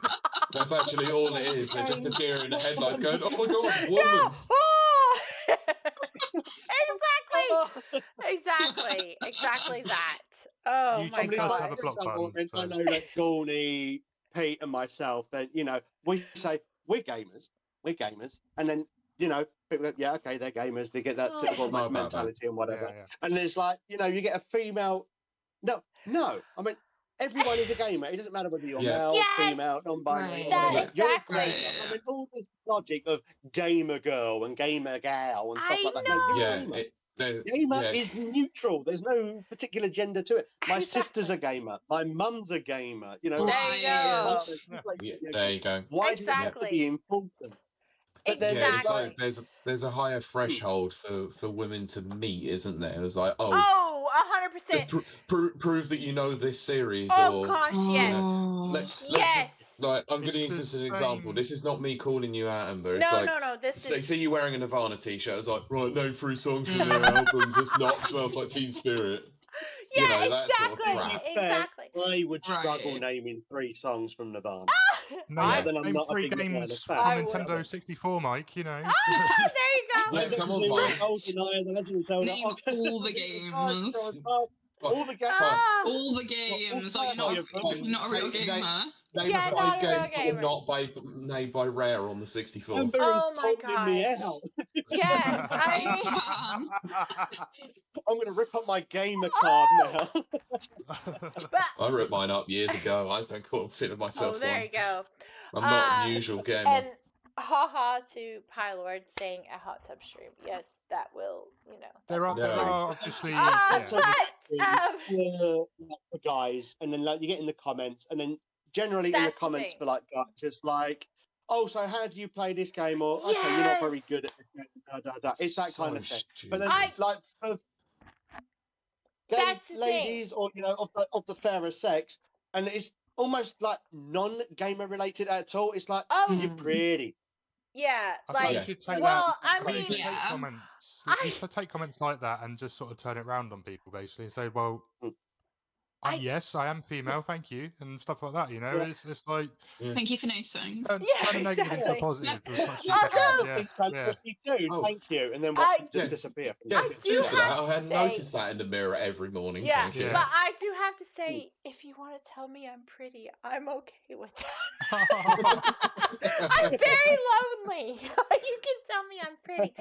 B: that's actually all it is. They're just a deer in the headlights going, "Oh my god,
F: Yeah.
B: woman!"
F: Oh! Exactly that. Oh
E: YouTube
F: my
E: does
F: god.
E: have a block button,
C: I
E: so-
C: know that Gawny, Pete, and myself, then we say we're gamers, and then people go, yeah, okay, they're gamers. They get that
A: Oh.
C: typical
B: Not about
C: mentality and whatever.
E: Yeah.
C: And there's like, you get a female. No. I mean, everyone is a gamer. It doesn't matter whether you're male,
F: Yes!
C: female, non-binary,
D: Right.
C: or
F: That-
C: whatever. You're a
F: exactly.
C: gamer. I mean, all this logic of gamer girl and gamer gal and stuff
F: I
C: like that.
F: know.
C: No, you're a
B: Yeah,
C: gamer.
B: there's-
C: Gamer
B: yes.
C: is neutral. There's no particular gender to it. My
F: Exactly.
C: sister's a gamer. My mum's a gamer.
F: There you
D: Right.
F: go.
B: Yeah, there you go.
C: Why does it have to
F: Exactly.
C: be important? But then
B: Yeah,
C: it's like,
F: Exactly.
B: there's a higher threshold for women to meet, isn't there? It was like,
F: Oh,
B: just
F: 100%.
B: prove that you know this series,
F: Oh
B: or
F: gosh, yes.
B: let's
F: Yes.
B: like I'm going
E: It's
B: to use
E: the
B: this as an example.
E: same-
B: This is not me calling you out, Ember. It's
F: No,
B: like
F: no. This
B: they
F: is.
B: see you wearing a Nirvana t-shirt. It's like, right, name 3 songs from their albums. It's not smells like Teen Spirit.
F: Yeah,
B: you know, that sort of
F: exactly.
B: crap.
F: Exactly.
C: I would struggle
D: Right.
C: naming 3 songs from Nirvana.
E: No,
B: Yeah.
C: Then I'm
E: name
C: not a
E: 3
C: big Nirvana
E: games
C: fan.
E: from
F: I would.
E: Nintendo 64, Mike. You know.
F: Ah, there you go.
B: Yeah, come on, Mike.
C: GoldenEye, The Legend of Zelda.
D: Name all the games.
C: All the games.
F: Ah.
D: All the games. Are you not a real gamer?
B: Name
F: Yeah,
B: 5
F: not a real
B: games that
F: gamer.
B: were not made by Rare on the 64.
C: Ember
F: Oh
C: is
F: my
C: calling me
F: gosh.
C: out.
F: Yeah.
C: I'm going to rip up my gamer card now.
F: But
B: I ripped mine up years ago. I don't consider myself
F: there
B: one.
F: you go.
B: I'm not a usual gamer.
F: And haha to Pylord saying a hot tub stream. Yes, that will,
E: There are
B: Yeah.
E: obviously.
C: For guys, and then like you get in the comments, and then generally in the
F: That's the
C: comments
F: thing.
C: for like guys, it's like, oh, so how do you play this game? Or okay, you're not very
F: Yes.
C: good at this game. It's that kind of thing.
B: stupid.
C: But then
F: I-
C: it's like for gay
F: That's the thing.
C: ladies or of the fairer sex, and it's almost like non-gamer related at all. It's like
F: Oh,
C: you're pretty.
F: yeah,
E: I think you
F: like,
E: should take
F: well,
E: that.
F: I
E: think you should
F: mean,
E: take
D: Yeah.
E: comments.
F: I-
E: You should take comments like that and just sort of turn it round on people, basically, and say, "Well, yes, I am female, thank you," and stuff like that. You know,
C: Yeah.
E: it's like
D: Thank you for noticing.
E: turn
F: Yeah,
E: a negative into a
F: exactly.
E: positive. As much as you
F: Although-
E: can.
C: I think
E: Yeah,
C: so,
E: yeah.
C: 52,
B: Oh.
C: thank you, and then
F: I-
C: just
B: Yeah.
C: disappear.
B: Yeah,
F: I do
B: cheers for that.
F: have
B: I
F: to
B: hadn't
F: say-
B: noticed that in the mirror every morning.
F: Yeah,
B: Thank you.
E: Yeah.
F: but I do have to say, if you want to tell me I'm pretty, I'm okay with that. I'm very lonely. You can tell me I'm pretty,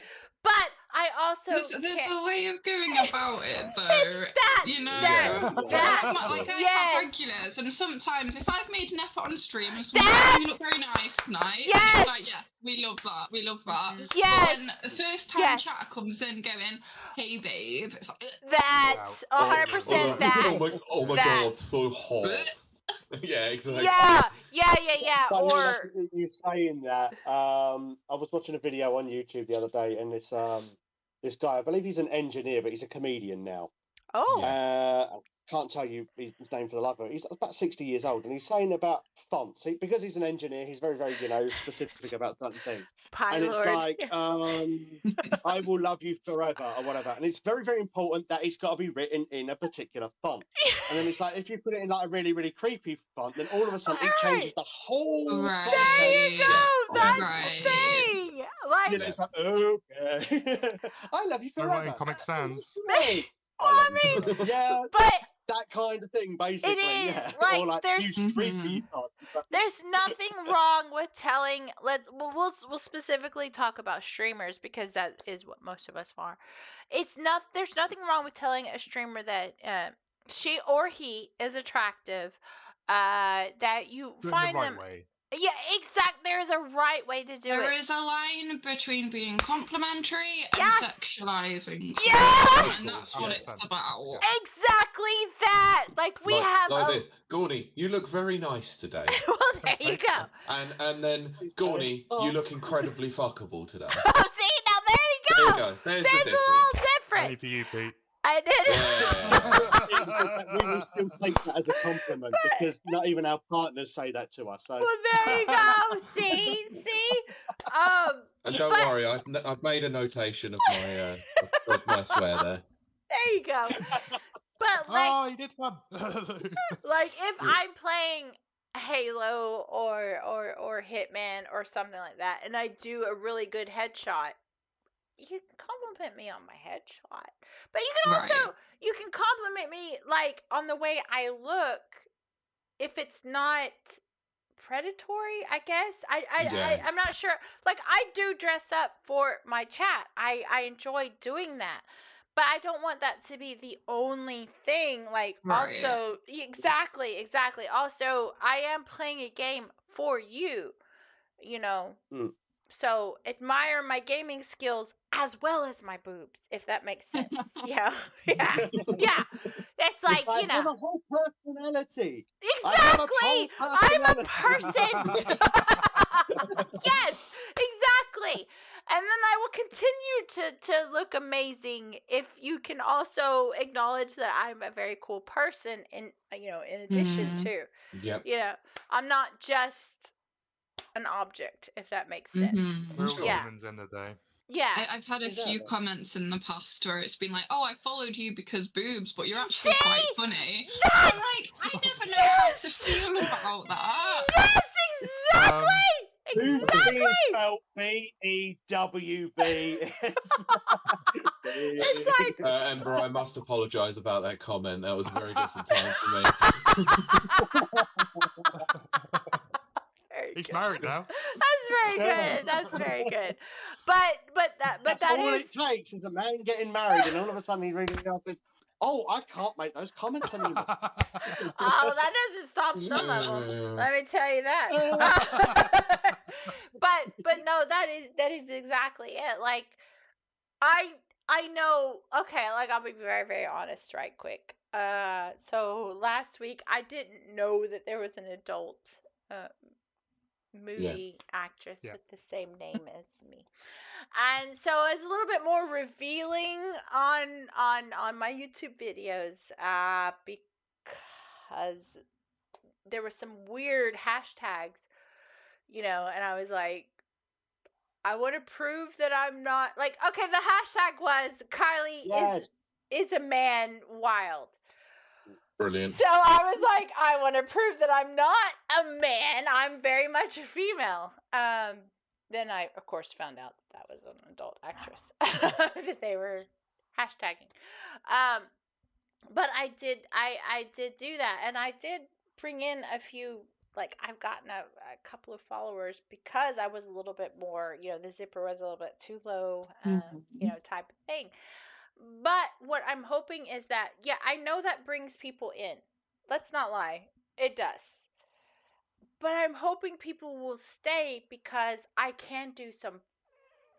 F: but I also
D: There's
F: can't.
D: a way of going about it, though.
F: that,
D: You know,
F: that,
D: I
F: yes.
D: have regulars, and sometimes if I've made an effort on stream and
F: That-
D: someone you look very nice tonight,
F: Yes.
D: it's like, yes, we love that, we love that.
F: Yes.
D: But when the first time
F: Yes.
D: chatter comes in going, hey babe, it's like,
F: That's 100% that.
B: Oh my
F: that.
B: god, so hot. Yeah, exactly.
F: Yeah.
C: Funny
F: Or
C: enough that you saying that. I was watching a video on YouTube the other day, and it's this guy. I believe he's an engineer, but he's a comedian now.
F: oh,
C: I can't tell you his name for the life of it. He's about 60 years old, and he's saying about fonts. Because he's an engineer, he's very, very, specific about certain things. And it's
F: Pylord.
C: like, I will love you forever, or whatever. And it's very, very important that it's got to be written in a particular font. And then it's like, if you put it in like a really, really creepy font, then all of a sudden it changes the whole
D: Right.
F: There you go.
B: Yeah.
F: That's
D: Right.
F: the thing. Like,
C: It's like, okay. I love you
E: They're
C: forever.
E: writing Comic Sans.
C: Great.
F: well, I mean,
C: Yeah,
F: but
C: that kind of thing, basically.
F: is,
C: yeah.
F: like,
C: or like
F: there's-
C: use creepy fonts.
F: there's nothing wrong with telling. We'll specifically talk about streamers because that is what most of us are. There's nothing wrong with telling a streamer that she or he is attractive. That you
E: Do it in
F: find
E: the right
F: them.
E: way.
F: Yeah, exact. There is a right way to do
D: There
F: it.
D: is a line between being complimentary and
F: Yes.
D: sexualizing
F: Yes.
D: someone, and that's what it's
E: 100%.
D: about.
F: Exactly that. Like we have.
B: like this. Gawny, you look very nice today.
F: Well, there you go.
B: And then Gawny, you look incredibly fuckable today.
F: Oh, see now there you
B: There
F: go.
B: you go. There's
F: There's
B: the
F: a little
B: difference.
F: difference.
E: for you, Pete.
F: I did it.
C: We will still take that as a compliment because not even our partners say that to us. So.
F: Well, there you go. See.
B: And don't worry, I've made a notation of my swear there.
F: There you go. But like,
E: you did one.
F: like if I'm playing Halo or Hitman or something like that, and I do a really good headshot, you can compliment me on my headshot. But you can also you can compliment me like on the way I look if it's not predatory, I guess. I'm not sure. Like I do dress up for my chat. I enjoy doing that. But I don't want that to be the only thing. Like also exactly. Also, I am playing a game for you, you know. So admire my gaming skills as well as my boobs, if that makes sense. Yeah. It's like,
C: I have a whole personality.
F: Exactly. I'm a person. Yes, exactly. And then I will continue to look amazing if you can also acknowledge that I'm a very cool person in addition to.
B: Yep.
F: I'm not just an object, if that makes sense.
E: We're all humans in the day.
F: Yeah.
D: I've had a few comments in the past where it's been like, oh, I followed you because boobs, but you're actually quite funny. I'm like, I never know how to feel about that.
F: Yes, exactly. Exactly.
C: Spelled B-E-W-B.
F: It's like
B: Ember, I must apologise about that comment. That was a very different time for me.
E: He's married now.
F: That's very good. That's very good. But that
C: all
F: is
C: it takes is a man getting married, and all of a sudden he really goes, "Oh, I can't make those comments anymore."
F: Oh, that doesn't stop some of them. Let me tell you that. but no, that is exactly it. Like I know. Okay, like I'll be very very honest, right quick. So last week I didn't know that there was an adult movie actress with the same name as me, and so it's a little bit more revealing on my YouTube videos because there were some weird hashtags, and I was like, I want to prove that I'm not like, okay, the hashtag was Kiley is a man Wilde.
B: Brilliant.
F: So I was like, I want to prove that I'm not a man. I'm very much a female. Then I, of course, found out that was an adult actress that they were hashtagging. But I did do that, and I did bring in a few. Like I've gotten a couple of followers because I was a little bit more, the zipper was a little bit too low, type of thing. But what I'm hoping is that, I know that brings people in. Let's not lie. It does. But I'm hoping people will stay because I can do some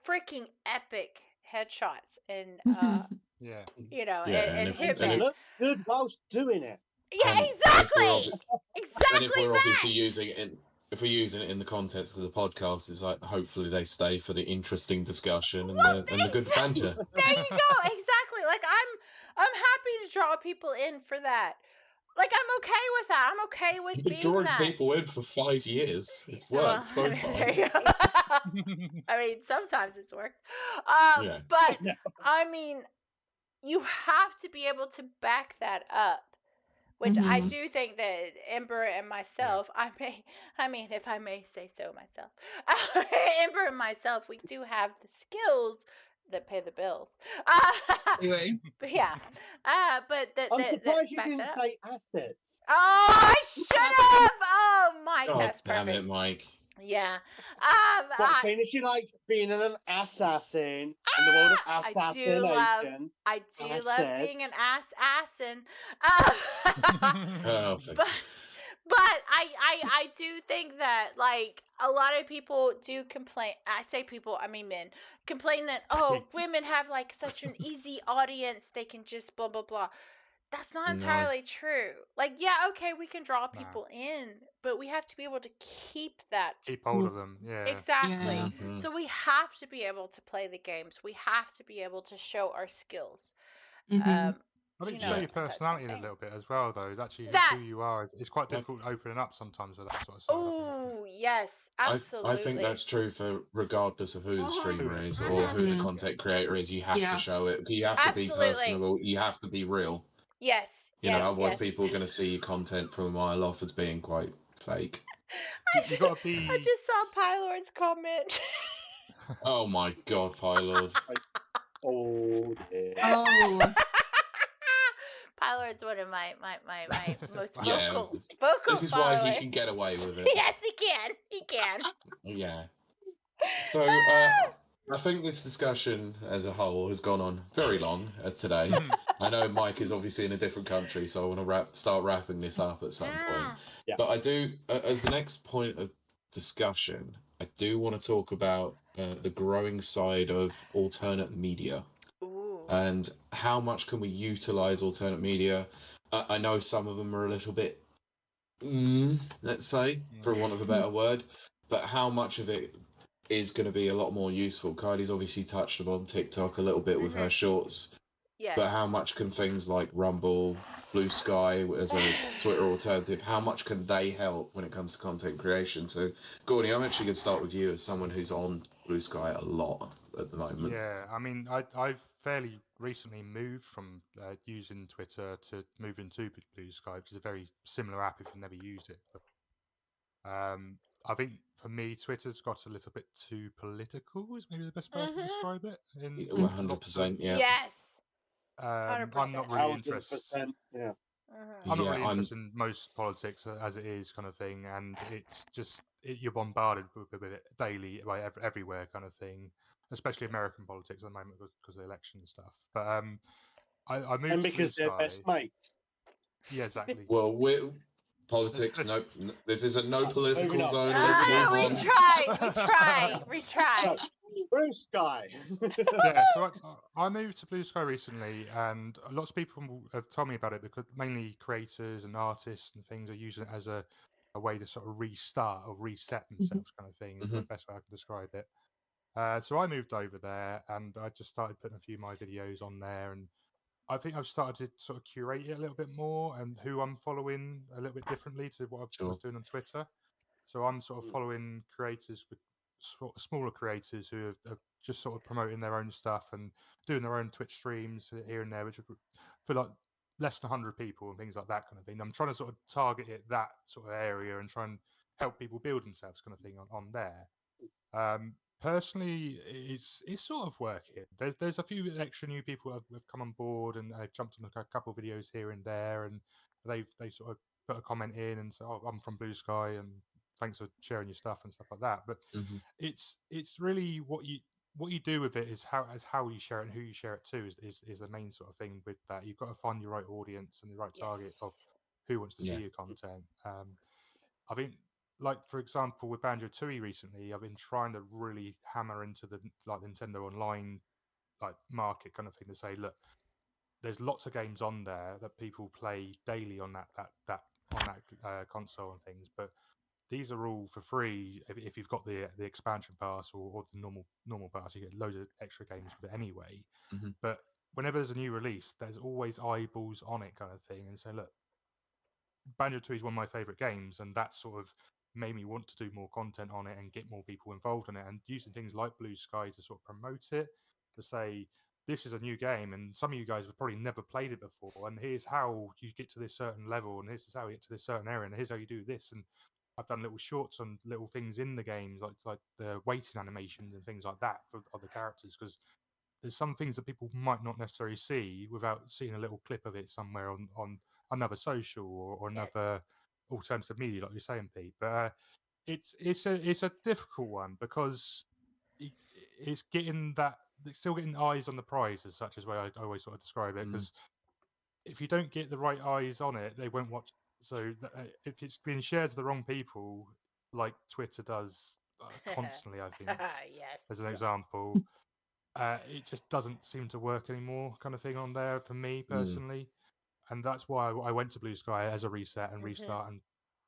F: freaking epic headshots and, and Hitman.
C: Look good whilst doing it.
F: Yeah, exactly.
B: And if we're obviously using it if we're using it in the context of the podcast, it's like hopefully they stay for the interesting discussion and the good banter.
F: There you go. Exactly. Like I'm happy to draw people in for that. Like I'm okay with that. I'm okay with
B: You've
F: being
B: been drawing
F: that.
B: people in for 5 years. It's worked so far.
F: There you go. I mean, sometimes it's worked. But I mean, you have to be able to back that up. Which I do think that Ember and myself, if I may say so myself, Ember and myself, we do have the skills that pay the bills.
D: Anyway.
F: But yeah. But
C: I'm surprised you didn't say assets.
F: Oh, I should have! Oh, Mike, that's
B: damn
F: perfect.
B: it, Mike.
F: Yeah.
C: Seeing as she likes being an assassin in the world of assassination.
F: I do love being an assassin. But I do think that, like, a lot of people do complain. I say people, I mean men. Complain that, women have, like, such an easy audience. They can just blah, blah, blah. That's not
B: No.
F: entirely true. Like, yeah, okay, we can draw people in, but we have to be able to keep that.
E: Keep hold of them, yeah.
F: Exactly.
D: Yeah.
B: Mhm.
F: So we have to be able to play the games. We have to be able to show our skills.
D: Mhm.
E: I think
F: You
E: to show
F: know,
E: your
F: that type of
E: personality in a
F: thing.
E: little bit as well, though. Actually,
F: That.
E: who you are. It's quite
B: Yeah.
E: difficult opening up sometimes with that sort of side. I think.
F: Oh, yes,
B: I
F: absolutely.
B: think that's true for regardless of who the streamer
E: Whoever,
B: is
E: yeah.
B: or who the
D: Mhm.
B: content creator is. You have
D: Yeah.
B: to show it. You have to be
F: Absolutely.
B: personable. You have to be real.
F: Yes.
B: You know,
F: Yes.
B: otherwise
F: Yes.
B: people are going to see your content from a mile off as being quite fake.
E: You got to
F: I
E: be.
F: just saw Pylord's comment.
B: Oh my god, Pylord.
C: Oh, yeah.
D: Oh.
F: Pylord's one of my most
B: Yeah,
F: vocal
B: this is why he
F: followers.
B: can get away with it.
F: Yes, he can. He can.
B: Yeah. So, I think this discussion as a whole has gone on very long as today. I know Mike is obviously in a different country, so I want to start wrapping this up at some point.
C: Yeah.
B: But I do, as the next point of discussion, I do want to talk about the growing side of alternate media.
F: Ooh.
B: And how much can we utilize alternate media? I know some of them are a little bit, let's say, for want of a better word, but how much of it is going to be a lot more useful? Kylie's obviously touched upon TikTok a little bit with her shorts,
F: Yes.
B: but how much can things like Rumble, Blue Sky as a Twitter alternative, how much can they help when it comes to content creation? So, Gawny, I'm actually going to start with you as someone who's on Blue Sky a lot at the moment.
E: Yeah, I mean, I've fairly recently moved from using Twitter to moving to Blue Sky, which is a very similar app if you've never used it. But, I think for me, Twitter's got a little bit too political, is maybe the best way I can describe it. In
B: 100%, yeah.
F: Yes.
E: I'm
F: 100%.
E: not really interested.
C: 100%, yeah.
E: I'm not
B: Yeah,
E: really interested in most politics as it is, kind of thing, and it's just you're bombarded with it daily, like everywhere, kind of thing. Especially American politics at the moment because of the election and stuff. But I moved
C: And
E: to Blue
C: because they're
E: Sky.
C: best mates.
E: Yeah, exactly.
B: Well, we're politics.
E: Let's-
B: Nope. This is a no political
C: moving on.
B: zone. Let's move
F: we
B: on.
F: try. We try.
C: Blue Sky.
E: Yeah, so I moved to Blue Sky recently, and lots of people have told me about it because mainly creators and artists and things are using it as a way to sort of restart or reset themselves, kind of thing. Is the best way I can describe it. So I moved over there, and I just started putting a few of my videos on there, and I think I've started to sort of curate it a little bit more and who I'm following a little bit differently to what I was doing on Twitter. So I'm sort of following creators with smaller creators who are just sort of promoting their own stuff and doing their own Twitch streams here and there, which are for like less than 100 people and things like that kind of thing. I'm trying to sort of target it that sort of area and try and help people build themselves, kind of thing, on there. Personally, it's sort of working. There's a few extra new people have come on board and I've jumped on a couple of videos here and there, and they sort of put a comment in and say, "Oh, I'm from Blue Sky, and thanks for sharing your stuff," and stuff like that. But it's really what you do with it is how you share it and who you share it to is the main sort of thing with that. You've got to find your right audience and the right target of who wants to see your content. I think, like for example, with Banjo-Tooie recently, I've been trying to really hammer into the Nintendo Online market kind of thing to say, look, there's lots of games on there that people play daily on that console and things, but these are all for free if you've got the expansion pass or the normal pass. You get loads of extra games with it anyway. But whenever there's a new release, there's always eyeballs on it, kind of thing, and say, look, Banjo-Tooie is one of my favorite games, and that sort of made me want to do more content on it and get more people involved in it, and using things like Blue Sky to sort of promote it, to say this is a new game and some of you guys have probably never played it before, and here's how you get to this certain level, and this is how you get to this certain area, and here's how you do this. And I've done little shorts on little things in the games, like the waiting animations and things like that for other characters, because there's some things that people might not necessarily see without seeing a little clip of it somewhere on another social or another alternative media, like you're saying, Pete. But it's a difficult one because it's still getting eyes on the prize, as such, as way I always sort of describe it. Because if you don't get the right eyes on it, they won't watch. So if it's being shared to the wrong people, like Twitter does constantly, I think, as an example. It just doesn't seem to work anymore, kind of thing, on there for me personally. and that's why I went to Blue Sky as a reset and restart and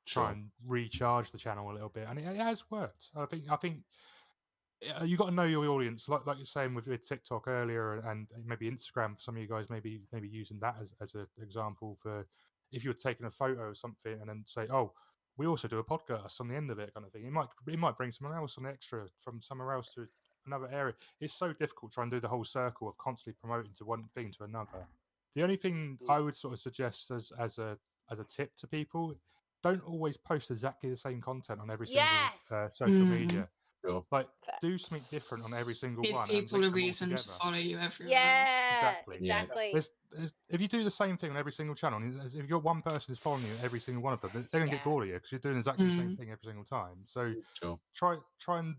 E: try
B: Sure.
E: and recharge the channel a little bit, and it has worked. I think you got to know your audience, like you're saying with TikTok earlier, and maybe Instagram for some of you guys, maybe using that as an example for if you're taking a photo of something and then say, oh, we also do a podcast on the end of it, kind of thing. It might bring someone else on extra from somewhere else to another area. It's so difficult trying to do the whole circle of constantly promoting to one thing to another. The only thing I would sort of suggest as a tip to people, don't always post exactly the same content on every single social media.
B: Sure.
E: Like, do something different on every single
D: Give
E: one.
D: people
E: and
D: a
E: link them all
D: reason to
E: together.
D: follow you everywhere.
F: Yeah,
E: Exactly.
F: exactly.
E: If you do the same thing on every single channel, if you've got one person who's following you every single one of them, they're going to get bored of you because you're doing exactly the same thing every single time. So
B: Sure.
E: try and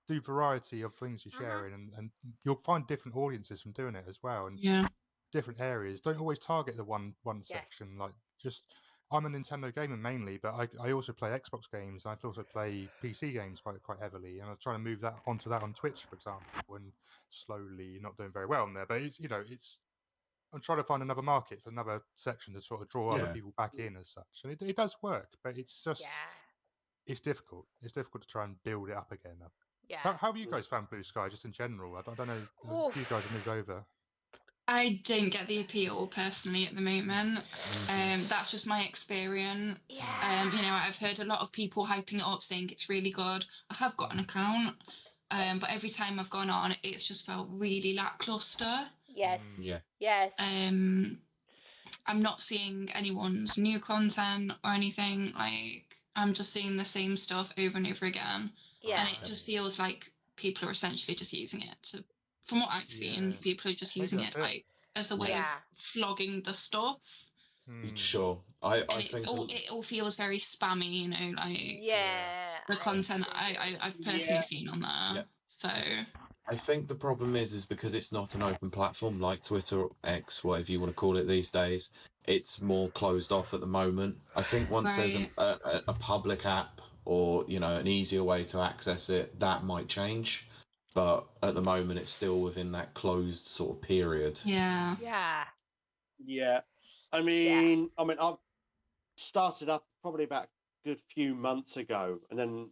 E: do variety of things you're sharing, and you'll find different audiences from doing it as well, and different areas. Don't always target the one section. Like, just, I'm a Nintendo gamer mainly, but I also play Xbox games. I also play PC games quite heavily, and I'm trying to move that onto Twitch, for example. And slowly, not doing very well on there, but it's I'm trying to find another market for another section to sort of draw other people back in as such, and it does work, but it's just it's difficult. It's difficult to try and build it up again. How have you guys found Blue Sky just in general? I don't know. A few guys have moved over.
D: I don't get the appeal personally at the moment. That's just my experience. I've heard a lot of people hyping it up, saying it's really good. I have got an account, but every time I've gone on, it's just felt really lackluster.
F: Yes.
B: Yeah.
F: Yes.
D: I'm not seeing anyone's new content or anything. Like, I'm just seeing the same stuff over and over again.
F: Yeah.
D: And it just feels like people are essentially just using it to, from what I've seen, people are just using it like as a way of flogging the stuff.
B: Sure. I
D: And
B: think
D: it all feels very spammy, like the
F: I
D: content
F: agree.
D: I've personally seen on there. So
B: I think the problem is because it's not an open platform like Twitter or X, whatever you want to call it these days. It's more closed off at the moment. I think once there's a public app or an easier way to access it, that might change. But at the moment, it's still within that closed sort of period.
D: Yeah.
C: I mean, I've started up probably about a good few months ago, and then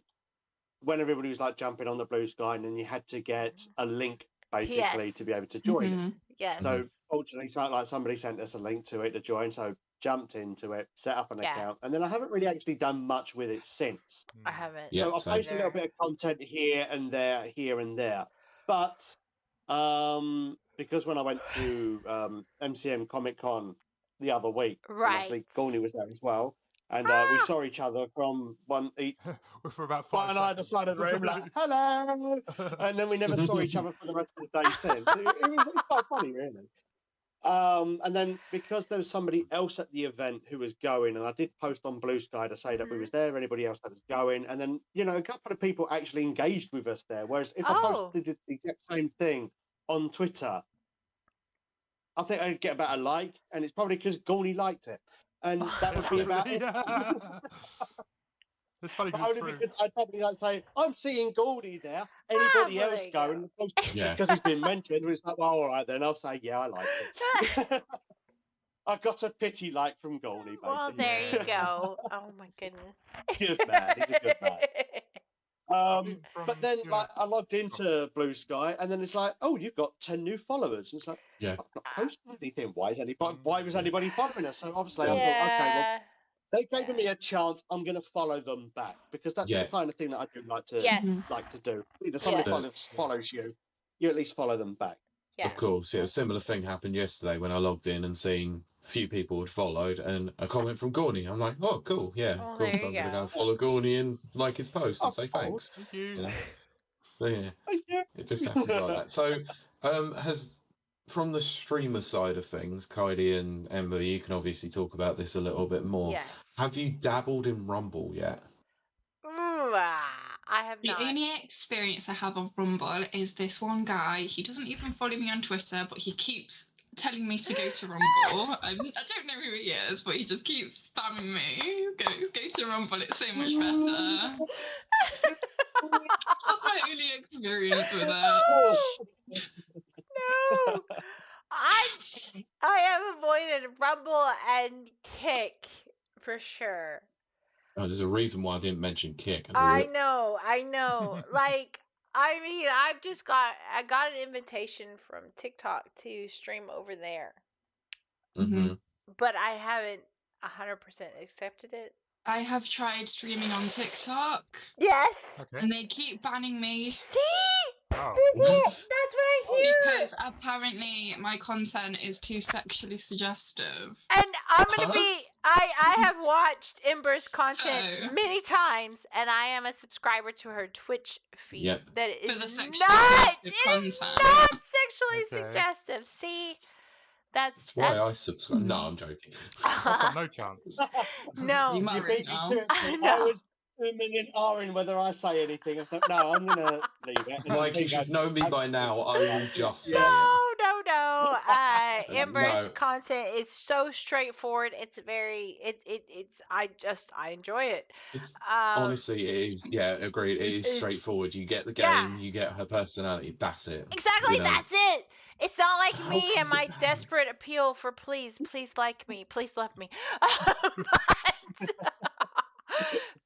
C: when everybody was like jumping on the Blue Sky, and then you had to get a link basically to be able to join it.
F: Yes.
C: So fortunately, somebody sent us a link to it to join, so jumped into it, set up an account, and then I haven't really actually done much with it since.
F: I haven't.
C: So I've posted a little bit of content here and there, but because when I went to MCM Comic Con the other week, and obviously Gawny was there as well, and we saw each other from
E: for about 5
C: on either side of the room, like hello, and then we never saw each other for the rest of the day since. It was quite funny, really. And then because there was somebody else at the event who was going, and I did post on Blue Sky to say that we was there, anybody else that was going, and then a couple of people actually engaged with us there. Whereas if I posted the exact same thing on Twitter, I think I'd get about a like, and it's probably because Gawny liked it, and that would be about it.
E: It's funny
C: because I'd probably say, I'm seeing Gawny there. Anybody else going? Because he's been mentioned. It's like, well, all right, then I'll say, yeah, I like it. I got a pity like from Gawny, basically.
F: Well, there you go. Oh, my goodness.
C: Good man. He's a good man. But then, I logged into Blue Sky, and then it's like, oh, you've got 10 new followers. And it's like, I've not posted anything. Why was anybody following us? So obviously, I thought, okay, well, they gave me a chance. I'm going to follow them back because that's the kind of thing that I do like to do. If somebody follows you, you at least follow them back.
F: Yeah.
B: Of course, a similar thing happened yesterday when I logged in and seen a few people had followed and a comment from Gawny. I'm like, oh, cool, of course I'm going to go and follow Gawny and like his post and say thanks.
E: Thank you.
B: So it just happens like that. So from the streamer side of things, Kiley and Ember, you can obviously talk about this a little bit more.
F: Yes.
B: Have you dabbled in Rumble yet?
F: I have not.
D: The only experience I have on Rumble is this one guy. He doesn't even follow me on Twitter, but he keeps telling me to go to Rumble. I don't know who he is, but he just keeps spamming me. Go to Rumble. It's so much better. That's my only experience with it.
F: No, I have avoided decided Rumble and Kick for sure.
B: Oh, there's a reason why I didn't mention Kick.
F: I know. Like, I mean, I got an invitation from TikTok to stream over there, but I haven't 100% accepted it.
D: I have tried streaming on TikTok.
F: Yes.
E: Okay.
D: And they keep banning me.
F: See?
E: Oh.
F: That's what I hear.
D: Because apparently my content is too sexually suggestive.
F: And I'm gonna be. I have watched Ember's content many times, and I am a subscriber to her Twitch feed.
B: Yep.
F: That is
D: For the sexually
F: not.
D: suggestive
F: It is
D: content.
F: not sexually
E: Okay.
F: suggestive. See, that's
B: why I subscribe. No, I'm joking.
E: I've got no chance.
F: No.
D: You
C: You
D: might
C: beat me
D: now.
C: to it.
F: I
C: I
F: know.
C: was 2 million R-ing whether I say anything. I thought, no, I'm gonna leave it.
B: Like, you should know me by now. I will just say it.
F: No. Ember's
B: No.
F: content is so straightforward. It's very. It's. I enjoy it.
B: It's honestly, it is. Yeah, agreed. It is
F: It's-
B: straightforward. You get the
F: Yeah.
B: game, you get her personality. That's it.
F: Exactly,
B: You know?
F: that's it. It's not like
B: How
F: me
B: can
F: and my
B: you-
F: desperate appeal for please like me, please love me.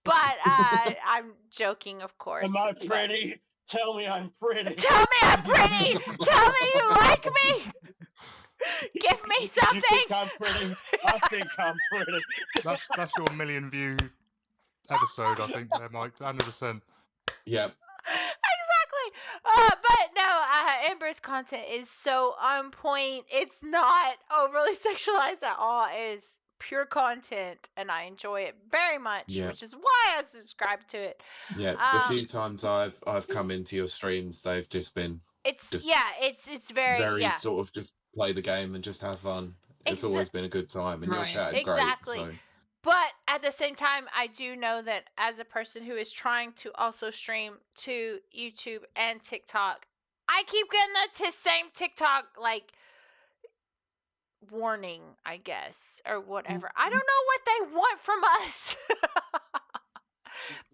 F: but I'm joking, of course.
C: Am I
F: but-
C: pretty? Tell me I'm pretty.
F: Tell me I'm pretty. Tell me you like me. Give me
C: You
F: something.
C: think I'm pretty? I think I'm pretty.
E: That's your million view episode, I think, there, Mike. 100%.
B: Yep.
F: Exactly. But no, Ember's content is so on point. It's not overly sexualized at all. It is pure content, and I enjoy it very much,
B: Yeah.
F: which is why I subscribe to it.
B: Yeah. The few times I've come into your streams, they've just been
F: It's
B: Just
F: it's very
B: sort of just play the game and just have fun. It's always been a good time, and your
D: Right.
B: chat is
F: Exactly.
B: great. So.
F: But at the same time, I do know that as a person who is trying to also stream to YouTube and TikTok, I keep getting the same TikTok like warning, I guess, or whatever. I don't know what they want from us.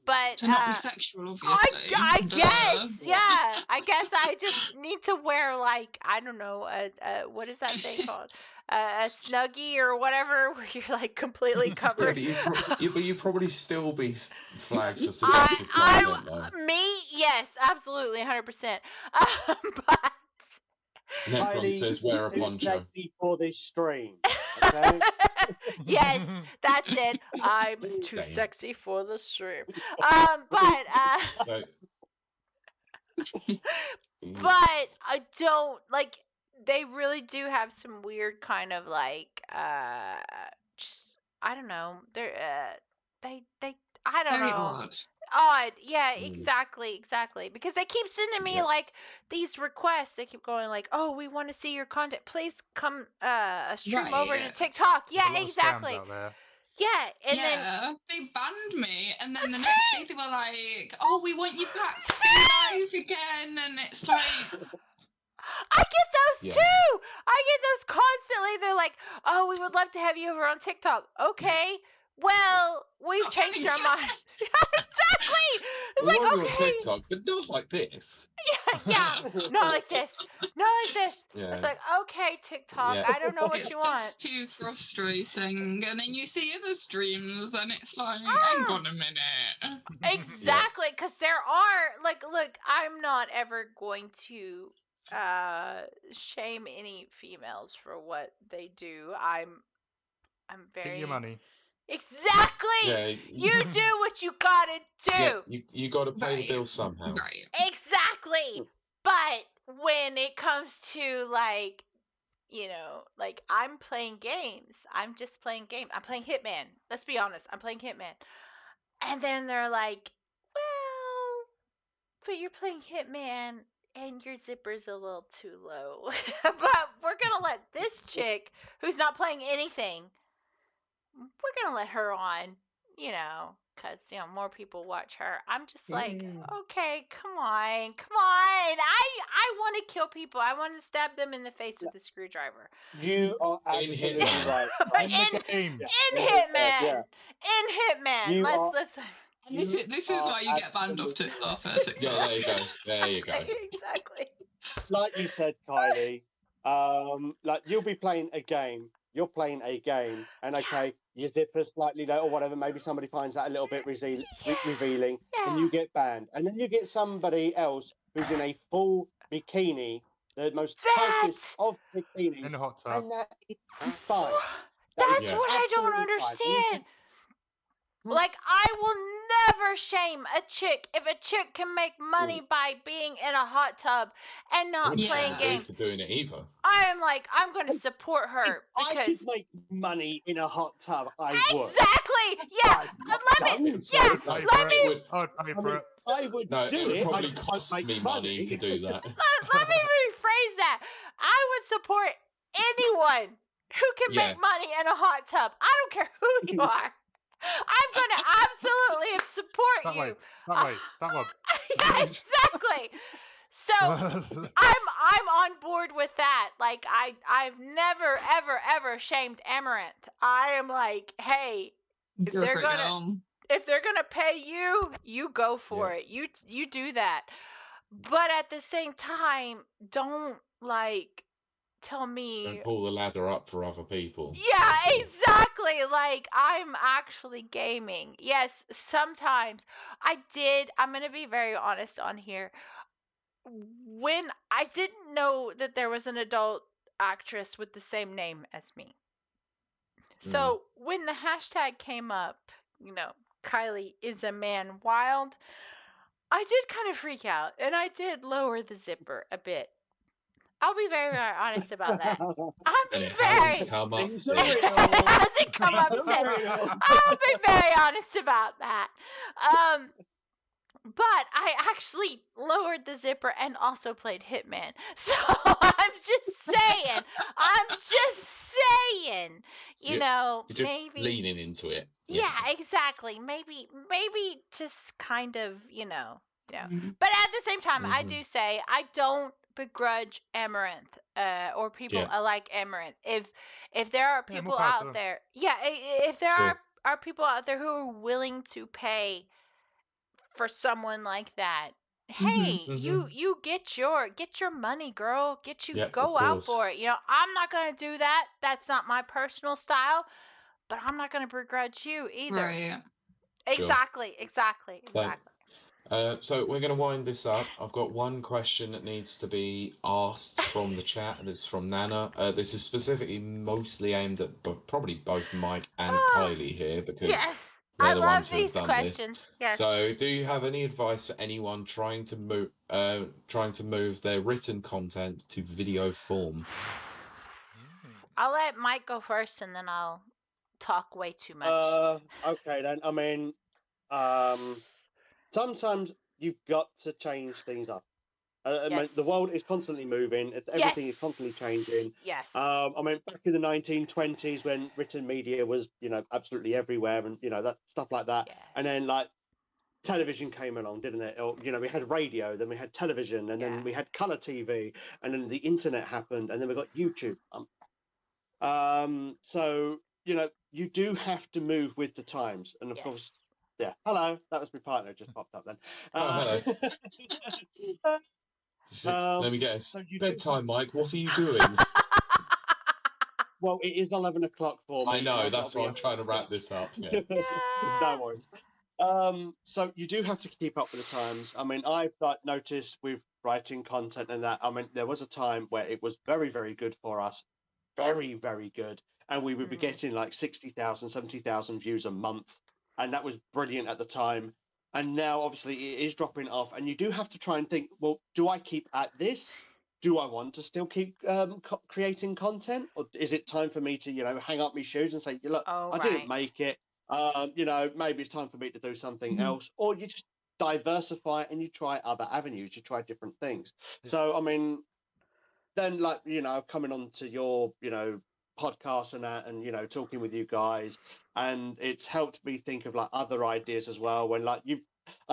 F: But
D: To not be sexual, obviously.
F: I
D: Duh.
F: guess, yeah. I guess I just need to wear like, I don't know, what is that thing called? A snuggie or whatever, where you're like completely
B: Yeah,
F: covered.
B: but you probably still be flagged for suggestive content, though.
F: Me, yes, absolutely, 100%. But
B: Necron
C: Kylie,
B: says wear a
C: too
B: poncho.
C: sexy for this stream. Okay?
F: yes, that's it. I'm too
B: Damn.
F: sexy for the stream.
B: So,
F: But I don't like. They really do have some weird kind of like. Just, I don't know. They're they. I don't
D: Very
F: know.
D: odd.
F: Yeah,
B: Mm.
F: exactly. Because they keep sending me
B: Yeah.
F: like these requests. They keep going like, "Oh, we want to see your content. Please come stream over to
D: Right.
F: TikTok."
E: There's a
F: Yeah,
E: lot of scams
F: exactly.
E: out there.
F: Yeah, and then
D: Yeah, they banned me, and then the next day they were like, "Oh, we want you back to be live again," and it's like,
F: I get those
B: Yeah.
F: too. I get those constantly. They're like, "Oh, we would love to have you over on TikTok." Okay. Well, we've
D: Not
F: changed our
D: gonna
F: mind. Exactly. It's
B: we
F: like,
B: want you on
F: okay.
B: TikTok, but not like this.
F: Yeah, not like this. Not like this.
B: Yeah.
F: It's like, okay, TikTok,
B: Yeah.
F: I don't know what
D: it's
F: you want.
D: just too frustrating. And then you see other streams, and it's like,
F: Ah.
D: hang on a minute.
F: Exactly, because there are like, look, I'm not ever going to shame any females for what they do. I'm very
E: Get your money.
F: Exactly.
B: Yeah,
F: You do what you gotta do.
B: yeah, you got to pay the
D: Right.
B: bills somehow.
D: Right.
F: Exactly. But when it comes to like, like I'm playing games. I'm just playing games. I'm playing Hitman. Let's be honest. I'm playing Hitman. And then they're like, well, but you're playing Hitman and your zipper's a little too low. But we're going to let this chick who's not playing anything, we're going to let her on, because, more people watch her. I'm just like, okay, come on. I want to kill people. I want to stab them in the face with a screwdriver.
C: You are absolutely
B: Hitman.
C: right.
E: In the game.
F: In Hitman.
C: Yeah.
F: In Hitman.
C: You are-
F: Let's
D: And this is why you get banned off TikTok.
B: Yeah, there you go. There you go.
F: Exactly.
C: Like you said, Kylie, like you'll be playing a game you're playing a game, and okay, your zipper's slightly low or whatever. Maybe somebody finds that a little bit revealing, and you get banned. And then you get somebody else who's in a full bikini, the most tightest of bikinis,
E: In a hot tub.
C: and that is fine.
F: That's what I don't
C: absolutely fine.
F: understand. Like, I will never shame a chick if a chick can make money by being in a hot tub and not playing games.
B: For doing it either.
F: I am like, I'm going to support her
C: if
F: because
C: I could make money in a hot tub, I would.
F: Exactly. Yeah. Let me.
C: I would
B: No,
C: do
B: it would
C: it.
B: probably cost me money to do that.
F: Let me rephrase that. I would support anyone who can make money in a hot tub. I don't care who you are. I'm going to absolutely support you.
E: That one.
F: Yeah, exactly. So I'm on board with that. Like, I've never ever shamed Amaranth. I am like, hey, if they're gonna pay you, you go for it. You do that. But at the same time, don't like tell me.
B: Don't pull the ladder up for other people.
F: Yeah, exactly. Like, I'm actually gaming. Yes, sometimes I'm gonna be very honest on here. When I didn't know that there was an adult actress with the same name as me. So when the hashtag came up, Kiley is a man Wilde, I did kind of freak out and I did lower the zipper a bit. I'll be very, very honest about that.
B: It hasn't come up since.
F: It hasn't come up since. I'll be very honest about that. But I actually lowered the zipper and also played Hitman. So I'm just saying.
B: You're just
F: maybe
B: leaning into it.
F: Yeah, exactly. Maybe just kind of, But at the same time, I do say I don't begrudge Amaranth or people like Amaranth. If there are people out there, if there are people out there who are willing to pay for someone like that, hey, you get your money, girl. Go out for it. I'm not gonna do that. That's not my personal style, but I'm not gonna begrudge you either.
D: Right.
F: Exactly.
B: So we're going to wind this up. I've got one question that needs to be asked from the chat, and it's from Nana. This is specifically mostly aimed at probably both Mike and Kiley here, because they're the ones who have done
F: questions.
B: this.
F: Yes.
B: So, do you have any advice for anyone trying to move their written content to video form?
F: I'll let Mike go first, and then I'll talk way too much.
C: Okay then. I mean, sometimes you've got to change things up. I mean, the world is constantly moving. Everything is constantly changing.
F: Yes.
C: I mean, back in the 1920s when written media was, absolutely everywhere, and that stuff like that. Yeah. And then television came along, didn't it? Or we had radio, then we had television, and then we had color TV, and then the internet happened, and then we got YouTube. So you do have to move with the times, and of course. Yeah, hello. That was my partner just popped up then.
B: Hello. Let me guess. So bedtime, Mike. What are you doing?
C: Well, it is 11 o'clock for me.
B: I know. That's why I'm trying to wrap this up. Yeah.
C: No worries. So you do have to keep up with the times. I mean, I've noticed with writing content and that. I mean, there was a time where it was very, very good for us. Very, very good. And we would be getting 60,000, 70,000 views a month. And that was brilliant at the time. And now, obviously, it is dropping off. And you do have to try and think, well, do I keep at this? Do I want to still keep creating content? Or is it time for me to, hang up my shoes and say, look, I didn't make it. Maybe it's time for me to do something else. Or you just diversify and you try other avenues. You try different things. So, I mean, then, coming on to your, podcast and that, and talking with you guys, and it's helped me think of other ideas as well. When I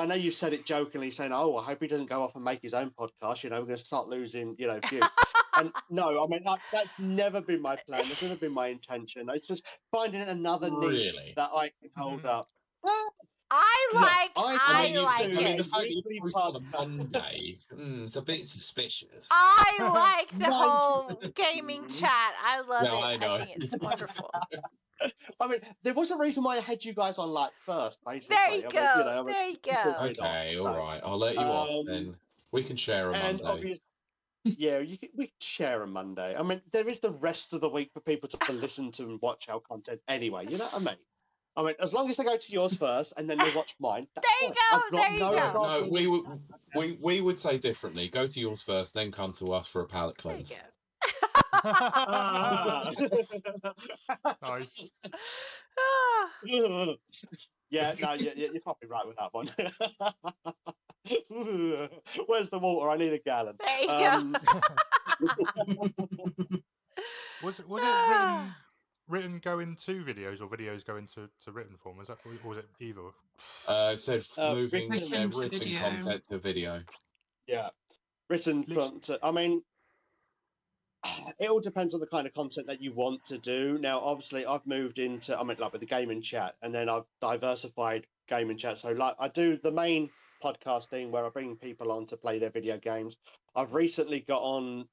C: know you said it jokingly, saying, "Oh, I hope he doesn't go off and make his own podcast." We're going to start losing, views. And no, I mean that's never been my plan. That's never been my intention. It's just finding another niche that I can hold up.
F: I
B: I
F: like
B: mean,
F: it.
B: the fact that you
C: Weekly
B: post on a
C: podcast.
B: Monday, it's a bit suspicious.
F: I like the
C: Mind
F: whole gaming chat. I love
B: No,
F: it.
B: I know.
F: I think it's wonderful.
C: I mean, there was a reason why I had you guys on like first, basically.
F: There you
C: I mean,
F: go. There you go.
B: Okay, all right. I'll let you off then. We can share a
C: And
B: Monday.
C: obviously, yeah, we can share a Monday. I mean, there is the rest of the week for people to listen to and watch our content anyway. You know what I mean? I mean, as long as they go to yours first and then they watch mine. That's
F: There you
C: fine.
F: go,
C: I've got
F: there you
C: no
F: go.
B: No,
C: problem
B: we
C: with
B: would we would say differently. Go to yours first, then come to us for a palate
F: There you
B: cleanse.
F: go.
C: Ah.
E: Nice.
C: Yeah, no, you're probably right with that one. Where's the water? I need a gallon.
F: There you go.
E: Was it written going to videos or videos going to written form? Or was it either?
B: It said moving
C: written
D: to
B: written
D: video.
B: content to video.
C: Yeah, written from. I mean, it all depends on the kind of content that you want to do. Now, obviously, I've moved into, I mean, like with the gaming chat, and then I've diversified gaming chat. So, like, I do the main podcasting where I bring people on to play their video games. I've recently got on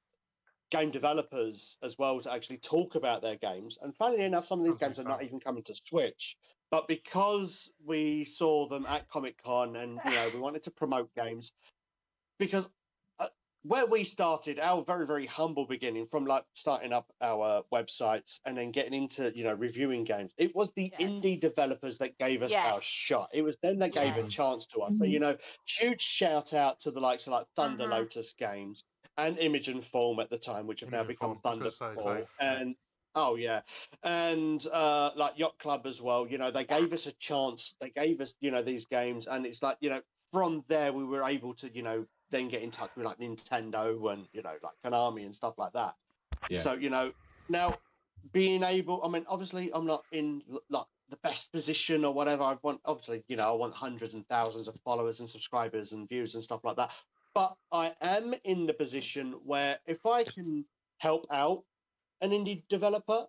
C: game developers as well to actually talk about their games. And funnily enough, some of these games are not even coming to Switch. But because we saw them at Comic-Con and, we wanted to promote games, because where we started, our very, very humble beginning from like starting up our websites and then getting into, reviewing games, it was the indie developers that gave us our shot. It was them that gave a chance to us. So, huge shout out to the likes of like Thunder Lotus games and Image and Form at the time, which have now become Thunderfall. And and like Yacht Club as well. They gave us a chance. They gave us, these games, and it's like, from there we were able to, then get in touch with like Nintendo and like Konami and stuff like that.
B: Yeah.
C: So now being able, I mean, obviously I'm not in like the best position or whatever. I want I want hundreds and thousands of followers and subscribers and views and stuff like that. But I am in the position where if I can help out an indie developer,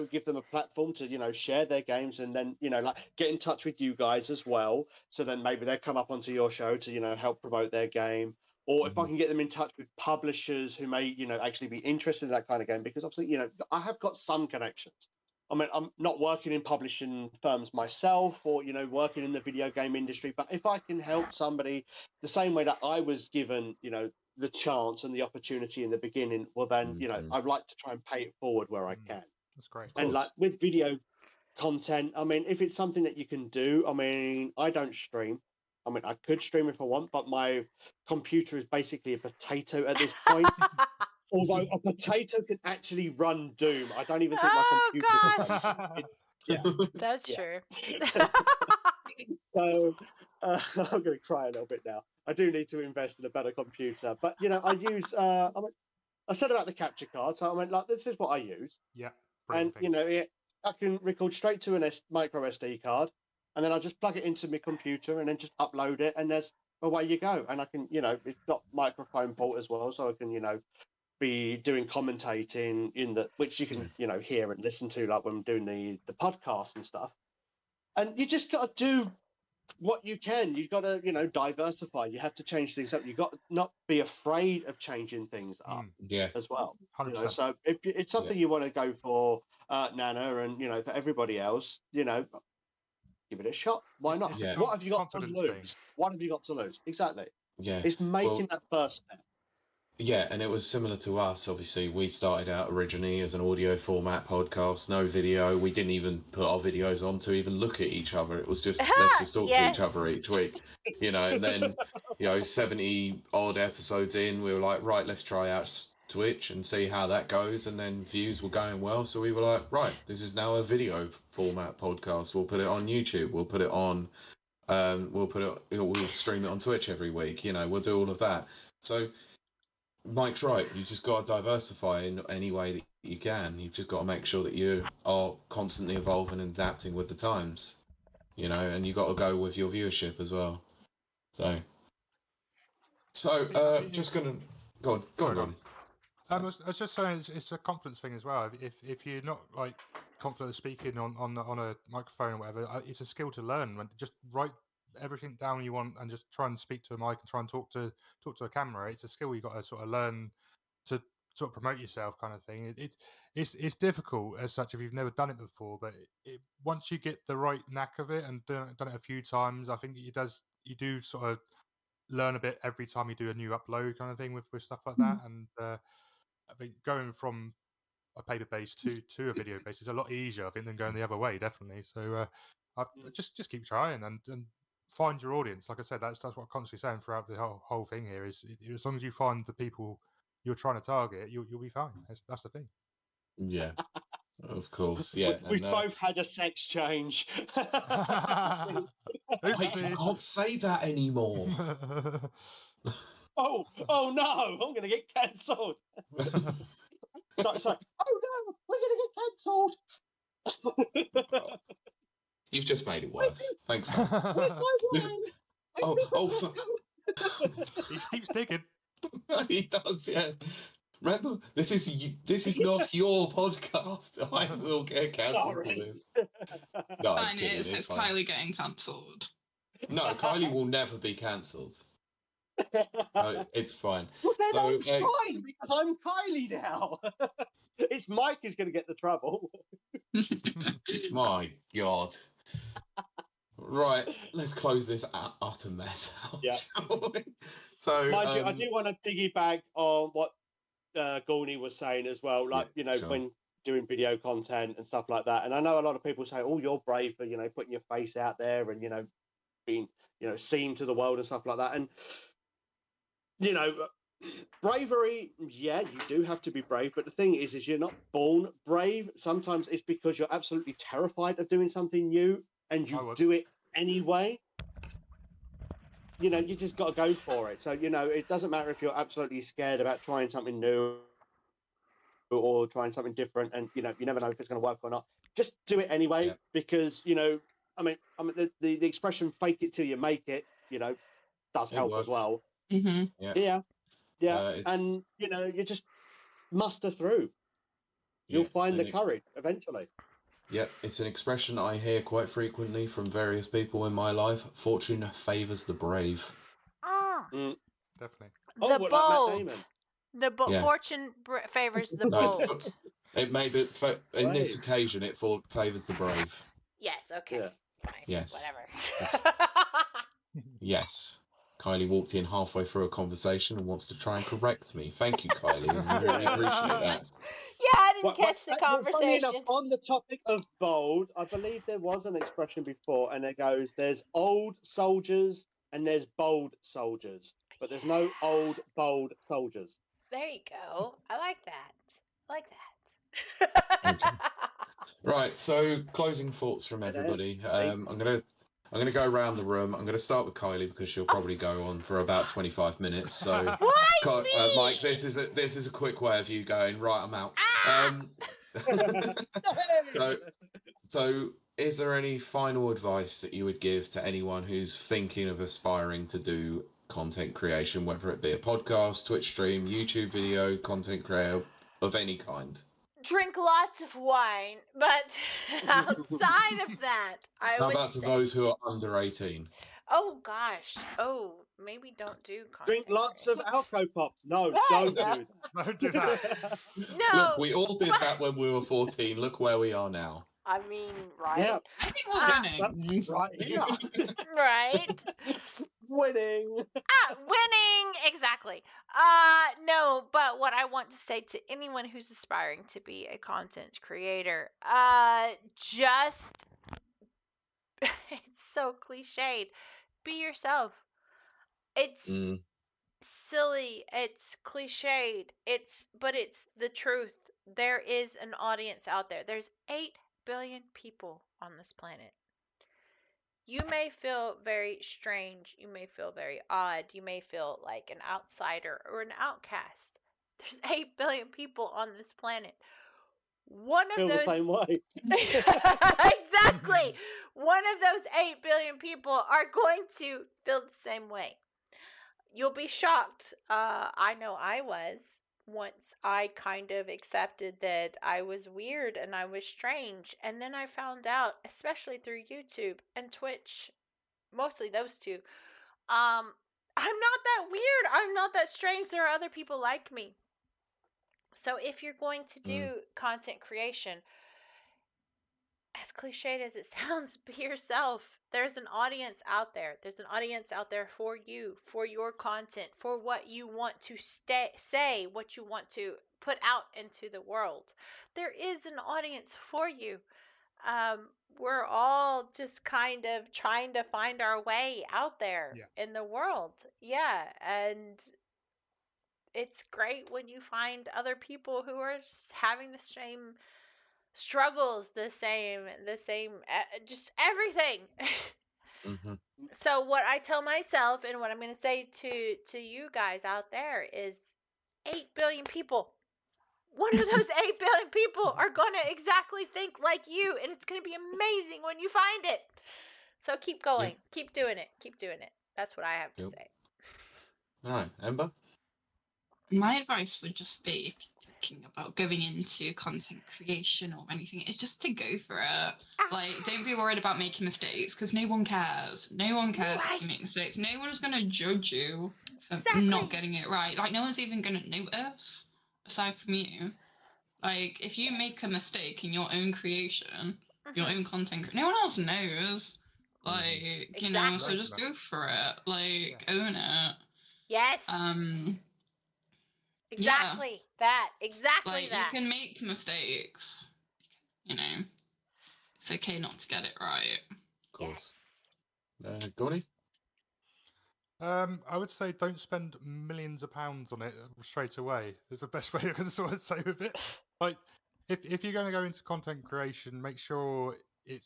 C: give them a platform to, share their games and then, like get in touch with you guys as well. So then maybe they'll come up onto your show to, help promote their game. Or if I can get them in touch with publishers who may, actually be interested in that kind of game, because obviously, I have got some connections. I mean, I'm not working in publishing firms myself or, working in the video game industry, but if I can help somebody the same way that I was given, the chance and the opportunity in the beginning, well then, I'd like to try and pay it forward where I can.
E: That's great.
C: And like with video content, I mean, if it's something that you can do, I mean, I don't stream. I mean, I could stream if I want, but my computer is basically a potato at this point. Although a potato can actually run Doom. I don't even think my computer can run Doom.
F: That's true.
C: So I'm going to cry a little bit now. I do need to invest in a better computer. But, I use, I said about the capture card. So I went like, this is what I use.
E: Yeah.
C: And, I can record straight to a micro SD card. And then I just plug it into my computer and then just upload it. And there's away you go. And I can, it's got microphone port as well. So I can, be doing commentating which you can, hear and listen to, like when I'm doing the podcast and stuff. And you just got to do what you can. You've got to, diversify. You have to change things up. You've got to not be afraid of changing things up as well.
E: 100%.
C: So if it's something you want to go for, Nana, and, for everybody else, give it a shot. Why not?
B: Yeah.
C: What have you got to
E: Confidence
C: lose?
E: thing.
C: What have you got to lose? Exactly.
B: Yeah.
C: It's making that first step.
B: Yeah, and it was similar to us. Obviously, we started out originally as an audio format podcast, no video. We didn't even put our videos on to even look at each other. It was just, let's just talk to each other each week, and then, 70 odd episodes in, we were like, right, let's try out Twitch and see how that goes. And then views were going well. So we were like, right, this is now a video format podcast. We'll put it on YouTube. We'll put it on, we'll stream it on Twitch every week. We'll do all of that. So Mike's right. You just got to diversify in any way that you can. You've just got to make sure that you are constantly evolving and adapting with the times, and you got to go with your viewership as well. So just gonna go on.
E: I was just saying it's a confidence thing as well. If you're not like confident of speaking on a microphone or whatever, it's a skill to learn. When just write everything down you want and just try and speak to a mic and try and talk to a camera. It's a skill you got to sort of learn to sort of promote yourself, kind of thing. It's difficult as such if you've never done it before, but once you get the right knack of it and done it a few times, I think you do sort of learn a bit every time you do a new upload, kind of thing, with stuff like that. And I think going from a paper base to a video base is a lot easier, I think, than going the other way, definitely. So just keep trying and find your audience. Like I said, that's what I'm constantly saying throughout the whole thing here is as long as you find the people you're trying to target, you'll be fine. That's the thing.
B: Yeah, of course. Yeah,
C: We've both had a sex change.
B: I can't say that anymore.
C: Oh no, I'm going to get cancelled. Sorry. Oh no, we're going to get cancelled.
B: You've just made it worse. Thanks, man.
C: Where's my wine?
E: He keeps digging.
B: He does, yeah. Remember, this is not your podcast. I will get cancelled for this. No,
D: Fine, it's
B: fine.
D: Kiley getting cancelled.
B: No, Kiley will never be cancelled. It's fine.
C: Well, then I'm fine because I'm Kiley now. It's Mike who's going to get the trouble.
B: My God. Right, let's close this utter mess out. Yeah. So,
C: mind you, I do want to piggyback on what Gawny was saying as well. Like,
B: sure.
C: When doing video content and stuff like that. And I know a lot of people say, "Oh, you're brave for putting your face out there and being seen to the world and stuff like that." And bravery, yeah, you do have to be brave. But the thing is you're not born brave. Sometimes it's because you're absolutely terrified of doing something new and you do it anyway. You just got to go for it. So, it doesn't matter if you're absolutely scared about trying something new or trying something different and, you never know if it's going to work or not. Just do it anyway because, I mean, the expression fake it till you make it, does help as well.
D: Mm-hmm.
C: Yeah. And, you just muster through. You'll find the courage eventually.
B: Yep, it's an expression I hear quite frequently from various people in my life. Fortune favours the brave.
E: Definitely.
F: The bold. Fortune favours the bold.
B: It may be, in this occasion, it favours the brave.
F: Yes, okay.
C: Yeah.
F: Fine.
B: Yes.
F: Whatever.
B: Yes. Kylie walked in halfway through a conversation and wants to try and correct me. Thank you, Kylie. I really appreciate that.
F: Yeah, I didn't catch the conversation.
C: Funny enough, on the topic of bold, I believe there was an expression before, and it goes, there's old soldiers and there's bold soldiers, but there's no old, bold soldiers.
F: There you go. I like that.
B: Okay. Right, so closing thoughts from everybody. I'm gonna go around the room. I'm gonna start with Kylie because she'll probably go on for about 25 minutes. So, Mike, this is a quick way of you going. Right, I'm out. So, is there any final advice that you would give to anyone who's thinking of aspiring to do content creation, whether it be a podcast, Twitch stream, YouTube video, content creator of any kind?
F: Drink lots of wine, but outside of that,
B: How about to those who are under 18?
F: Oh gosh. Oh, maybe don't do content.
C: Drink lots of Alco Pops. No, don't do that.
E: Don't do that.
F: No.
B: Look, we all did that when we were 14. Look where we are now.
F: I mean, right?
C: Yeah.
D: I think we're winning.
C: Right here.
F: Right?
C: Winning.
F: Winning, exactly. No, but what I want to say to anyone who's aspiring to be a content creator, just it's so cliched. Be yourself. It's silly, it's cliched, but it's the truth. There is an audience out there. There's 8 billion people on this planet. You may feel very strange. You may feel very odd. You may feel like an outsider or an outcast. There's 8 billion people on this planet. One of those
C: the same way.
F: Exactly. One of those 8 billion people are going to feel the same way. You'll be shocked. I know I was once I kind of accepted that I was weird and I was strange. And then I found out, especially through YouTube and Twitch, mostly those two, I'm not that weird. I'm not that strange. There are other people like me. So if you're going to do content creation, as cliched as it sounds, be yourself. There's an audience out there. There's an audience out there for you, for your content, for what you want to say, what you want to put out into the world. There is an audience for you. We're all just kind of trying to find our way out there in the world. Yeah, and it's great when you find other people who are just having the same struggles, the same, just everything. So what I tell myself and what I'm going to say to you guys out there is 8 billion people. One of those 8 billion people are going to exactly think like you, and it's going to be amazing when you find it. So keep going. Keep doing it. Keep doing it. That's what I have to say.
B: All right, Ember?
D: My advice would just be, if you're thinking about going into content creation or anything, is just to go for it. Like, don't be worried about making mistakes, because no one cares. No one cares if you make mistakes. No one's going to judge you for not getting it right. Like, no one's even going to notice, aside from you. Like, if you make a mistake in your own creation, your own content, no one else knows. Like, you know, so just go for it. Like, own it.
F: Yes. Exactly that. Exactly
D: like,
F: that.
D: You can make mistakes. You know, it's okay not to get it right.
B: Of course. Gawny?
E: I would say don't spend millions of pounds on it straight away. Is the best way I can sort of say with it. Like, if you're going to go into content creation, make sure you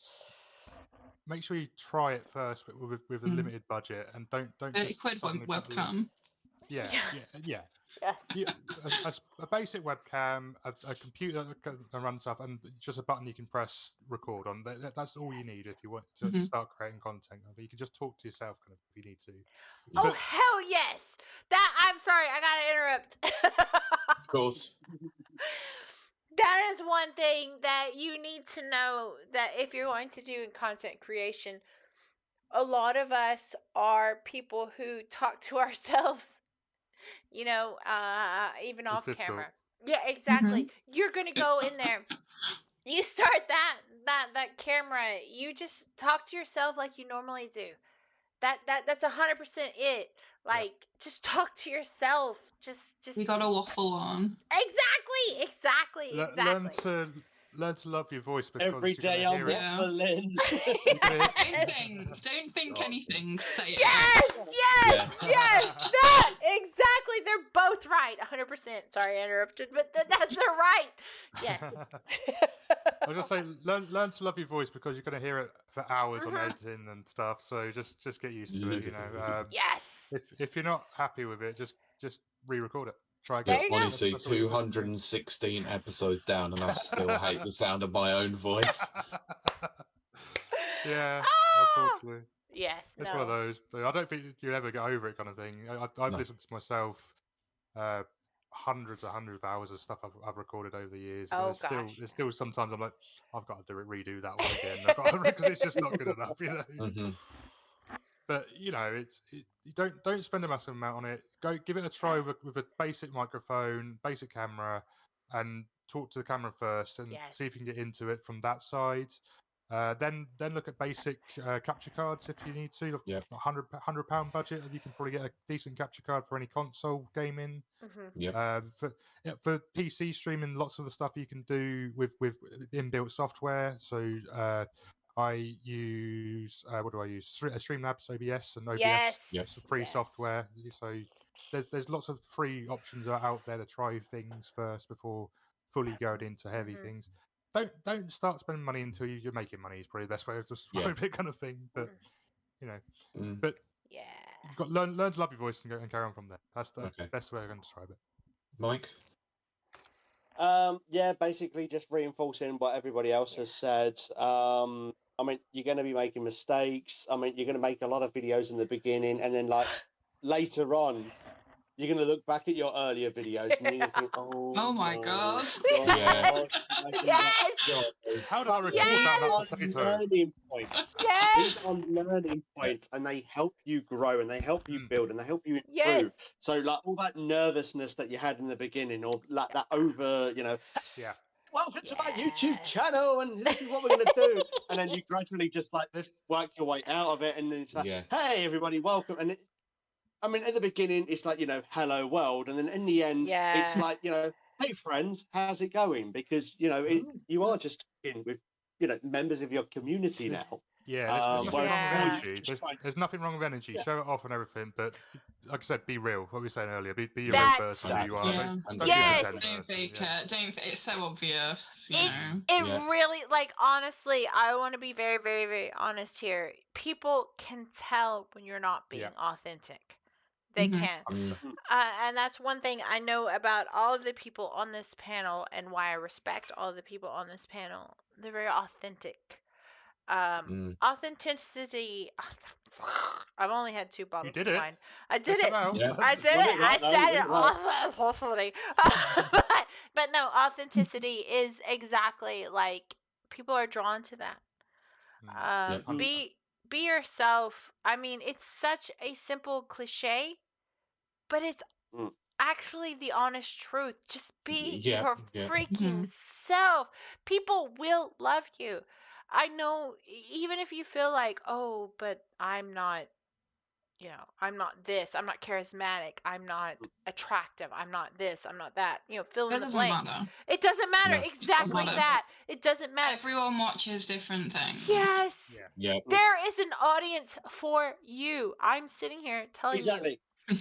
E: try it first with a limited budget, and don't
D: 30
E: just
D: quid webcam.
E: Yeah.
F: Yes.
E: A basic webcam, a computer that can run stuff, and just a button you can press record on. That's all you need if you want to start creating content. You can just talk to yourself kind of if you need to.
F: Oh, hell yes! I'm sorry, I gotta interrupt.
B: Of course.
F: That is one thing that you need to know, that if you're going to do content creation, a lot of us are people who talk to ourselves, you know, even off camera. Yeah, exactly. You're gonna go in there. You start that camera. You just talk to yourself like you normally do. That's 100% it. Like, just talk to yourself. Just
D: you gotta waffle on.
F: Exactly.
E: Learn to love your voice, because
C: every day I'm waffling.
D: Don't think anything. Say it.
F: Yes. That exactly. They're both right. 100%. Sorry, I interrupted, but they're right. Yes.
E: I was just saying, learn to love your voice, because you're going to hear it for hours on editing and stuff. So just get used to it. You know.
F: Yes.
E: If you're not happy with it, just re-record it. Try
B: Yeah,
E: again.
B: honestly, 216 episodes down, and I still hate the sound of my own voice.
E: Yeah, unfortunately.
F: Yes,
E: it's one of those. I don't think you'll ever get over it, kind of thing. I've listened to myself hundreds of hours of stuff I've recorded over the years.
F: Oh,
E: There's still sometimes I'm like, I've got to redo that one again, because it's just not good enough, you know. But you know, you don't spend a massive amount on it. Go give it a try with a basic microphone, basic camera, and talk to the camera first, and see if you can get into it from that side. Then look at basic capture cards if you need to. £100 budget, you can probably get a decent capture card for any console gaming. For PC streaming, lots of the stuff you can do with inbuilt software. So I use what do I use? Streamlabs OBS and OBS, free software. So there's lots of free options out there to try things first before fully going into heavy things. Don't start spending money until you're making money. Is probably the best way of describing it, kind of thing. But you know, but you've got learn to love your voice and carry on from there. That's the best way I can describe it.
B: Mike.
C: Basically just reinforcing what everybody else has said. I mean, you're going to be making mistakes. I mean, you're going to make a lot of videos in the beginning, and then like later on, you're gonna look back at your earlier videos and you're gonna think,
D: Oh my god.
B: Yeah.
F: Yes.
E: How do I record
F: Yes.
E: down that
C: These
E: potato?
C: are learning points.
F: Yes.
C: These are learning points, and they help you grow, and they help you build, and they help you improve.
F: Yes.
C: So, like all that nervousness that you had in the beginning, or like that over,
E: Yeah.
C: welcome to my YouTube
F: Yes.
C: channel, and this is what we're gonna do, and then you gradually just like work your way out of it, and then it's like, hey everybody, welcome, and I mean, at the beginning, it's like, hello world. And then in the end, it's like, hey friends, how's it going? Because, you are just talking with, members of your community now.
E: Yeah, there's nothing wrong with
F: Yeah.
E: energy. There's nothing wrong with energy. Show it off and everything, but like I said, be real. What we were saying earlier, be your real
F: That's-
E: person, who you are.
D: Yeah.
E: Don't
F: Yes.
E: pretend
D: Don't
E: person,
D: fake
E: yeah.
D: it. Don't. It's so obvious. You
F: It
D: know.
F: really, like, honestly, I want to be very, very, very honest here. People can tell when you're not being authentic. They
D: Mhm.
F: can. And that's one thing I know about all of the people on this panel, and why I respect all of the people on this panel. They're very authentic. Authenticity. I've only had 2 bottles
E: did
F: of
E: it.
F: wine. I did it.
B: Yeah.
F: I did
C: Got
F: it.
C: it right,
F: I
C: though.
F: said
C: You
F: it.
C: got it
F: Authenticity. But no, authenticity is exactly like people are drawn to that.
B: Yep.
F: Be yourself. I mean, it's such a simple cliche, but it's actually the honest truth. Just be your freaking self. People will love you. I know, even if you feel like, oh, but I'm not, I'm not this, I'm not charismatic, I'm not attractive, I'm not this, I'm not that, fill in
D: It
F: the
D: doesn't
F: blank.
D: matter.
F: It doesn't matter.
B: No.
F: Exactly
D: Matter.
F: that. It doesn't matter.
D: Everyone watches different things.
F: Yes.
B: Yeah.
F: There is an audience for you. I'm sitting here telling
C: Exactly.
F: you.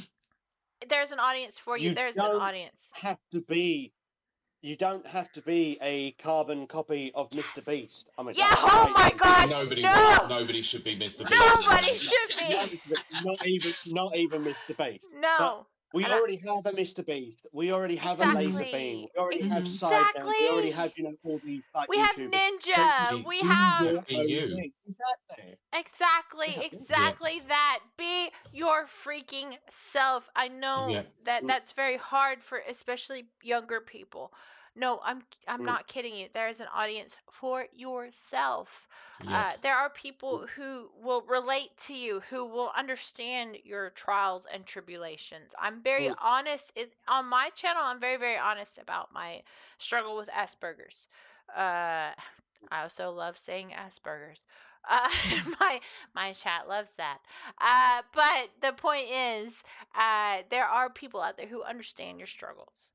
F: There's an audience for you. There's an audience.
C: You don't have to be a carbon copy of Mr. Beast. I mean,
F: oh my gosh,
B: Nobody should be Mr. Beast.
F: Nobody should be.
C: Not even Mr. Beast.
F: No.
C: But we already have a Mr. Beast. We already have a Laser Beam. We already have Sidedown. We already have, all these like
F: we have
C: YouTubers.
F: Ninja.
C: So
F: we have
C: your own thing.
F: Exactly that. Be your freaking self. I know that that's very hard for especially younger people. No, I'm not kidding you. There is an audience for yourself. There are people who will relate to you, who will understand your trials and tribulations. I'm very honest on my channel. I'm very, very honest about my struggle with Asperger's. I also love saying Asperger's. My chat loves that. But the point is, there are people out there who understand your struggles.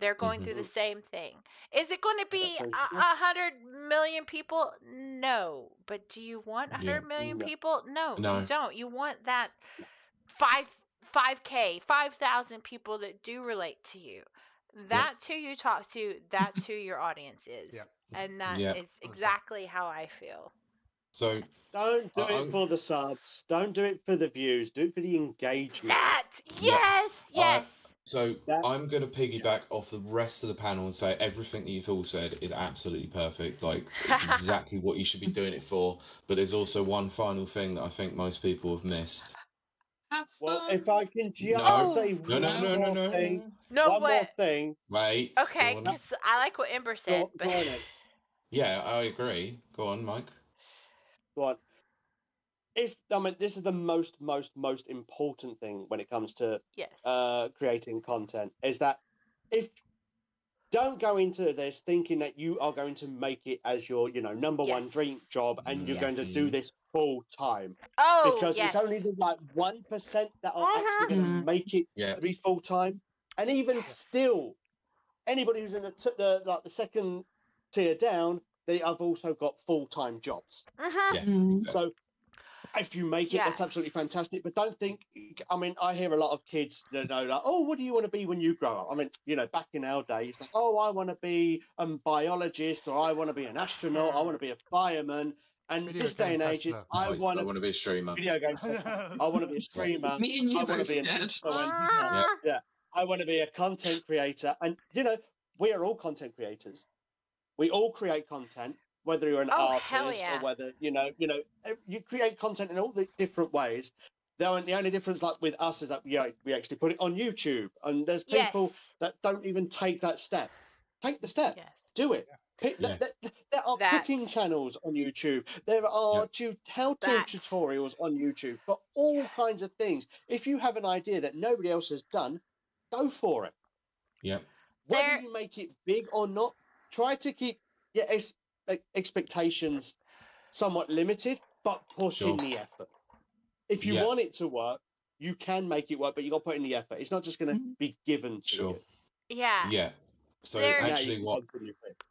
F: They're going through the same thing. Is it going to be 100 million people? No. But do you want 100 million people? No, you don't. You want that 5K, 5,000 people that do relate to you. That's who you talk to. That's who your audience is. And that is exactly how I feel.
B: So
C: don't do it for the subs. Don't do it for the views. Do it for the engagement.
F: Yes.
B: So I'm going to piggyback off the rest of the panel and say everything that you've all said is absolutely perfect. Like, it's exactly what you should be doing it for. But there's also one final thing that I think most people have missed.
C: Well, if I can just say one more thing. One more thing.
B: Wait.
F: Okay, because I like what Ember said.
C: Go on,
B: yeah, I agree. Go on, Mike.
C: Go on. This is the most important thing when it comes to creating content, is that if don't go into this thinking that you are going to make it as your number one dream job and you're going to do this full time. Because it's only the 1% that are actually going to make it to be full time, and even still, anybody who's in the second tier down, they have also got full time jobs. So if you make it, that's absolutely fantastic. But don't think. I hear a lot of kids that know, like, oh, what do you want to be when you grow up? Back in our days, like, oh, I want to be a biologist, or I want to be an astronaut, I want to be a fireman. And this day and age, I want to
B: be a streamer.
C: Video game Tesla. I want to be a streamer.
D: Me and you
C: I want to be an influencer. I want to be a content creator. And we are all content creators. We all create content. Whether you're an artist or whether you create content in all the different ways, The only difference, like with us, is that we actually put it on YouTube, and there's people
F: Yes.
C: that don't even take that step. Take the step.
F: Yes.
C: Do it.
B: Yeah.
C: There are
F: That.
C: cooking channels on YouTube. There are how-to
F: That.
C: tutorials on YouTube for all kinds of things. If you have an idea that nobody else has done, go for it.
B: Yeah.
C: Whether
F: There-
C: you make it big or not, try to keep your expectations somewhat limited, but put in the effort. If you want it to work, you can make it work, but you got to put in the effort. It's not just going to be given to you.
F: Yeah.
B: Yeah. So
F: There-
C: Now you
B: actually,
C: can
B: what
C: continue it.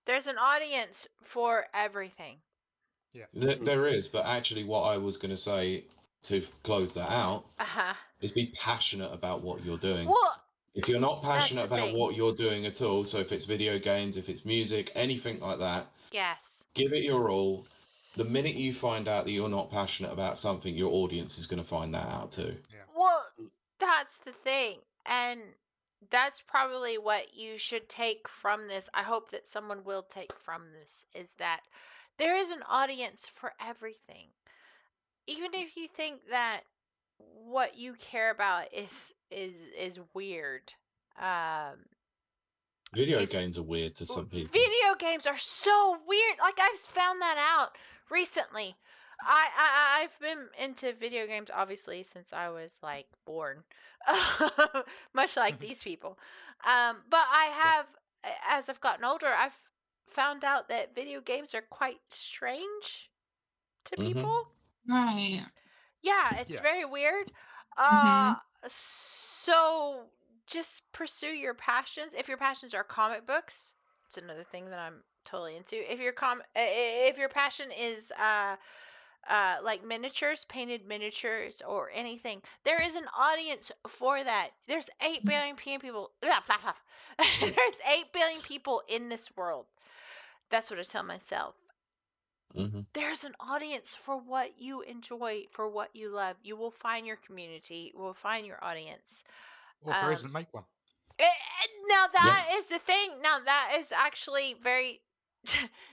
F: There's an audience for everything.
E: Yeah.
B: there is, but actually, what I was going to say to close that out is be passionate about what you're doing.
F: Well,
B: If you're not passionate
F: that's the
B: about
F: thing.
B: what you're doing at all, so if it's video games, if it's music, anything like that,
F: yes.
B: give it your all. The minute you find out that you're not passionate about something, your audience is going to find that out too.
E: Yeah.
F: Well, that's the thing. And that's probably what you should take from this. I hope that someone will take from this is that there is an audience for everything. Even if you think that what you care about is weird.
B: Video games are weird to some people.
F: Video games are so weird. Like I've found that out recently. I've been into video games obviously since I was like born, much like these people. But I have, as I've gotten older, I've found out that video games are quite strange to people.
D: Right.
F: Yeah, it's
E: Yeah.
F: very weird.
D: Mhm.
F: So just pursue your passions. If your passions are comic books, it's another thing that I'm totally into. If your passion is like miniatures, painted miniatures, or anything, there is an audience for that. There's 8 billion people. There's 8 billion people in this world. That's what I tell myself. There's an audience for what you enjoy, for what you love. You will find your community. You will find your audience.
E: Or if there isn't, make one.
F: Now that is the thing. Now that is actually very,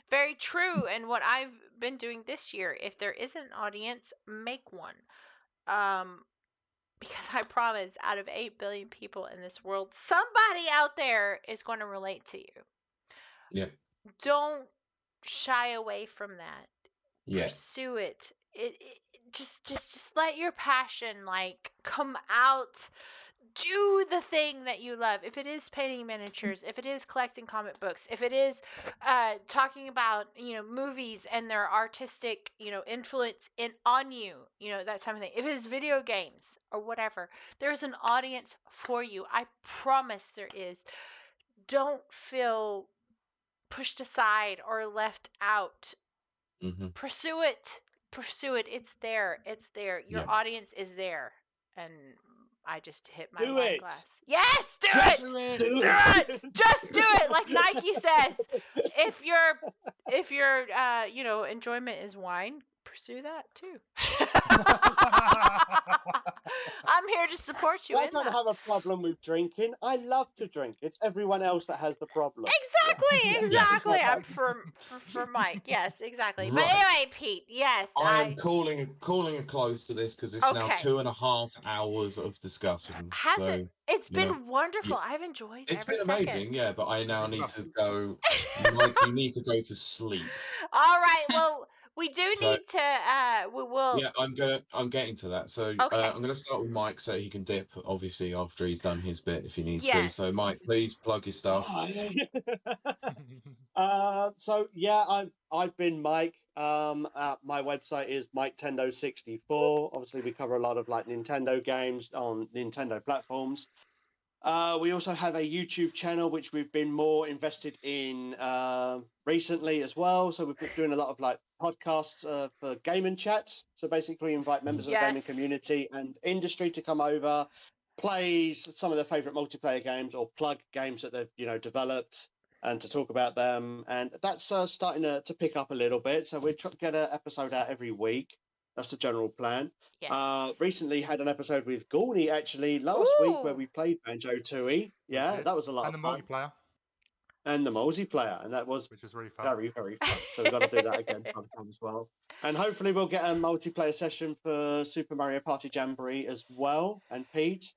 F: very true. And what I've been doing this year, if there is an audience, make one. Because I promise, out of 8 billion people in this world, somebody out there is going to relate to you.
B: Yeah.
F: Don't shy away from that.
B: Yeah.
F: Pursue it. Just let your passion like come out. Do the thing that you love. If it is painting miniatures, if it is collecting comic books, if it is talking about movies and their artistic influence on you, that type of thing. If it is video games or whatever, there's an audience for you. I promise there is. Don't feel pushed aside or left out. Pursue it. It's there. Your audience is there. And I just hit my wine glass. Yes, do it. Just do it. Like Nike says, if your enjoyment is wine, pursue that too. I'm here to support you.
C: I don't have a problem with drinking. I love to drink. It's everyone else that has the problem.
F: Exactly. I'm for Mike. Yes, exactly. But
B: Right.
F: anyway, Pete. Yes,
B: I am calling a close to this because it's now
F: Okay.
B: 2.5 hours of discussion.
F: Has
B: so,
F: it? It's
B: you know,
F: been wonderful. I've enjoyed
B: It's
F: every
B: been
F: second.
B: amazing, yeah, but I now need to go. Mike, you need to go to sleep.
F: All right. Well, we do
B: So-
F: need to. We will.
B: Yeah, I'm getting to that. So
F: Okay.
B: I'm going to start with Mike so he can dip, obviously, after he's done his bit if he needs
F: Yes.
B: to. So Mike, please plug your stuff.
C: So yeah, I've been Mike. My website is Miketendo64. Obviously, we cover a lot of like Nintendo games on Nintendo platforms. We also have a YouTube channel which we've been more invested in recently as well. So we've been doing a lot of like podcasts for gaming chats. So basically, invite members of the gaming
F: Yes.
C: community and industry to come over, play some of their favorite multiplayer games or plug games that they've developed, and to talk about them. And that's starting to pick up a little bit. So we get an episode out every week. That's the general plan.
F: Yes.
C: Recently had an episode with Gawny actually last week where we played Banjo-Tooie. Yeah,
E: did.
C: that was a lot
E: And
C: of
E: the
C: fun.
E: multiplayer.
C: and the multiplayer, and that was
E: which was really fun.
C: very, very fun. So we've got to do that again sometime as well. And hopefully we'll get a multiplayer session for Super Mario Party Jamboree as well. And Pete,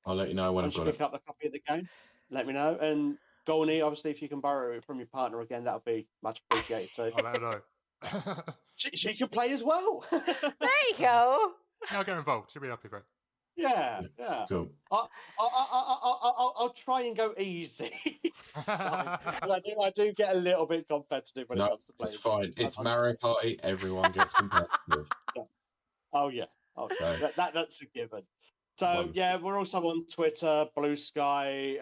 B: I'll let you know when I've
C: once you
B: got
C: pick
B: it.
C: up the copy of the game, let me know. And Gawny, obviously, if you can borrow it from your partner again, that would be much appreciated. So
E: I'll let her know.
C: she can play as well.
F: There you go.
E: Yeah, I'll get involved. She'll be happy for it.
C: Yeah.
B: Cool.
C: I'll try and go easy. I do get a little bit competitive when it comes to playing.
B: It's fine. It's Mario Party. Everyone gets competitive.
C: Oh yeah. That's a given. So yeah, we're also on Twitter, Blue Sky,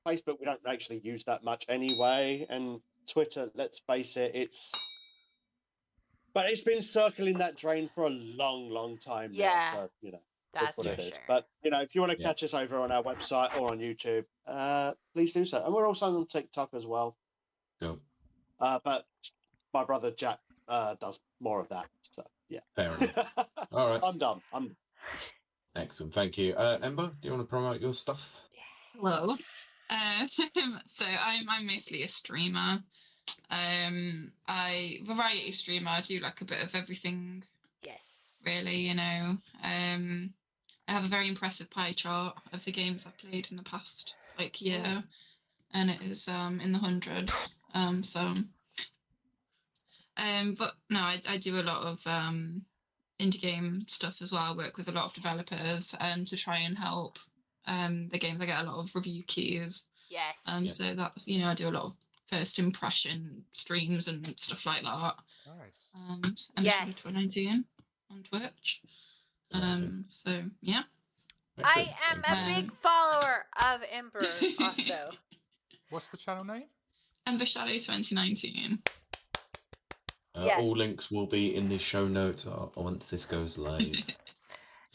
C: Facebook. We don't actually use that much anyway, and Twitter. Let's face it, it's been circling that drain for a long time now. So that's what it is. But if you want to catch us over on our website or on YouTube, please do so. And we're also on TikTok as well.
B: Cool.
C: But my brother Jack does more of that. So yeah.
B: Fair enough. All right.
C: I'm done.
B: Excellent. Thank you. Ember, do you want to promote your stuff?
D: Hello. So I'm mostly a streamer. Variety streamer. I do like a bit of everything.
F: Yes.
D: Really, I have a very impressive pie chart of the games I've played in the past year, and it is in the hundreds. But no, I do a lot of indie game stuff as well. I work with a lot of developers to try and help the games. I get a lot of review keys.
F: Yes.
D: So that's I do a lot of first impression streams and stuff like that.
E: Nice.
D: Ember 2019 on Twitch. So yeah.
F: I am a big follower of Ember also.
E: What's the channel name?
D: Ember 2019.
F: Yes.
B: All links will be in the show notes once this goes live.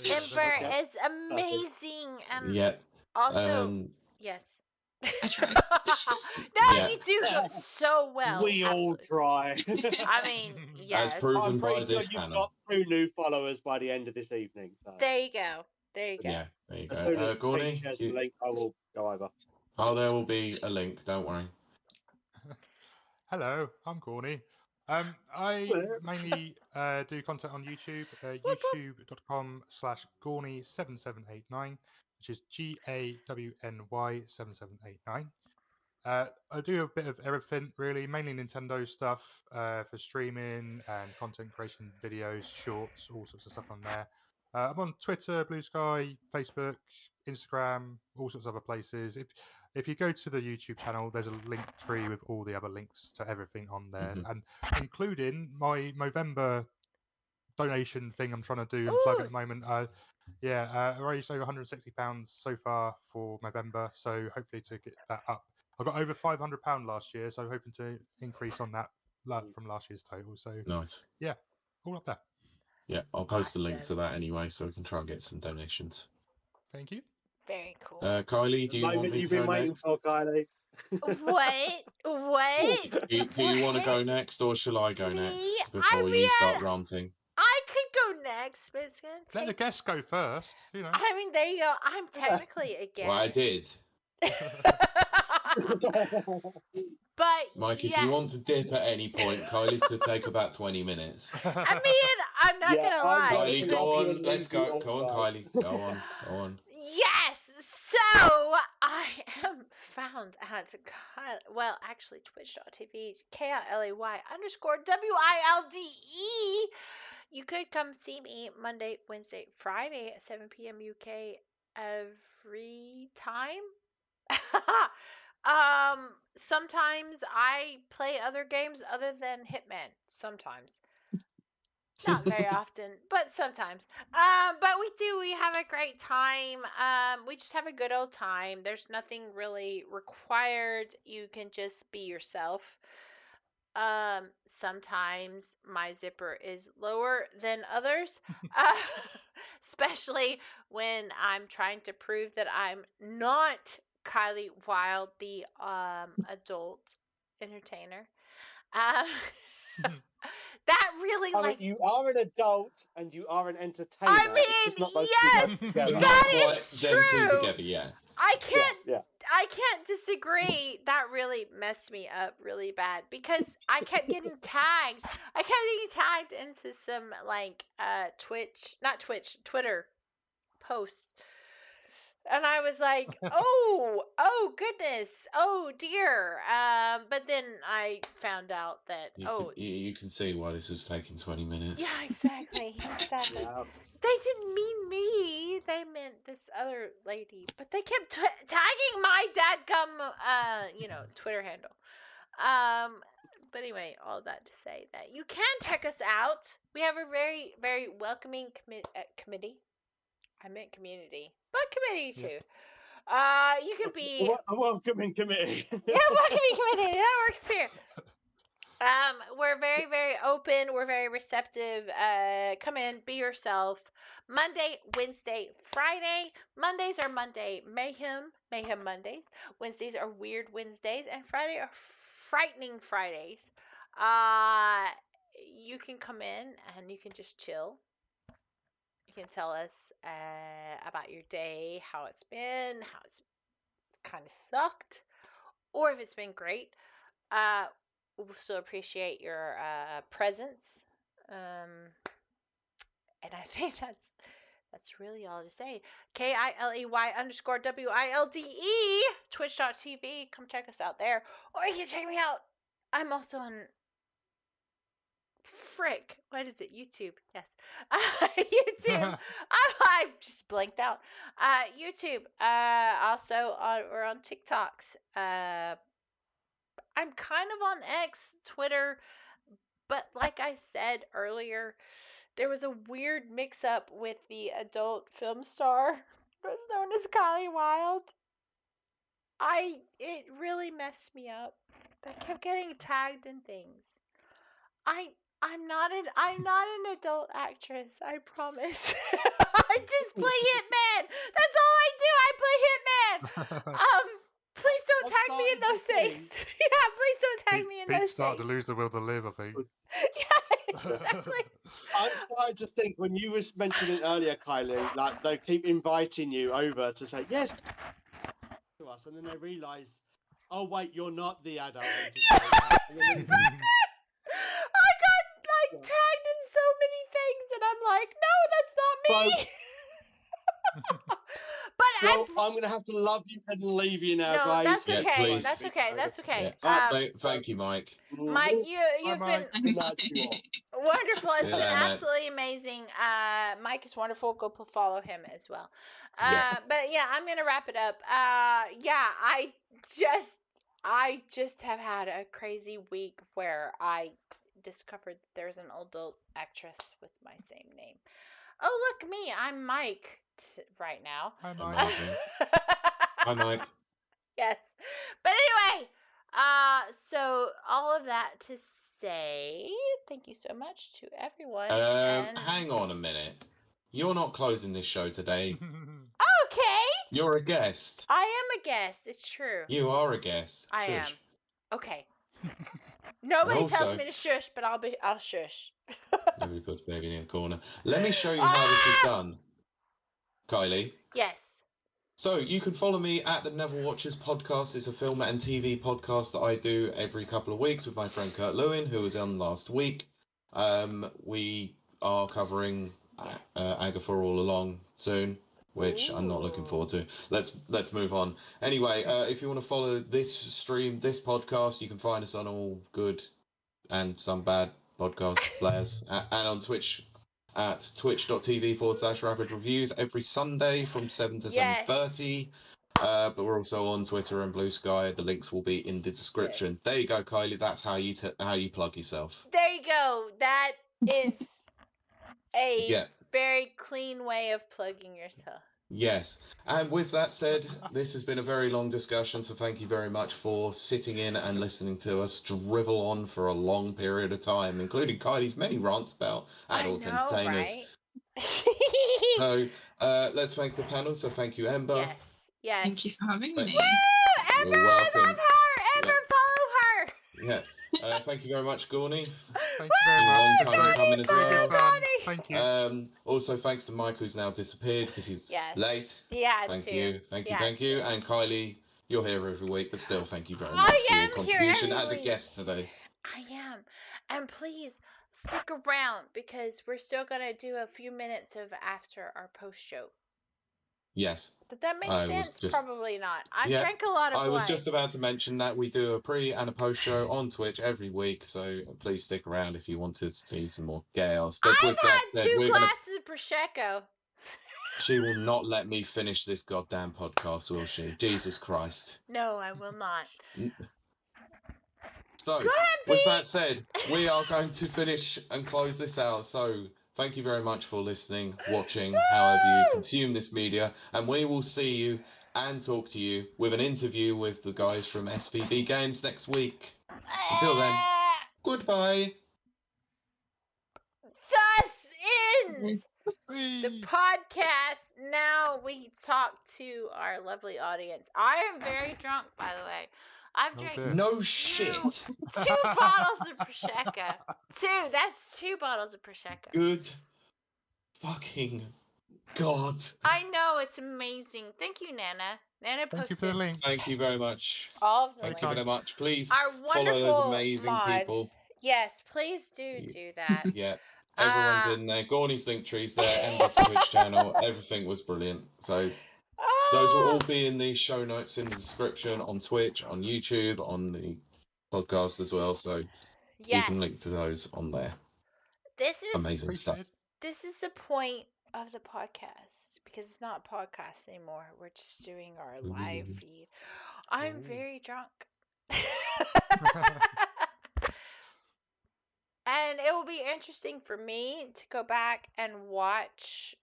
F: Ember is amazing, and
B: Yeah.
F: also yes.
D: I try.
F: No, you do so well.
C: We all try.
F: I mean, yes.
B: As proven
C: I'm
B: by
C: pretty
B: this
C: sure you've
B: panel.
C: got 2 new followers by the end of this evening. So.
F: There you go.
B: Yeah, there you
C: As soon
B: go.
C: as
B: Gawny,
C: Pete shares the link, I will go over.
B: Oh, there will be a link. Don't worry.
E: Hello, I'm Gawny. I mainly do content on YouTube, youtube.com/Gawny7789, which is GAWNY7789. I do a bit of everything, really, mainly Nintendo stuff for streaming and content creation, videos, shorts, all sorts of stuff on there. I'm on Twitter, Blue Sky, Facebook, Instagram, all sorts of other places. If you go to the YouTube channel, there's a link tree with all the other links to everything on there, and including my Movember donation thing I'm trying to do and plug at the moment. I raised over £160 so far for Movember, so hopefully to get that up. I got over £500 last year, so I'm hoping to increase on that from last year's total. So
B: nice.
E: Yeah, all up there.
B: Yeah, I'll post a link to that anyway, so we can try and get some donations.
E: Thank you.
F: Very cool.
B: Kylie, do you want me to
C: you've
B: go
C: been waiting
B: next?
C: for, Kylie.
F: What?
B: Do you want to go next, or shall I go next before you start ranting?
F: I could go next, but it's gonna take...
E: Let the guests go first.
F: I mean, there you go. I'm technically a guest.
B: Well, I did.
F: But
B: Mike, if you want to dip at any point, Kylie could take about 20 minutes.
F: I mean, I'm not gonna lie.
B: Kylie, go on. Let's go. Go on, Kylie. Go on. Go on.
F: Yes. So I am found at twitch.tv KILAY_WILDE. You could come see me Monday, Wednesday, Friday at 7 p.m. UK every time. Sometimes I play other games other than Hitman. Sometimes. Not very often, but sometimes. But we have a great time. We just have a good old time. There's nothing really required. You can just be yourself. Sometimes my zipper is lower than others, especially when I'm trying to prove that I'm not Kylie Wilde, the adult entertainer. That really
C: you are an adult and you are an entertainer.
F: I mean,
C: it's just not those
F: yes,
C: two together.
F: that is true.
B: Them two together, yeah.
F: I can't.
C: Yeah.
F: I can't disagree. That really messed me up really bad because I kept getting tagged. I kept getting tagged into some like Twitter posts. And I was like, oh goodness, oh dear. But then I found out that
B: You can see why this is taking 20 minutes.
F: yeah, exactly.
C: Yeah.
F: They didn't mean me. They meant this other lady. But they kept tagging my dadgum, Twitter handle. But anyway, all that to say that you can check us out. We have a very, very welcoming committee. I meant community, but committee too. You can be
C: A welcoming committee.
F: yeah, welcoming committee. That works too. We're very, very open. We're very receptive. Come in, be yourself. Monday, Wednesday, Friday. Mondays are Monday Mayhem Mondays. Wednesdays are Weird Wednesdays, and Friday are Frightening Fridays. You can come in and you can just chill. You can tell us about your day, how it's been, how it's kind of sucked, or if it's been great. We'll still appreciate your presence. And I think that's really all to say. KILEY_WILDE, twitch.tv. Come check us out there. Or you can check me out. I'm also on what is it? YouTube. Yes. YouTube. I just blanked out. YouTube. Also, we're on TikToks. I'm kind of on X, Twitter, but like I said earlier, there was a weird mix-up with the adult film star who's known as Kylie Wilde. It really messed me up. I kept getting tagged in things. I'm not an adult actress, I promise. I just play Hitman. That's all I do. I play Hitman. Please don't tag me in those things. Yeah, please don't tag me in those things.
E: Starting to lose the will to live, I think.
F: Yeah, exactly.
C: I'm starting to think when you was mentioning earlier, Kylie, like they keep inviting you over to say yes to us, and then they realise, oh wait, you're not the adult.
F: Yes, exactly. I got tagged in so many things, and I'm like, no, that's not me. But
C: I'm gonna have to love you and leave you now,
F: no,
C: guys.
F: that's
B: Yeah,
F: okay.
B: please.
F: That's okay. That's okay.
B: Yeah. Thank you, Mike.
F: Mike, you've been wonderful. It's
B: Yeah,
F: been
B: man.
F: absolutely amazing. Mike is wonderful. Go follow him as well.
B: Yeah.
F: But yeah, I'm gonna wrap it up. Yeah, I just have had a crazy week where I discovered there's an adult actress with my same name. Oh, look, me. I'm Mike right now.
E: Hi, Mike.
B: Amazing. Hi, Mike.
F: Yes. But anyway, so all of that to say, thank you so much to everyone.
B: Hang on a minute. You're not closing this show today.
F: Okay.
B: You're a guest.
F: I am a guest. It's true.
B: You are a guest.
F: I
B: Shush.
F: am. Okay. Nobody tells
B: also-
F: me to shush, but I'll shush.
B: Nobody puts the baby in the corner. Let me show you how this is done, Kylie.
F: Yes.
B: So you can follow me at the Neville Watchers podcast. It's a film and TV podcast that I do every couple of weeks with my friend Kurt Lewin, who was on last week. We are covering Agatha All Along soon, which I'm not looking forward to. Let's move on. Anyway, if you want to follow this stream, this podcast, you can find us on all good and some bad podcast players and on Twitch at twitch.tv/rapid reviews every Sunday from 7 to 7:30. But we're also on Twitter and Blue Sky. The links will be in the description. There you go, Kylie. That's how you plug yourself.
F: There you go. That is a
B: Yeah.
F: very clean way of plugging yourself.
B: Yes. And with that said, this has been a very long discussion, so thank you very much for sitting in and listening to us drivel on for a long period of time, including Kylie's many rants about adult entertainers.
F: Right?
B: So let's thank the panel. So thank you, Ember.
F: Yes.
D: Thank you for having me.
F: Woo! Ember,
B: You're welcome.
F: I love her. Ember, follow her.
B: Yeah. Thank you very much, Gawny.
E: Thank you very
B: Long
E: much.
B: time coming as well.
E: Thank you.
B: Also, thanks to Mike, who's now disappeared because he's late.
F: Yeah,
B: Thank
F: too.
B: you. And Kylie, you're here every week, but still, thank you very
F: I
B: much for your
F: am here
B: contribution
F: every
B: as a
F: week.
B: guest today.
F: I am. And please stick around because we're still going to do a few minutes of after our post show.
B: Yes.
F: Did that make
B: I was
F: sense?
B: just-
F: Probably not. I
B: Yeah,
F: drank a lot of
B: I was
F: wine.
B: just about to mention that we do a pre and a post show on Twitch every week, so please stick around if you want to see some more chaos. But
F: I've
B: with that
F: had
B: said,
F: 2
B: we're gonna.
F: glasses of Prosecco.
B: She will not let me finish this goddamn podcast, will she? Jesus Christ.
F: No, I will not.
B: So,
F: Go ahead,
B: with that
F: Pete.
B: said, we are going to finish and close this out. So, thank you very much for listening, watching, however you
F: Woo!
B: consume this media, and we will see you and talk to you with an interview with the guys from SVB Games next week. Until then, goodbye.
F: Thus ends the podcast. Now we talk to our lovely audience. I am very drunk, by the way. I've drank
B: No shit.
F: 2 bottles of Prosecco. 2. That's 2 bottles of Prosecco.
B: Good fucking God.
F: I know, it's amazing. Thank you, Nana. Nana posted
E: Thank you for the link.
B: Thank you very much.
F: all of the
B: Thank
F: links.
B: you very much. Please
F: Our
B: follow those
F: wonderful
B: amazing
F: mod.
B: people.
F: Yes, please do that.
B: Yeah. Everyone's in there. Gawny's link trees there. Ember's Twitch channel. Everything was brilliant. So those will all be in the show notes in the description on Twitch, on YouTube, on the podcast as well. So you can link to those on there.
F: This is
B: Amazing stuff.
F: This is the point of the podcast because it's not a podcast anymore. We're just doing our live feed. I'm very drunk. And it will be interesting for me to go back and watch.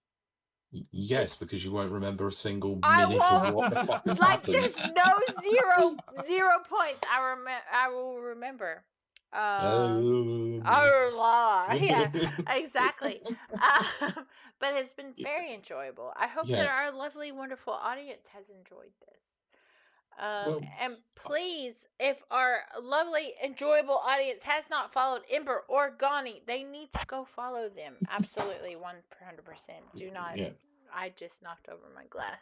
B: Yes, because you won't remember a single
F: I
B: minute of what the fuck has
F: like
B: happened.
F: there's no zero points. I will remember. Yeah, exactly. But it's been very enjoyable. I hope that our lovely, wonderful audience has enjoyed this. And please, if our lovely, enjoyable audience has not followed Ember or Gawny, they need to go follow them. Absolutely, 100%. Do not.
B: Yeah.
F: I just knocked over my glass.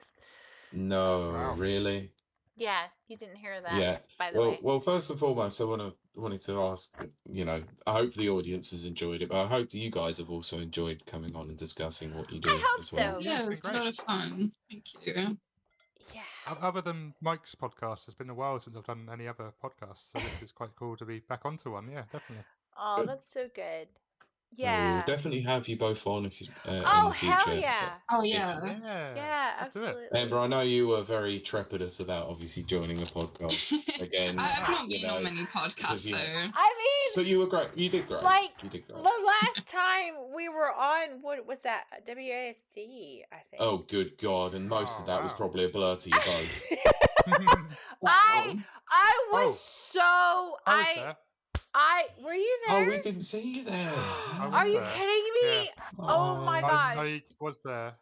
B: No, really?
F: Yeah, you didn't hear that.
B: Yeah.
F: By the way.
B: Well, first and foremost, I wanted to ask. I hope the audience has enjoyed it, but I hope that you guys have also enjoyed coming on and discussing what you do.
F: I hope
B: as well.
F: so.
D: Yeah, it was a lot of fun. Thank you.
F: Yeah.
E: Other than Mike's podcast, it's been a while since I've done any other podcasts, so this is quite cool to be back onto one. Yeah, definitely.
F: Oh, that's so good.
B: We
F: Yeah.
B: will definitely have you both on if you, in
F: Oh,
B: the future.
F: hell yeah.
D: Oh, yeah.
F: Yeah,
E: let's do it.
F: absolutely.
B: Amber, I know you were very trepidous about obviously joining a podcast again.
D: I've not been on many podcasts, so.
F: I mean,
B: but you were great. You did great.
F: like,
B: you did great.
F: the last time we were on, what was that? WASD, I think.
B: Oh, good God. And most of that was probably a blur to you both.
F: I was so.
E: I was there.
F: Were you there?
B: Oh, we didn't see you there.
F: Are you kidding me?
E: Yeah.
F: Oh my gosh.
E: I was there.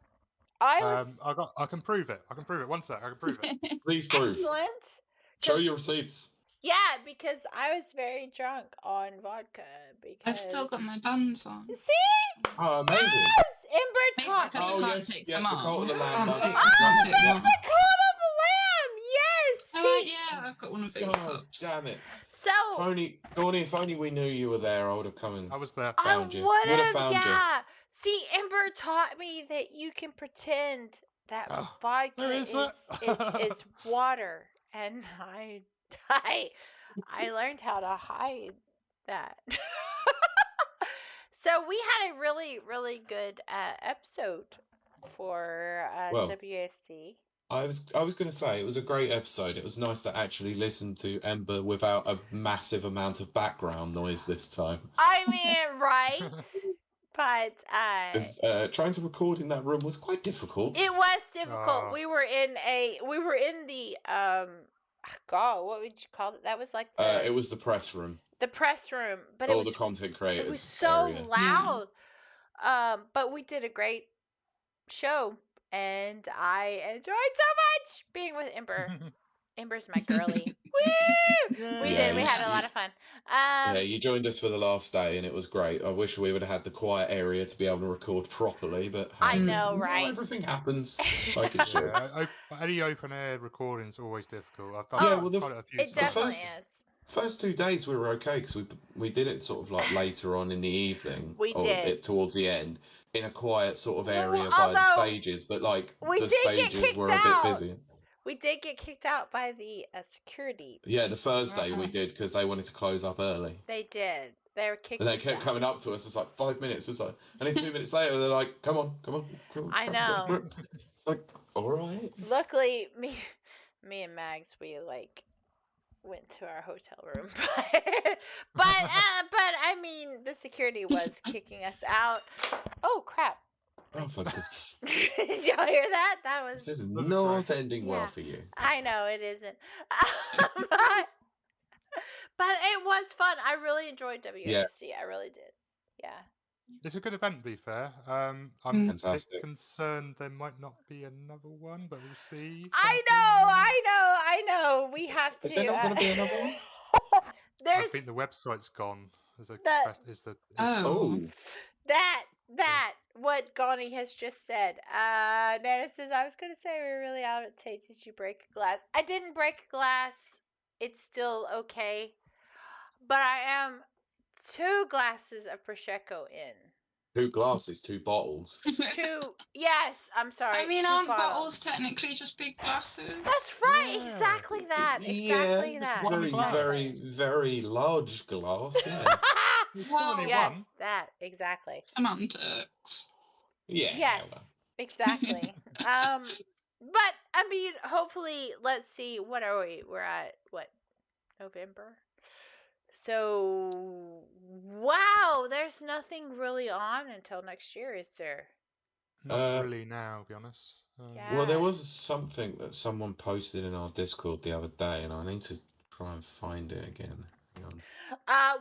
F: I was.
E: I can prove it. I can prove it. One sec. I can prove it.
B: Please prove.
F: Excellent.
B: Show your receipts.
F: Yeah, because I was very drunk on vodka. Because
D: I've still got my bands on.
F: See?
B: Oh, amazing.
F: Yes! Ember
D: Basically,
F: taught
D: because I
B: Oh,
D: can't
B: yes,
D: take
B: yeah,
D: them
B: the
D: off.
B: Cult of the Lamb,
D: Can't
B: that's
D: take-
B: it.
F: Oh,
D: can't take
F: there's
D: them
F: the
D: off.
F: Cult of the Lamb! Yes!
D: Oh,
F: See?
D: yeah, I've got one of those
B: God
D: cups.
B: damn it.
F: So,
B: If only we knew you were there, I would have come and
E: I was there.
F: I
B: found you.
F: would
B: Would
F: have,
B: found you.
F: yeah. See, Ember taught me that you can pretend that
E: Oh,
F: vodka
E: there is that.
F: is water, and I learned how to hide that. So we had a really, really good episode for
B: Well,
F: WSD.
B: I was going to say it was a great episode. It was nice to actually listen to Ember without a massive amount of background noise this time.
F: I mean, right? But
B: 'Cause, trying to record in that room was quite difficult.
F: it was difficult.
E: Oh.
F: We were in the God, what would you call it? That was like the
B: It was the press room.
F: the press room, but
B: All
F: it
B: the
F: was
B: content creators.
F: it was so
B: area.
F: loud. But we did a great show, and I enjoyed so much being with Ember. Ember's my girly. Woo! We did. We had a lot of fun.
B: Yeah, you joined us for the last day, and it was great. I wish we would have had the quiet area to be able to record properly, but
F: I
B: hey,
F: know,
B: not
F: right?
B: everything happens like it should.
E: Yeah, any open air recording is always difficult. I've
B: Yeah,
E: done
B: well,
E: tried it a few
F: It
E: times.
F: definitely is.
B: First 2 days we were okay because we did it sort of like later on in the evening,
F: We did.
B: towards the end, in a quiet sort of area by
F: Although,
B: the stages, but like
F: we
B: the
F: did get
B: stages
F: kicked
B: were a bit
F: out.
B: busy.
F: We did get kicked out by the security.
B: Yeah, the Thursday we did because they wanted to close up early.
F: They did. They were kicking
B: And they
F: us
B: kept
F: out.
B: coming up to us. It's like 5 minutes. It's like, and then 2 minutes later, they're like, "Come on, come on, come on."
F: I know.
B: It's like, all right.
F: Luckily, me and Mags, we like went to our hotel room, but I mean, the security was kicking us out. Oh crap!
B: Oh, for goodness.
F: Did y'all hear that? That was.
B: This is not ending well
F: Yeah.
B: for you.
F: I know it isn't, but it was fun. I really enjoyed WAC. I really did. Yeah.
E: It's a good event, to be fair. I'm
B: Fantastic.
E: a bit concerned there might not be another one, but we'll see.
F: I know. We have to.
B: Is there not going to be another one?
F: There's
E: I think the website's gone.
B: Oh.
F: That what Gawny has just said. Nana says, I was gonna say we're really out of taste. Did you break a glass? I didn't break a glass. It's still okay. But I am 2 glasses of Prosecco in.
B: 2 glasses, 2 bottles.
F: 2 yes, I'm sorry.
D: I mean,
F: 2
D: aren't
F: bottles.
D: bottles technically just big glasses?
F: That's right,
E: Yeah.
F: exactly that. Exactly that.
B: Very,
E: glass.
B: very, very large glass. Yeah.
E: There's still only
F: Yes,
E: one.
F: that exactly.
D: Semantics.
B: Yeah.
F: Yes,
B: well.
F: exactly. But I mean, hopefully, let's see. What are we? We're at what? November. So, wow, there's nothing really on until next year, is there?
E: Not really now, to be honest.
F: Yeah.
B: Well, there was something that someone posted in our Discord the other day, and I need to try and find it again. Hang on.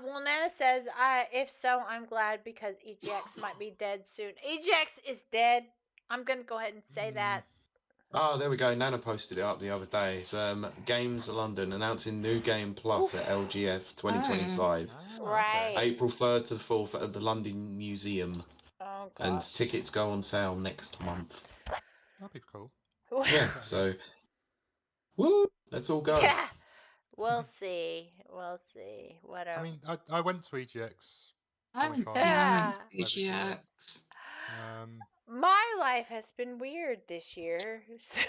F: Well, Nana says, if so, I'm glad because EGX might be dead soon. EGX is dead. I'm gonna go ahead and say that.
B: Oh, there we go. Nana posted it up the other day. It's Games London announcing new game plus at LGF 2025.
F: Right.
B: April 3rd to the 4th at the London Museum.
F: Oh, gosh.
B: And tickets go on sale next month.
E: That'd be cool.
B: Yeah, so woo, let's all go.
F: Yeah. We'll see. We'll see. Whatever.
E: I mean, I went to EGX.
D: I went
F: Yeah.
D: to EGX.
F: My life has been weird this year, so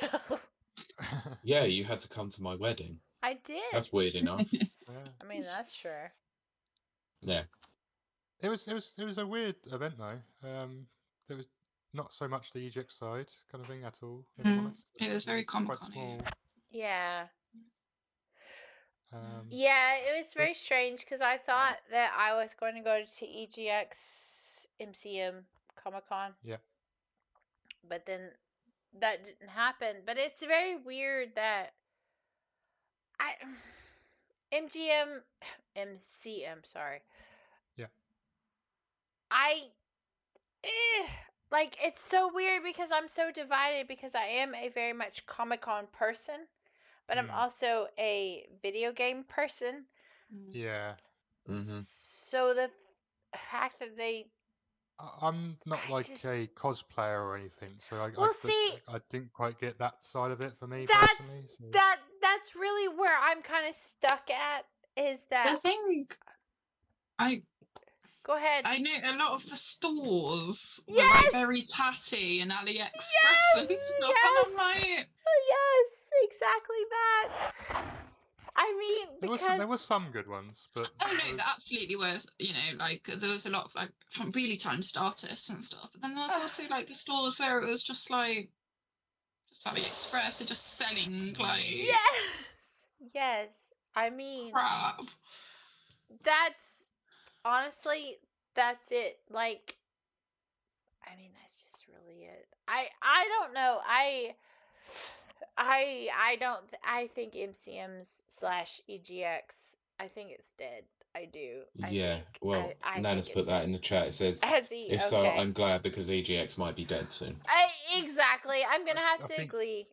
B: Yeah, you had to come to my wedding.
F: I did.
B: That's weird enough.
E: yeah.
F: I mean, that's true.
B: Yeah.
E: It was a weird event though. There was not so much the EGX side kind of thing at all. If I'm honest.
D: It was very
E: quite
D: Comic-Con-y.
E: small.
F: Yeah.
E: Um,
F: Yeah, it was very strange because I thought that I was going to go to EGX, MCM, Comic Con.
E: Yeah.
F: But then that didn't happen. But it's very weird that MCM, sorry.
E: Yeah.
F: Like, it's so weird because I'm so divided because I am a very much Comic-Con person, but I'm also a video game person.
E: Yeah.
B: Mm-hmm.
F: So the fact that
E: I'm not like a cosplayer or anything, so I didn't quite get that side of it for me personally. So.
F: That's really where I'm kind of stuck at. Is that
D: I think
F: Go ahead.
D: I know a lot of the stores were
F: Yes!
D: like very tatty and AliExpress
F: Yes!
D: and stuff,
F: Yes!
D: and I'm like,
F: Yes, exactly that. I mean, because
E: There was some good ones, but
D: oh no, there absolutely was. You know, like there was a lot of like from really talented artists and stuff. But then there was also like the stores where it was just like AliExpress are just selling like
F: yes. I mean,
D: crap.
F: that's honestly that's it. Like, I mean, that's just really it. I don't know. I think MCM's / EGX. I think it's dead. I do.
B: Nana's put that in the chat. It says, if so, I'm glad because EGX might be dead soon.
F: Exactly. I'm gonna have to agree.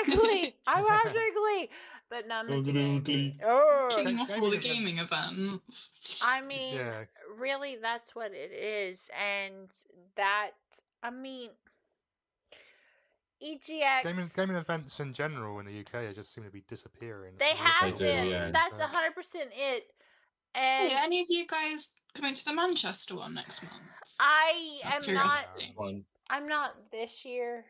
F: Glee. I was after Glee, but not meant to be. Oh,
D: Kicking off all the
E: Gaming
D: gaming events.
F: I mean,
E: Yeah.
F: really, that's what it is, and that, I mean, EGX.
E: Gaming events in general in the UK just seem to be disappearing.
F: They have
B: do,
F: been.
B: yeah.
F: That's 100% it. And
D: Hey, any of you guys coming to the Manchester one next month?
F: I
D: Out of
F: am not.
D: curiosity.
B: One.
F: I'm not this year.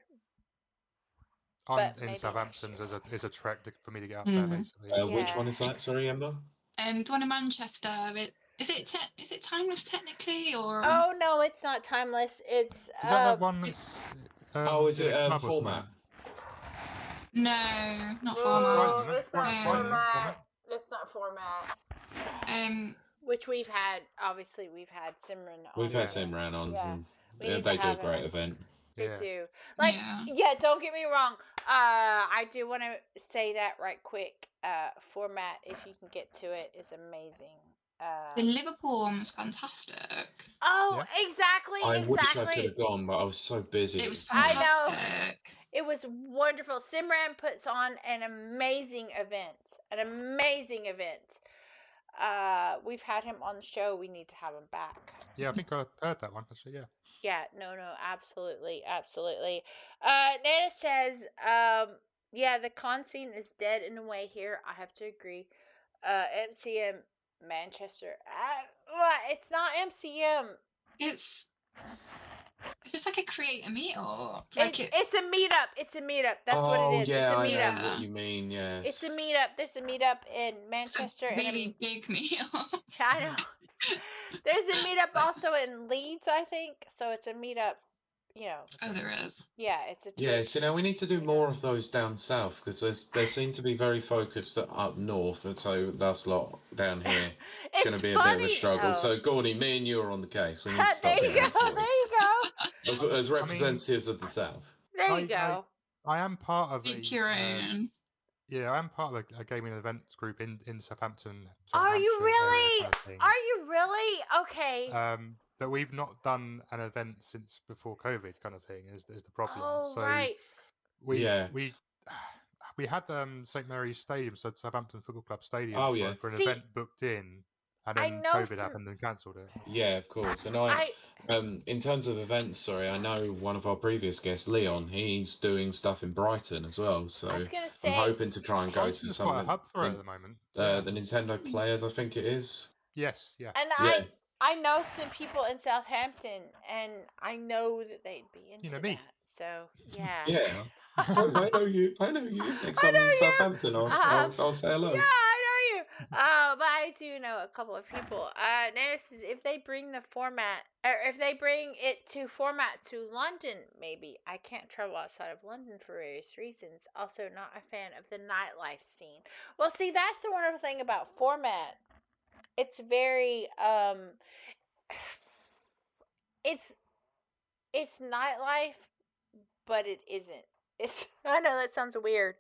E: I'm
F: but
E: in
F: maybe
E: Southampton.
F: next year.
E: There's a trek for me to get up there, basically.
B: Which
F: Yeah.
B: one is that? Sorry, Ember.
D: The one in Manchester. Is it timeless technically, or?
F: Oh no, it's not timeless. It's
E: Is that the one that's?
B: Is it
E: club or
B: format?
E: something?
D: No, not
F: Oh,
D: format.
F: it's not
E: Brighton,
F: format. It's not format. Which we've had. Obviously, we've had Simran on.
B: We've had Simran on.
F: Yeah.
B: And
F: We need
B: they
F: to
B: do a
F: have
B: great
F: him.
B: event.
F: They
E: Yeah.
F: do. Like,
D: Yeah.
F: don't get me wrong. I do want to say that right quick. Format, if you can get to it, is amazing.
D: The Liverpool one was fantastic.
F: Oh,
E: Yeah.
F: exactly.
B: I wish I could have gone, but I was so busy.
D: It was
F: I know.
D: fantastic.
F: It was wonderful. Simran puts on an amazing event. An amazing event. We've had him on the show. We need to have him back.
E: Yeah, I think I heard that one. Actually, yeah.
F: Yeah, no, absolutely, absolutely. Nana says, yeah, the con scene is dead in a way here. I have to agree. MCM Manchester. It's not MCM.
D: It's just like a create a meetup.
F: It's a meetup. It's a meetup. That's what it is.
B: Yeah,
F: it's a
B: I
F: meetup.
B: know what you mean. Yes.
F: It's a meetup. There's a meetup in Manchester.
D: It's a really big meetup.
F: I know. There's a meetup also in Leeds, I think. So it's a meetup,
D: Oh, there is.
F: Yeah, it's a Twitch.
B: Yeah, so now we need to do more of those down south because they seem to be very focused up north, and so that's a lot down here. It's going to be a bit of a struggle. So, Gawny, me and you are on the case. We need to start
F: there you go.
B: As representatives of the south.
F: There you go.
E: I am part of
D: Pick your own.
E: Yeah, I am part of a gaming events group in Southampton.
F: Are you really?
E: Kind of thing.
F: Are you really? Okay.
E: But we've not done an event since before COVID, kind of thing. Is the problem?
F: Oh,
E: so
F: right.
E: we had St Mary's Stadium, so Southampton Football Club Stadium, for an event booked in, and then COVID happened and cancelled it.
B: Yeah, of course. And in terms of events, I know one of our previous guests, Leon, he's doing stuff in Brighton as well. So
F: I was gonna say,
B: I'm hoping to try and go to some
E: quite a hub for it at the moment.
B: The Nintendo Players, I think it is.
E: Yes, yeah.
F: And I know some people in Southampton, and I know that they'd be into that. So yeah.
B: Yeah. I know you. Next time in Southampton, I'll say hello.
F: Yeah, I know you. But I do know a couple of people. Nana says if they bring the format, or if they bring it to format to London, maybe. I can't travel outside of London for various reasons. Also, not a fan of the nightlife scene. Well, see, that's the wonderful thing about format. It's very it's nightlife, but it isn't. I know that sounds weird.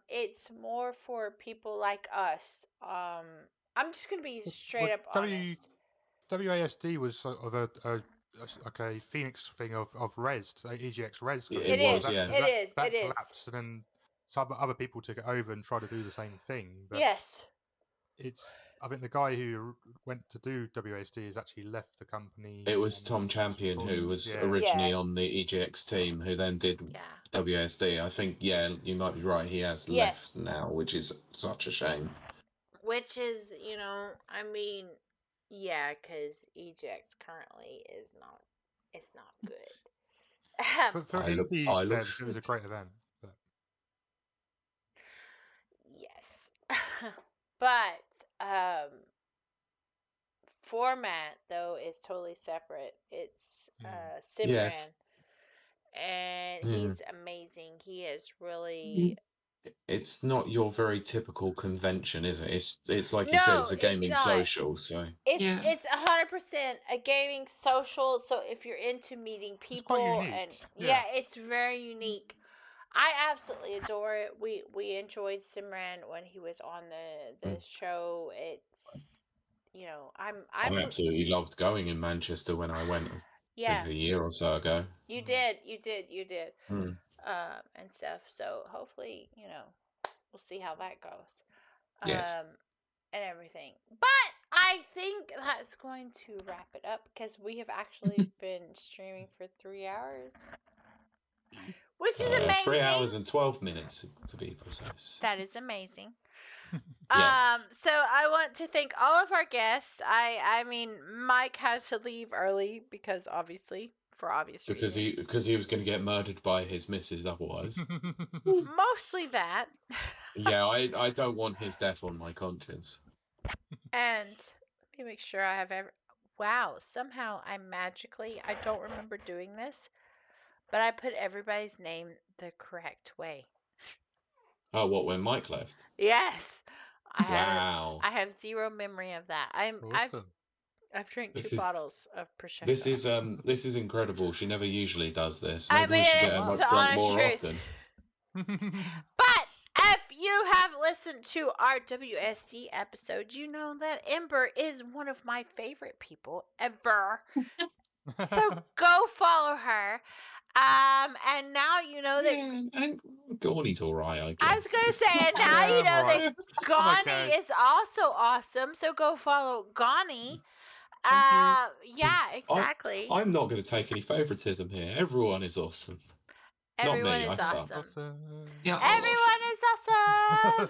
F: It's more for people like us. I'm just gonna be straight up honest.
E: WASD was sort of a Phoenix thing of Res, EGX Res.
B: It was, yeah.
F: It is.
E: Collapsed, and then some other people took it over and tried to do the same thing. But
F: yes.
E: I think the guy who went to do WASD has actually left the company.
B: It was Tom Champion, who was originally on the EGX team, who then did WASD. I think, you might be right. He has left now, which is such a shame.
F: Which is, I mean, because EGX currently is not. It's not good.
E: For indie devs, it was a great event. But...
F: Yes. But format though is totally separate. It's Simran, and he's amazing. He is really.
B: It's not your very typical convention, is it? It's like you said, it's a gaming social. So
F: it's 100% a gaming social. So if you're into meeting people, and it's very unique. I absolutely adore it. We enjoyed Simran when he was on the show. It's I
B: absolutely loved going in Manchester when I went. I think a year or so ago.
F: You did. and stuff. So hopefully, we'll see how that goes.
B: Yes.
F: And everything. But I think that's going to wrap it up because we have actually been streaming for 3 hours. Which is amazing.
B: 3 hours and 12 minutes to be precise.
F: That is amazing.
B: Yes.
F: So I want to thank all of our guests. I mean, Mike had to leave early because for obvious reasons.
B: Because he was going to get murdered by his missus otherwise.
F: Mostly that.
B: Yeah, I don't want his death on my conscience.
F: And let me make sure I have Wow, somehow I don't remember doing this, but I put everybody's name the correct way.
B: Oh, what, when Mike left?
F: Yes.
B: Wow.
F: I have zero memory of that.
E: Awesome.
F: I've drank 2 bottles of Prosecco.
B: This is incredible. She never usually does this.
F: I
B: Maybe
F: mean,
B: we should get
F: it's
B: her
F: the
B: drunk
F: honest
B: more
F: truth.
B: often.
F: But if you have listened to our WSD episode, you know that Ember is one of my favorite people ever. So go follow her. And now you know that.
B: And Gawny's alright, I guess.
F: I was gonna say, and now you know that Gawny is also awesome. So go follow Gawny. Yeah, exactly.
B: I'm not going to take any favoritism here. Everyone is awesome.
F: Everyone
B: Not me.
F: is
B: I
F: awesome.
D: Yeah,
F: Everyone is awesome.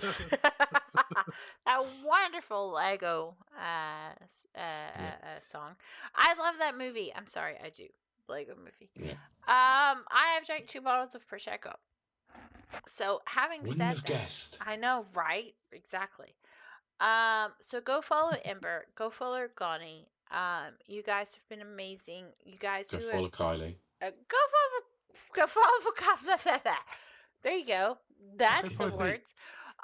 F: That wonderful Lego song. I love that movie. I'm sorry, I do. Lego movie.
B: Yeah.
F: I have drank 2 bottles of Prosecco. So having
B: Wouldn't
F: said
B: have
F: that,
B: guessed.
F: I know, right? Exactly. So go follow Ember. Go follow Gawny. You guys have been amazing. You guys
B: Go follow Kiley.
F: Go follow. There you go. That's the words.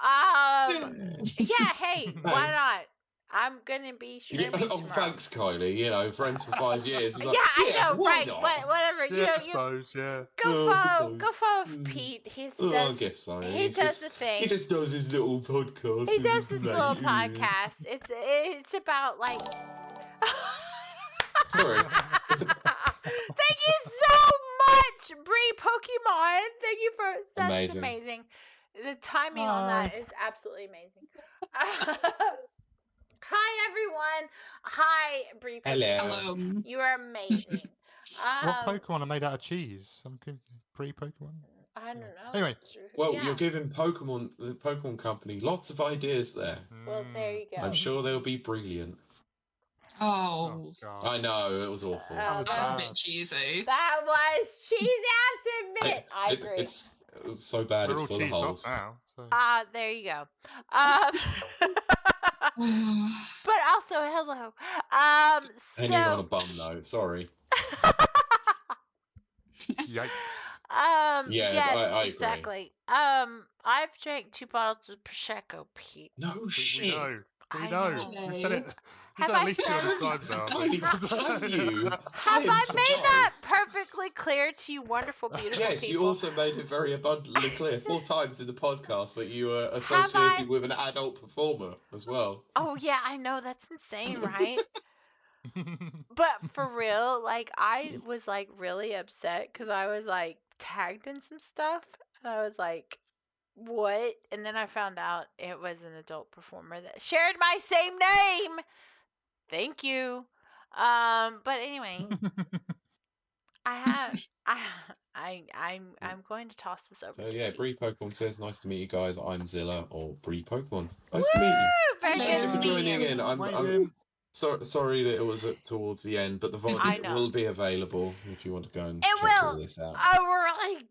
F: Yeah. Hey, why not? I'm gonna be streaming tomorrow.
B: Thanks, Kiley. You know, friends for 5 years. It's like,
F: I know,
B: why
F: right?
B: not?
F: But whatever.
E: I suppose, yeah.
F: Go follow Pete.
B: I guess so.
F: He does the thing.
B: He just does his little podcast.
F: He does this little podcast. It's about like.
B: Sorry.
F: Thank you so much, Bree Pokemon. Thank you for that's amazing. The timing on that is absolutely amazing. Hi everyone. Hi Bree Pokemon.
B: Hello.
F: You are amazing.
E: What Pokemon are made out of cheese? Some pre-Pokemon?
F: I don't know.
E: Anyway.
B: Well, you're giving the Pokemon company lots of ideas there.
F: Well, there you go.
B: I'm sure they'll be brilliant.
D: Oh.
E: God.
B: I know, it was awful.
F: Oh,
D: That was a bit cheesy.
F: That was cheesy, I have to admit. I agree.
B: It was so bad,
E: We're
B: it's
E: all
B: full of
E: cheesed
B: holes.
E: off now. So.
F: There you go. But also, hello.
B: Ending on a bum note, sorry.
E: Yikes.
B: Yeah,
F: yes,
B: I agree.
F: exactly. I've drank 2 bottles of Prosecco, Pete.
B: No shit.
E: We know.
F: I
E: We know.
F: know.
E: You said it. You
F: Have
E: said
F: I
E: at least 200
F: said-
E: times now.
B: Have you?
F: Have
B: am
F: I made that
B: surprised.
F: perfectly clear to you, wonderful, beautiful
B: Yes,
F: people?
B: you also made it very abundantly clear 4 times in the podcast that you were associated with an adult performer as well.
F: Oh yeah, I know, that's insane, right? But for real, like I was like really upset because I was like tagged in some stuff, and I was like, "What?" And then I found out it was an adult performer that shared my same name. Thank you. But anyway, I'm going to toss this over.
B: So
F: to
B: yeah,
F: Pete.
B: Bree Pokemon says, "Nice to meet you guys. I'm Zilla or Bree Pokemon. Nice to meet you.
F: Very
B: Thank
F: good
B: you for
F: to meet
B: joining
F: you.
B: in. I'm sorry that it was towards the end, but the
F: I
B: volume
F: know.
B: will be available if you want to go and
F: It
B: check all
F: will.
B: this out.
F: We're really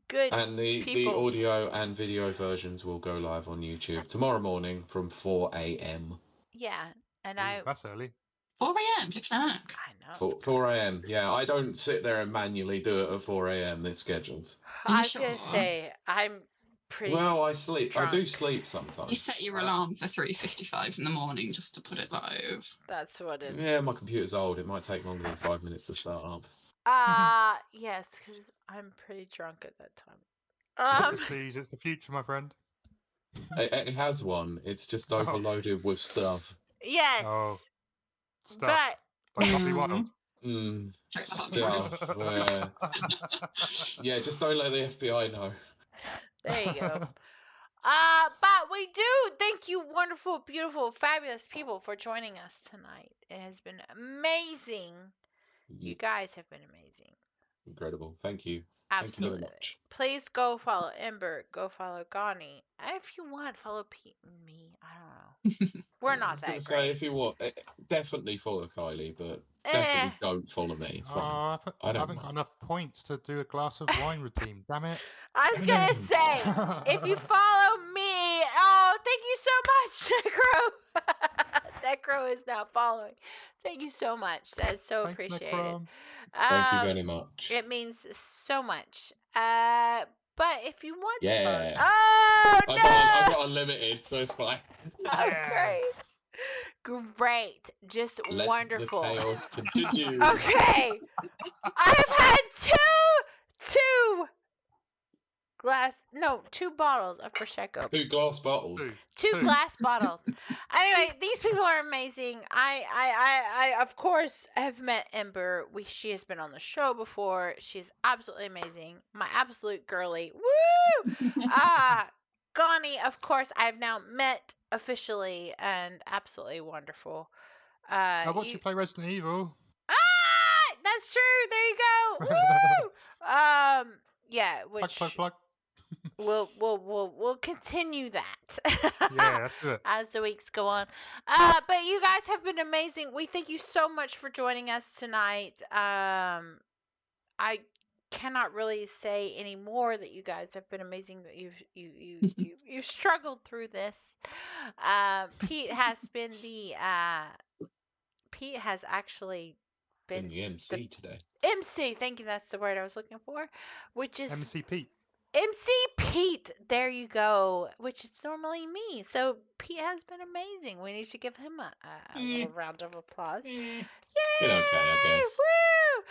F: good.
B: And the
F: people.
B: audio and video versions will go live on YouTube tomorrow morning from 4 a.m.
F: Yeah, and
E: That's early.
D: 4 a.m. Flipping heck.
F: I know.
B: 4 a.m. Yeah, I don't sit there and manually do it at 4 a.m. It's scheduled.
F: I was
D: Sure.
F: gonna say I'm pretty.
B: Well, I sleep. I do
F: drunk.
B: sleep
D: You
B: sometimes.
D: set your alarm for 3:55 in the morning just to put it live.
F: That's what it is.
B: Yeah, my computer's old. It might take longer than 5 minutes to start up.
F: Yes, because I'm pretty drunk at that time.
E: It's the future, my friend.
B: It has one. It's just overloaded with stuff.
F: Yes.
E: Oh, stuff.
F: But
E: Like Puppy Wild.
D: Check the hard
B: Stuff. Yeah, just don't let the FBI know.
F: There you go. But we do thank you, wonderful, beautiful, fabulous people, for joining us tonight. It has been amazing. You guys have been amazing.
B: Incredible. Thank you.
F: Absolutely.
B: Thank you very much.
F: Please go follow Ember. Go follow Gawny. If you want, follow Pete and me. I don't know. We're not that great.
B: Say, if you want, definitely follow Kiley, but definitely don't follow me. It's fine.
E: I haven't got enough points to do a glass of wine redeem. Damn it.
F: I was going to say, if you follow me, oh, thank you so much, Necro. Necro is now following. Thank you so much. That is so appreciated.
B: Thank you very much.
F: It means so much. But if you want to follow...
B: Yeah.
F: Oh, no!
B: I got unlimited, so it's fine.
F: Oh, great. Great. Just
B: Let
F: wonderful.
B: the chaos continue.
F: Okay. I've had two bottles of Prosecco.
B: 2 glass bottles.
F: Two glass bottles. Anyway, these people are amazing. I of course have met Ember. She has been on the show before. She's absolutely amazing. My absolute girly. Woo! Gawny, of course, I've now met officially and absolutely wonderful.
E: I watched you play Resident Evil.
F: That's true. There you go. Woo! Yeah, which
E: Plug.
F: We'll continue that.
E: Yeah, let's do it.
F: As the weeks go on. But you guys have been amazing. We thank you so much for joining us tonight. I cannot really say any more that you guys have been amazing. You've struggled through this. Pete has been Pete has actually been
B: the MC today.
F: MC, thank you. That's the word I was looking for. Which is
E: MC Pete.
F: MC Pete, there you go, which is normally me. So Pete has been amazing. We need to give him a little round of applause. Yay!
B: Been okay, I guess.
F: Woo!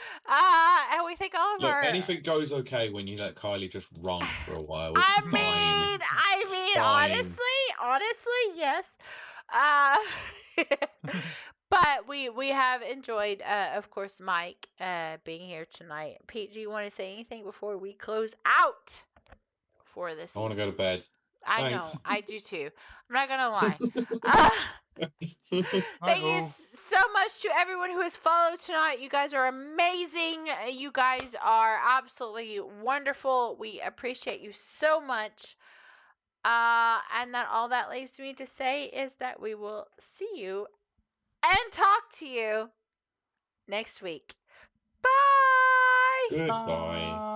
F: And we thank all of our...
B: anything goes okay when you let Kiley just run for a while. It's
F: I
B: fine.
F: mean, honestly, yes. But we have enjoyed, of course, Mike being here tonight. Pete, do you want to say anything before we close out for this?
B: I want to go to bed.
F: I
B: Thanks.
F: know, I do too. I'm not gonna lie. Thank you so much to everyone who has followed tonight. You guys are amazing. You guys are absolutely wonderful. We appreciate you so much. And that all that leaves me to say is that we will see you and talk to you next week. Bye.
B: Goodbye.